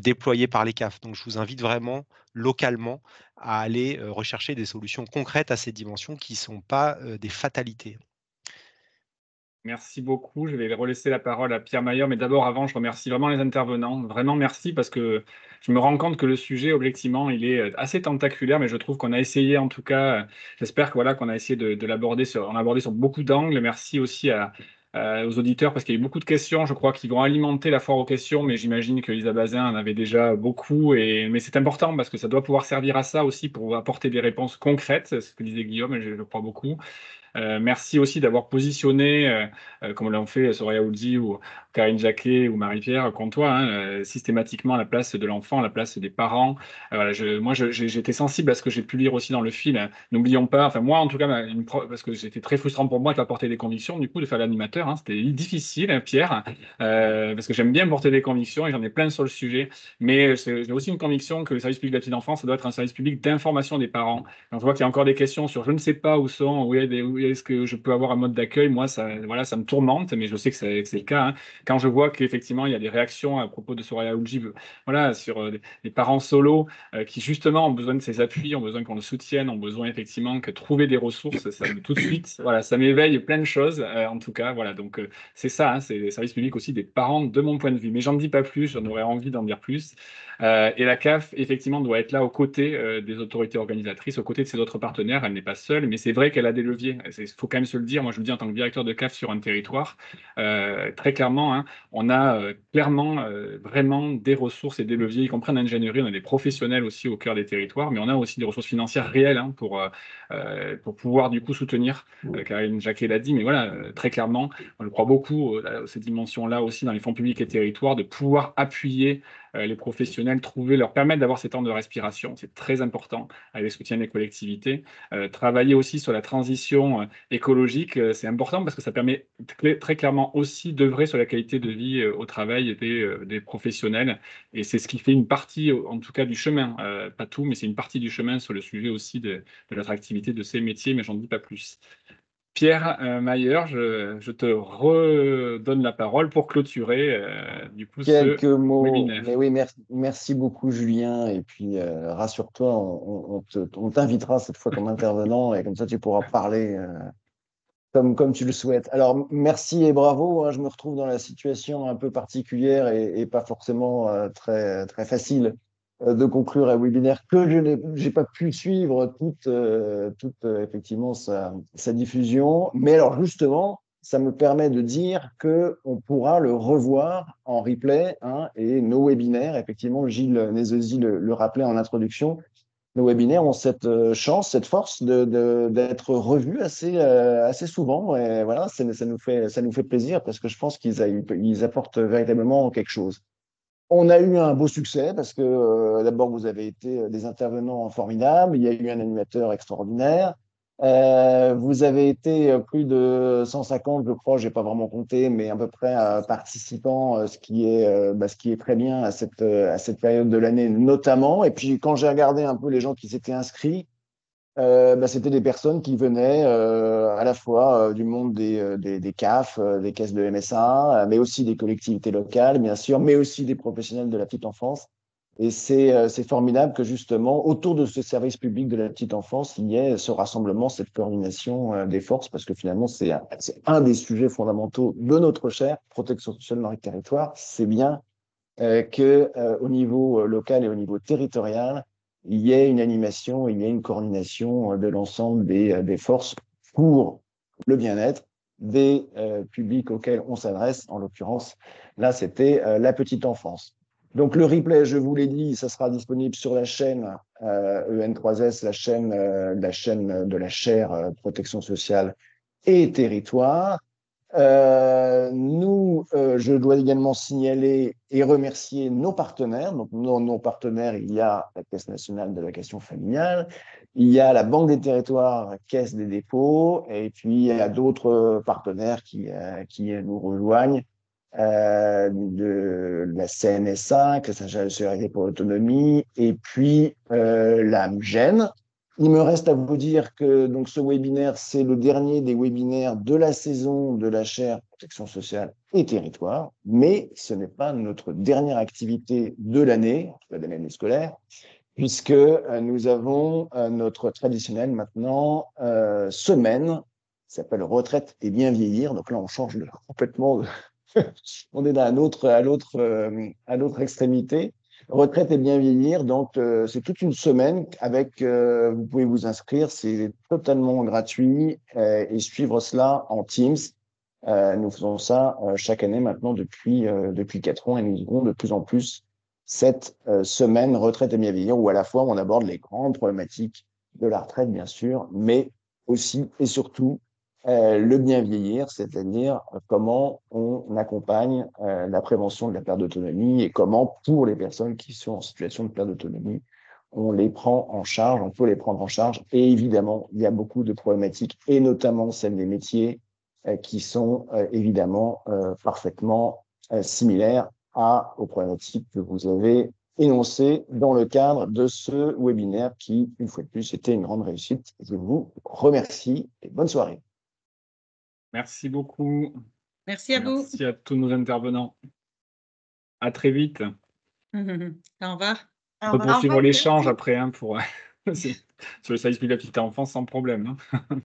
déployés par les CAF. Donc je vous invite vraiment localement à aller rechercher des solutions concrètes à ces dimensions qui ne sont pas des fatalités. Merci beaucoup. Je vais relaisser la parole à Pierre Mayer, mais d'abord, avant, je remercie vraiment les intervenants. Vraiment merci parce que je me rends compte que le sujet, objectivement, il est assez tentaculaire, mais je trouve qu'on a essayé, en tout cas, j'espère que voilà, qu'on a essayé de l'aborder on a abordé sur beaucoup d'angles. Merci aussi aux auditeurs parce qu'il y a eu beaucoup de questions, je crois, qui vont alimenter la foire aux questions, mais j'imagine que Lisa Bazin en avait déjà beaucoup. Mais c'est important parce que ça doit pouvoir servir à ça aussi pour apporter des réponses concrètes, c'est ce que disait Guillaume, et je crois beaucoup. Merci aussi d'avoir positionné, comme l'ont fait Soraya Ouldi ou Karine Jacquet ou Marie-Pierre Comtois, systématiquement à la place de l'enfant, à la place des parents. Voilà, moi, j'étais sensible à ce que j'ai pu lire aussi dans le film. N'oublions pas, enfin moi en tout cas, parce que c'était très frustrant pour moi de porter des convictions, du coup, de faire l'animateur. C'était difficile, hein, Pierre, parce que j'aime bien porter des convictions et j'en ai plein sur le sujet. Mais j'ai aussi une conviction que le service public de la petite enfance, ça doit être un service public d'information des parents. Quand je vois qu'il y a encore des questions sur je ne sais pas où est-ce que je peux avoir un mode d'accueil, moi, ça me tourmente, mais je sais que c'est le cas. Quand je vois qu'effectivement, il y a des réactions à propos de Soraya Oulji, voilà, sur des parents solos qui, justement, ont besoin de ces appuis, ont besoin qu'on le soutienne, ont besoin, effectivement, que trouver des ressources, tout de suite, voilà, ça m'éveille plein de choses, en tout cas, voilà. Donc, c'est ça, c'est les services publics aussi des parents, de mon point de vue. Mais j'en dis pas plus, j'en aurais envie d'en dire plus. Et la CAF, effectivement, doit être là aux côtés des autorités organisatrices, aux côtés de ses autres partenaires. Elle n'est pas seule, mais c'est vrai qu'elle a des leviers. faut quand même se le dire, moi je le dis en tant que directeur de CAF sur un territoire, très clairement, hein, on a clairement vraiment des ressources et des leviers, y compris en ingénierie, on a des professionnels aussi au cœur des territoires, mais on a aussi des ressources financières réelles hein, pour pouvoir du coup soutenir, Karine Jacquet l'a dit, mais voilà, très clairement, on le croit beaucoup, ces dimensions-là aussi dans les fonds publics et territoires, de pouvoir appuyer les professionnels, leur permettre d'avoir ces temps de respiration, c'est très important, avec le soutien des collectivités. Travailler aussi sur la transition écologique, c'est important parce que ça permet très clairement aussi d'œuvrer sur la qualité de vie au travail des professionnels. Et c'est ce qui fait une partie, en tout cas, du chemin. Pas tout, mais c'est une partie du chemin sur le sujet aussi de l'attractivité de ces métiers, mais j'en dis pas plus. Pierre Mayer, je te redonne la parole pour clôturer du coup Quelques ce mots, webinaire. mais oui, merci beaucoup Julien. Et puis rassure-toi, on t'invitera cette fois comme intervenant et comme ça tu pourras parler comme tu le souhaites. Alors merci et bravo. Hein, je me retrouve dans la situation un peu particulière et pas forcément très facile de conclure un webinaire que je n'ai pas pu suivre toute effectivement sa diffusion. Mais alors justement, ça me permet de dire qu'on pourra le revoir en replay hein, et nos webinaires, effectivement, Gilles Nézeuzi le rappelait en introduction, nos webinaires ont cette chance, cette force d'être revus assez souvent. Et voilà, ça nous fait plaisir parce que je pense qu'ils apportent véritablement quelque chose. On a eu un beau succès parce que d'abord, vous avez été des intervenants formidables. Il y a eu un animateur extraordinaire. Vous avez été plus de 150, je crois, je n'ai pas vraiment compté, mais à peu près participants, ce qui est très bien à cette période de l'année notamment. Et puis, quand j'ai regardé un peu les gens qui s'étaient inscrits, c'était des personnes qui venaient à la fois du monde des CAF, des caisses de MSA, mais aussi des collectivités locales, bien sûr, mais aussi des professionnels de la petite enfance. Et c'est formidable que justement, autour de ce service public de la petite enfance, il y ait ce rassemblement, cette coordination des forces, parce que finalement, c'est un des sujets fondamentaux de notre chère protection sociale dans les territoires. C'est bien qu'au niveau local et au niveau territorial, il y ait une animation, il y ait une coordination de l'ensemble des forces pour le bien-être des publics auxquels on s'adresse. En l'occurrence, là, c'était la petite enfance. Donc, le replay, je vous l'ai dit, ça sera disponible sur la chaîne EN3S, la chaîne de la chaire protection sociale et territoire. Je dois également signaler et remercier nos partenaires. Donc, nos partenaires, il y a la Caisse nationale de l'allocation familiale, il y a la Banque des territoires, Caisse des dépôts, et puis il y a d'autres partenaires qui nous rejoignent, de la CNSA, Caisse nationale de solidarité pour l'autonomie, et puis la MGEN. Il me reste à vous dire que donc, ce webinaire, c'est le dernier des webinaires de la saison de la chaire protection sociale et territoire, mais ce n'est pas notre dernière activité de l'année scolaire, puisque nous avons notre traditionnelle maintenant semaine qui s'appelle Retraite et bien vieillir. Donc là, on change complètement. On est à l'autre extrémité. Retraite et bien vieillir, donc c'est toute une semaine avec, vous pouvez vous inscrire, c'est totalement gratuit et suivre cela en Teams. Nous faisons ça chaque année maintenant depuis 4 ans et nous aurons de plus en plus cette semaine Retraite et bien vieillir où à la fois on aborde les grandes problématiques de la retraite bien sûr, mais aussi et surtout le bien vieillir, c'est-à-dire comment on accompagne la prévention de la perte d'autonomie et comment, pour les personnes qui sont en situation de perte d'autonomie, on les prend en charge, on peut les prendre en charge. Et évidemment, il y a beaucoup de problématiques, et notamment celles des métiers qui sont évidemment parfaitement similaires aux problématiques que vous avez énoncées dans le cadre de ce webinaire qui, une fois de plus, était une grande réussite. Je vous remercie et bonne soirée. Merci beaucoup. Merci à vous. Merci à tous nos intervenants. À très vite. Au revoir. On peut poursuivre l'échange après pour sur le service public de la petite enfance sans problème.